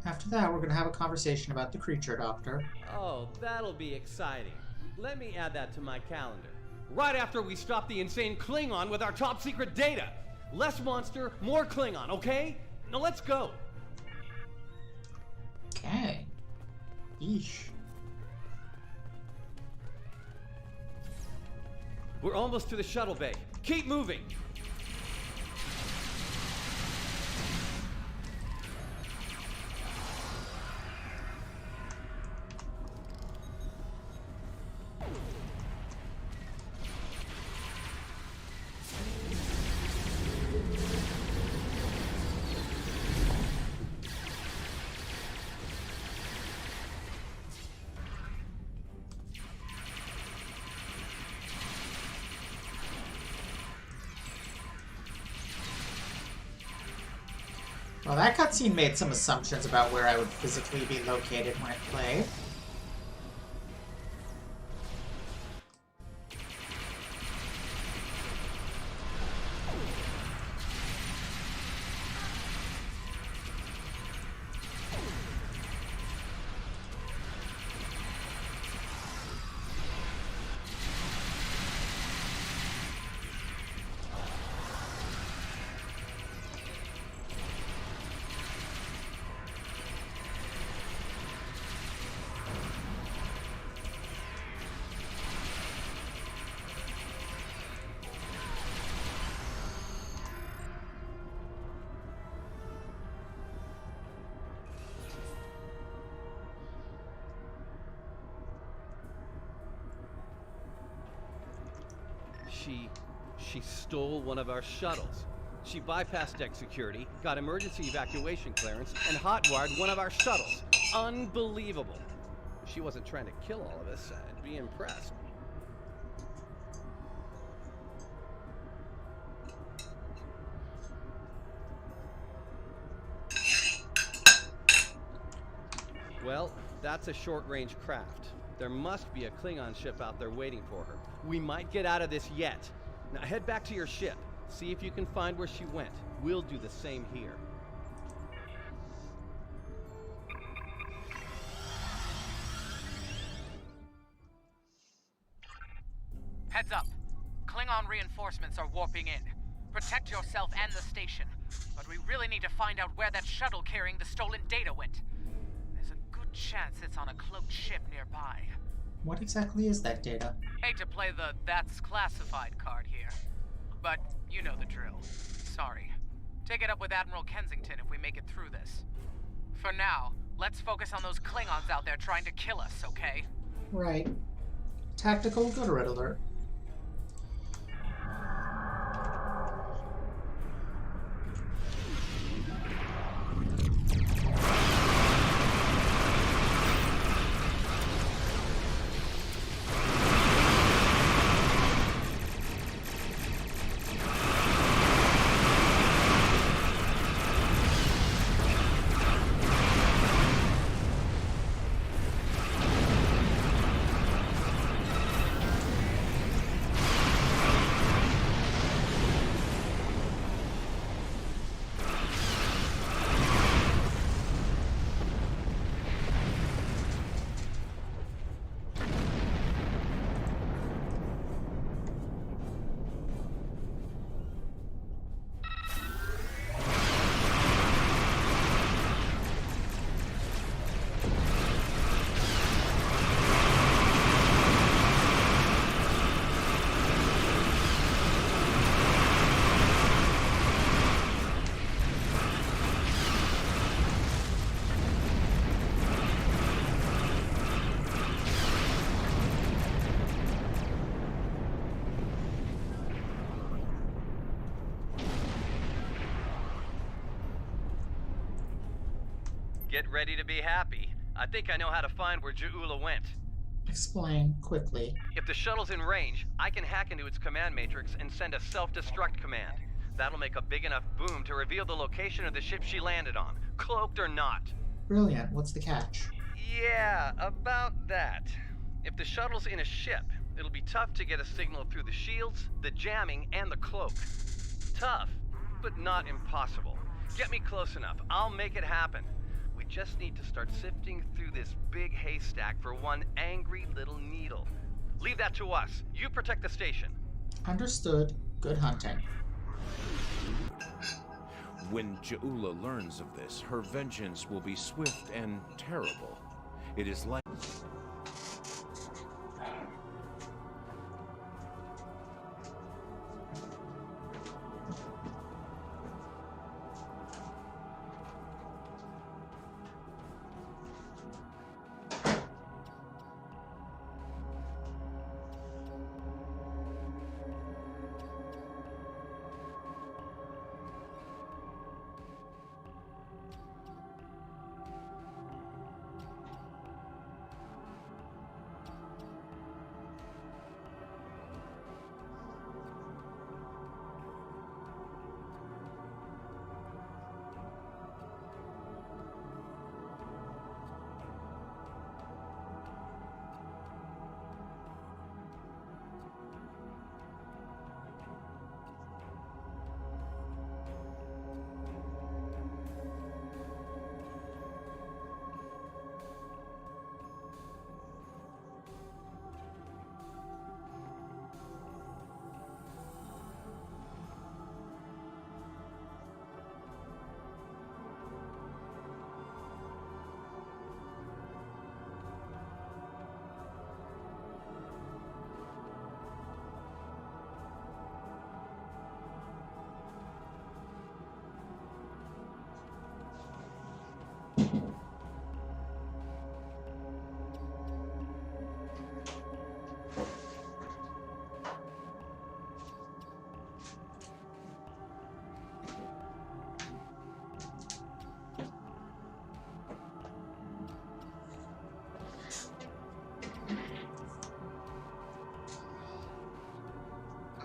After that, we're going to have a conversation about the creature, Doctor. Oh, that'll be exciting. Let me add that to my calendar. Right after we stop the insane Klingon with our top secret data. Less monster, more Klingon, okay? Now let's go. Okay. Yeesh. We're almost to the shuttle bay. Keep moving. Well, that cutscene made some assumptions about where I would physically be located when it played. She stole one of our shuttles. She bypassed deck security, got emergency evacuation clearance, and hotwired one of our shuttles. Unbelievable. If she wasn't trying to kill all of us, I'd be impressed. Well, that's a short-range craft. There must be a Klingon ship out there waiting for her. We might get out of this yet. Now head back to your ship. See if you can find where she went. We'll do the same here. Heads up. Klingon reinforcements are warping in. Protect yourself and the station. But we really need to find out where that shuttle carrying the stolen data went. There's a good chance it's on a cloaked ship nearby. What exactly is that data? Hate to play the "that's classified" card here, but you know the drill. Sorry. Take it up with Admiral Kensington if we make it through this. For now, let's focus on those Klingons out there trying to kill us, okay? Right. Tactical good alert. Get ready to be happy. I think I know how to find where Ju'ula went. Explain quickly. If the shuttle's in range, I can hack into its command matrix and send a self-destruct command. That'll make a big enough boom to reveal the location of the ship she landed on, cloaked or not. Brilliant. What's the catch? Yeah, about that. If the shuttle's in a ship, it'll be tough to get a signal through the shields, the jamming, and the cloak. Tough, but not impossible. Get me close enough. I'll make it happen. We just need to start sifting through this big haystack for one angry little needle. Leave that to us. You protect the station. Understood. Good hunting. When Ju'ula learns of this, her vengeance will be swift and terrible. It is like...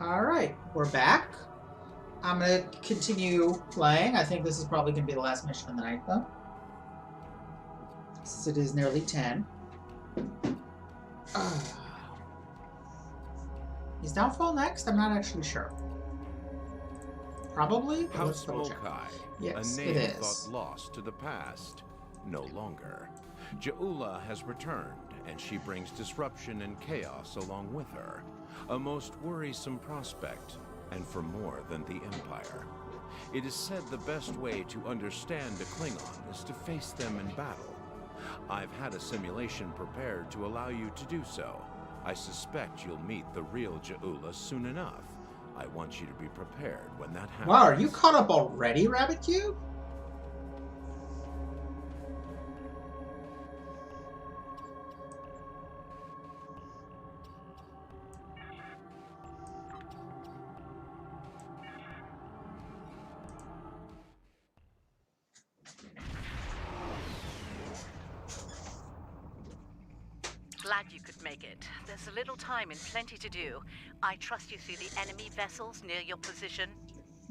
Alright, we're back. I'm gonna continue playing. I think this is probably gonna be the last mission of the night, though. Since it is nearly 10. Is Downfall next? I'm not actually sure. Probably? House Mokai, Yes, a it name is. thought lost to the past, no longer. Ja'ula has returned, and she brings disruption and chaos along with her. A most worrisome prospect, and for more than the Empire. It is said the best way to understand a Klingon is to face them in battle. I've had a simulation prepared to allow you to do so. I suspect you'll meet the real Ja'ula soon enough. I want you to be prepared when that happens. Wow, are you caught up already, Rabbit Cube? Glad you could make it. There's a little time and plenty to do. I trust you see the enemy vessels near your position.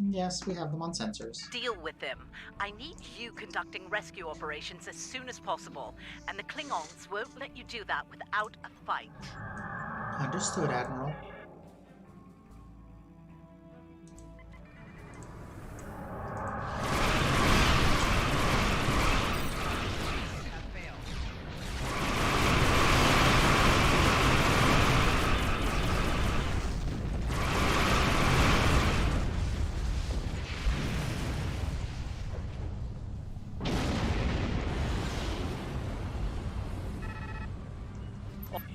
Yes, we have them on sensors. Deal with them. I need you conducting rescue operations as soon as possible, and the Klingons won't let you do that without a fight. Understood, Admiral.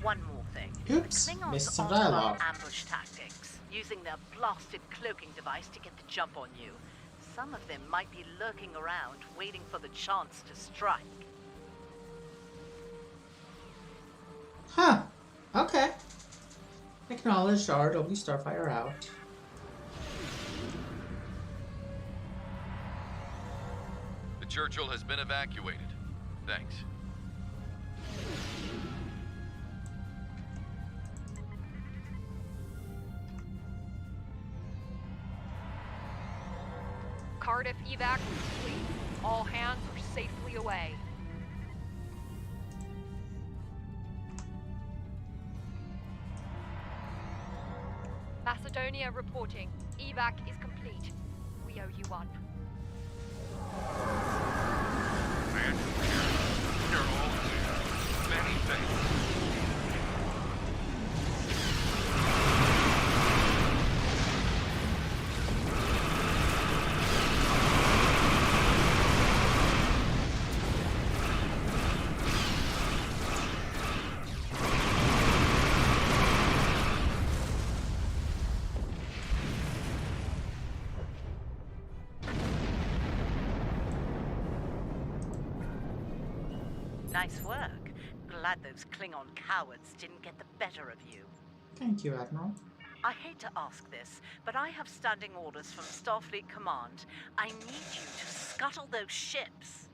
One more thing. Oops, Klingons missed some aren't dialogue. about ambush tactics, using their blasted cloaking device to get the jump on you. Some of them might be lurking around, waiting for the chance to strike. Huh. Okay. Acknowledged. RW Starfire out. The Churchill has been evacuated. Thanks. Cardiff evac complete. All hands are safely away. Macedonia reporting. Evac is complete. We owe you one. Man, you're all clear. Many thanks. Nice work. Glad those Klingon cowards didn't get the better of you. Thank you, Admiral. I hate to ask this, but I have standing orders from Starfleet Command. I need you to scuttle those ships.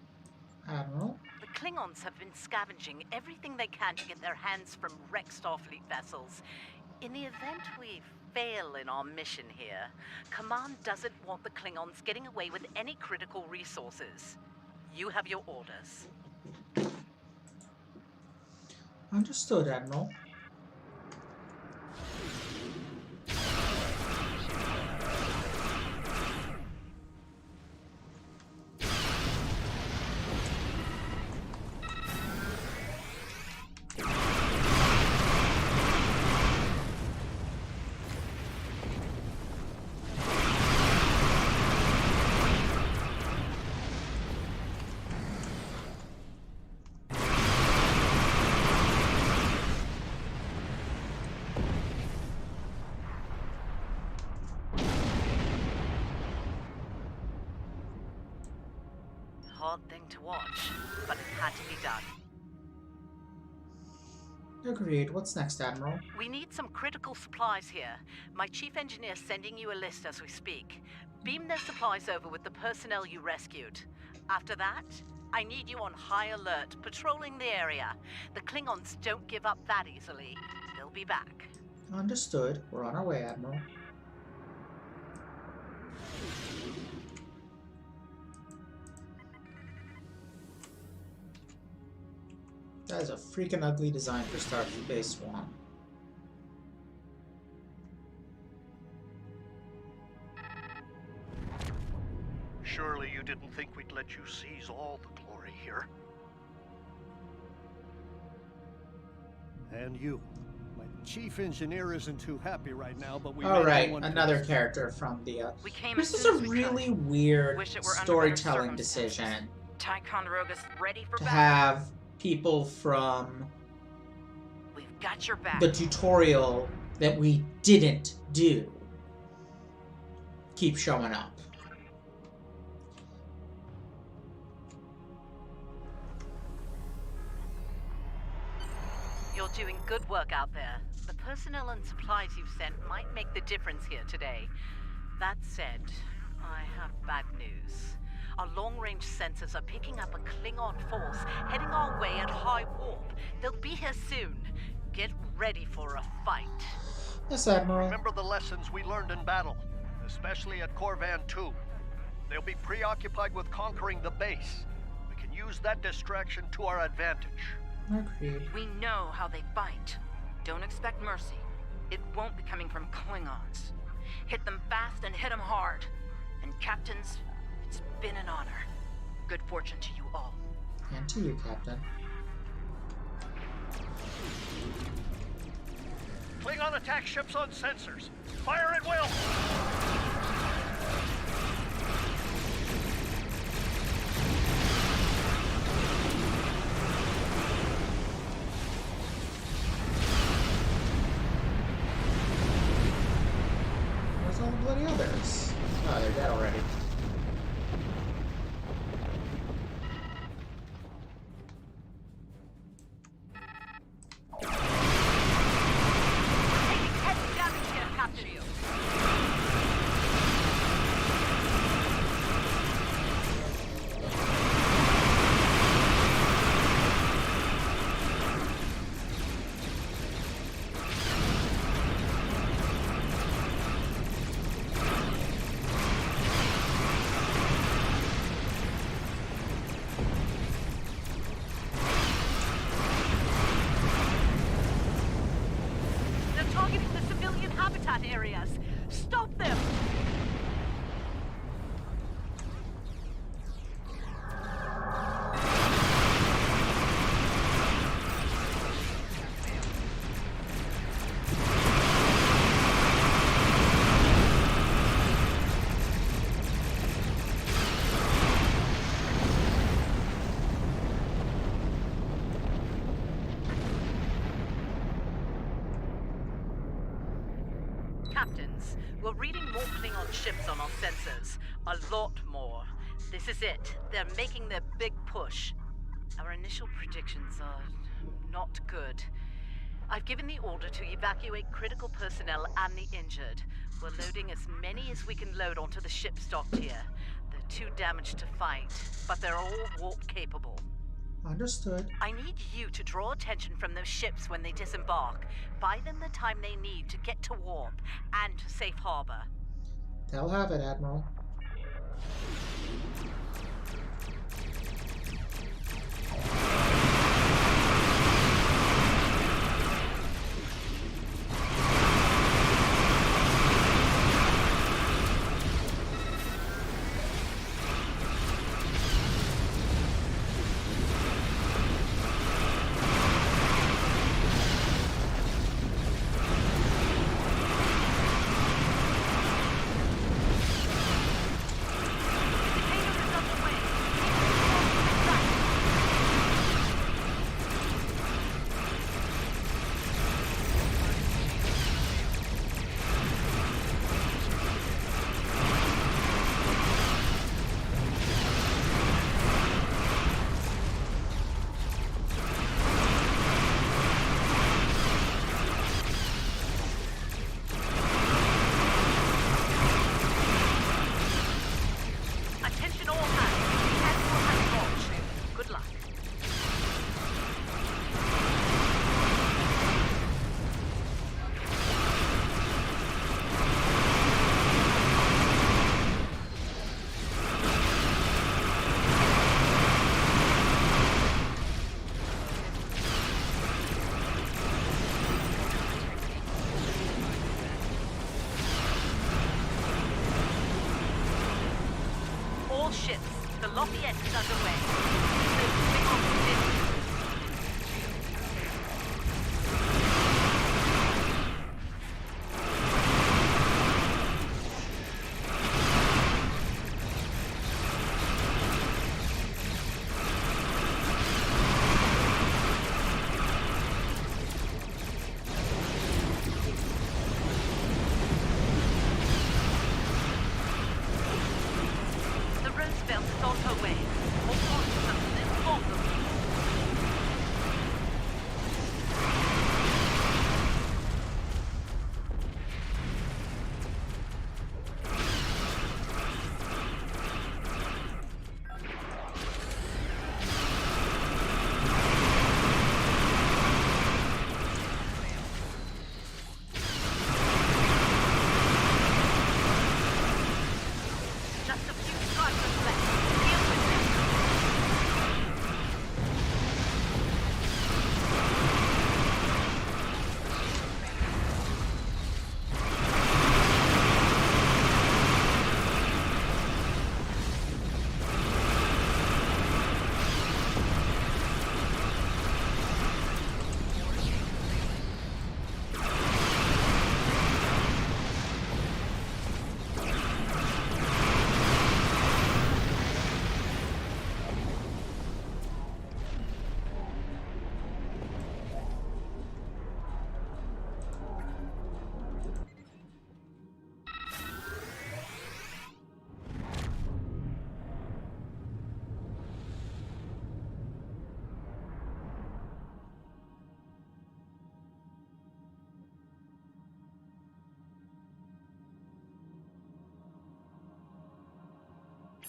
Admiral? The Klingons have been scavenging everything they can to get their hands from wrecked Starfleet vessels. In the event we fail in our mission here, Command doesn't want the Klingons getting away with any critical resources. You have your orders. Understood, Admiral. Hard thing to watch, but it had to be done. Agreed. What's next, Admiral? We need some critical supplies here. My chief engineer's sending you a list as we speak. Beam those supplies over with the personnel you rescued. After that, I need you on high alert, patrolling the area. The Klingons don't give up that easily. They'll be back. Understood. We're on our way, Admiral. That is a freaking ugly design for Starfleet Base 1. Surely you didn't think we'd let you seize all the glory here. And you. My chief engineer isn't too happy right now, but we Alright, another character from the... This is a really weird storytelling decision. Ticonderoga's ready for to have people from We've got your back. the tutorial that we didn't do keep showing up. You're doing good work out there. The personnel and supplies you've sent might make the difference here today. That said, I have bad news. Our long-range sensors are picking up a Klingon force heading our way at high warp. They'll be here soon. Get ready for a fight. Yes, Admiral. Remember the lessons we learned in battle, especially at Corvan 2. They'll be preoccupied with conquering the base. We can use that distraction to our advantage. Agreed. We know how they bite. Don't expect mercy. It won't be coming from Klingons. Hit them fast and hit them hard. And captains, it's been an honor. Good fortune to you all. And to you, Captain. Klingon attack ships on sensors. Fire at will! Where's all the bloody others? Oh, they're dead already. Areas. Stop them! Captains, we're reading more Klingon ships on our sensors. A lot more. This is it. They're making their big push. Our initial predictions are not good. I've given the order to evacuate critical personnel and the injured. We're loading as many as we can load onto the ship stocked here. They're too damaged to fight, but they're all warp capable. Understood. I need you to draw attention from those ships when they disembark. Buy them the time they need to get to warp and to safe harbor. They'll have it, Admiral. ships. The Lafayette is underway. The Klingon Civil War.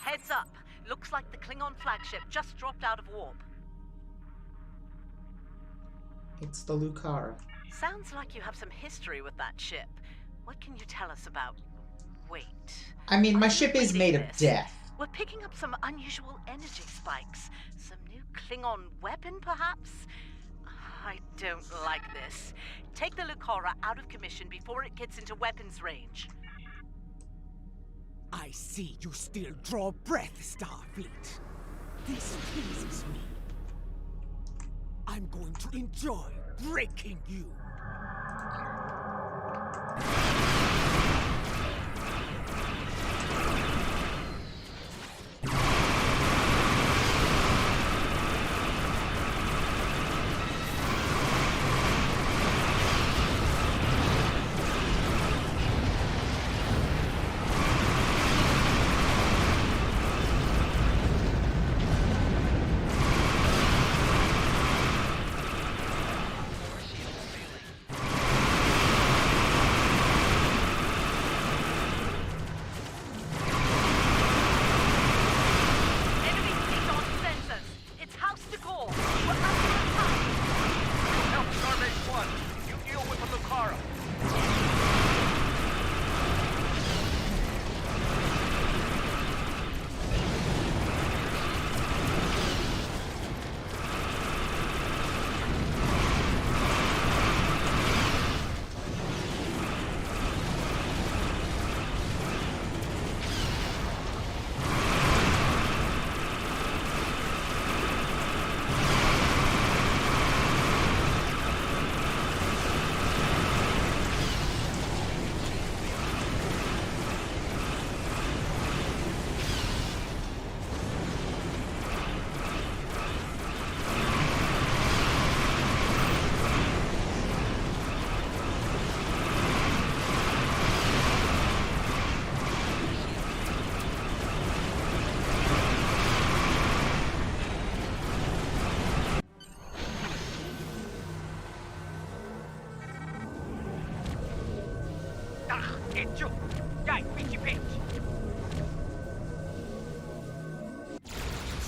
Heads up. Looks like the Klingon flagship just dropped out of warp. It's the Lucara. Sounds like you have some history with that ship. What can you tell us about... Wait. I mean, my ship is made of death. We're picking up some unusual energy spikes. Some new Klingon weapon, perhaps? I don't like this. Take the Lucara out of commission before it gets into weapons range. I see you still draw breath, Starfleet. This pleases me. I'm going to enjoy breaking you.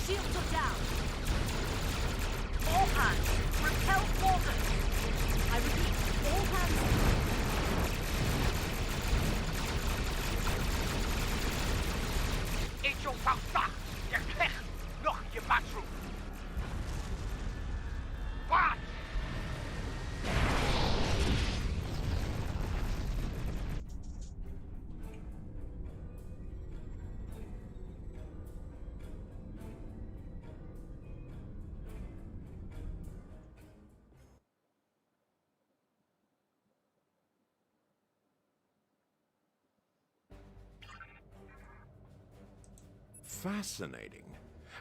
Shields are down. All hands, repel forward. I repeat, all hands. Ik zo'n vandaag. Je krijgt nog je bathroom. Wat? Fascinating.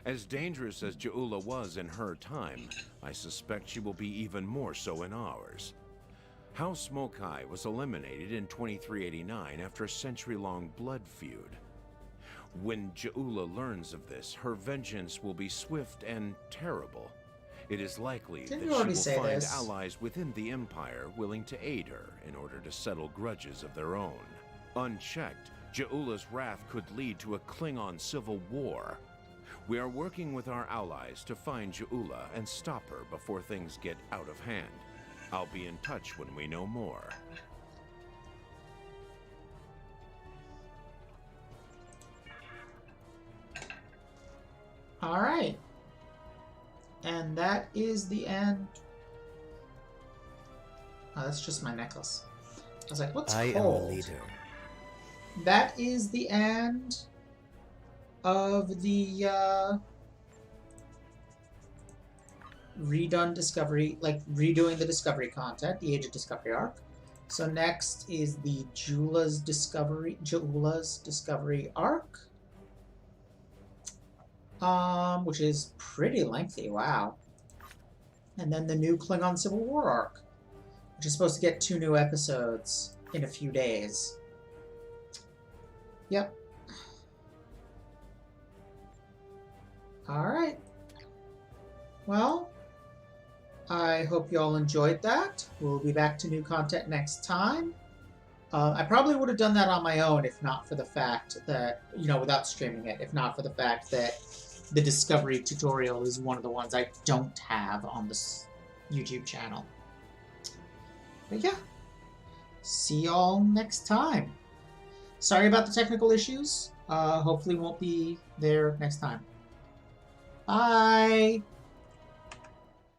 As dangerous as Ja'ula was in her time, I suspect she will be even more so in ours. House Mokai was eliminated in 2389 after a century-long blood feud. When Ja'ula learns of this, her vengeance will be swift and terrible. It is likely that she will find allies within the Empire willing to aid her in order to settle grudges of their own. Unchecked, Ja'ula's wrath could lead to a Klingon Civil War. We are working with our allies to find Ja'ula and stop her before things get out of hand. I'll be in touch when we know more. All right. And that is the end. Oh, that's just my necklace. I was like, what's I cold? am a leader. That is the end of the redone Discovery, like redoing the Discovery content, the Age of Discovery arc. So next is the Ja'ula's Discovery arc, which is pretty lengthy. Wow. And then the new Klingon Civil War arc, which is supposed to get 2 new episodes in a few days. Yep. Alright. Well, I hope you all enjoyed that. We'll be back to new content next time. I probably would have done that on my own if not for the fact that, without streaming it, if not for the fact that the Discovery tutorial is one of the ones I don't have on this YouTube channel. But yeah, see y'all next time. Sorry about the technical issues. Hopefully won't be there next time. Bye!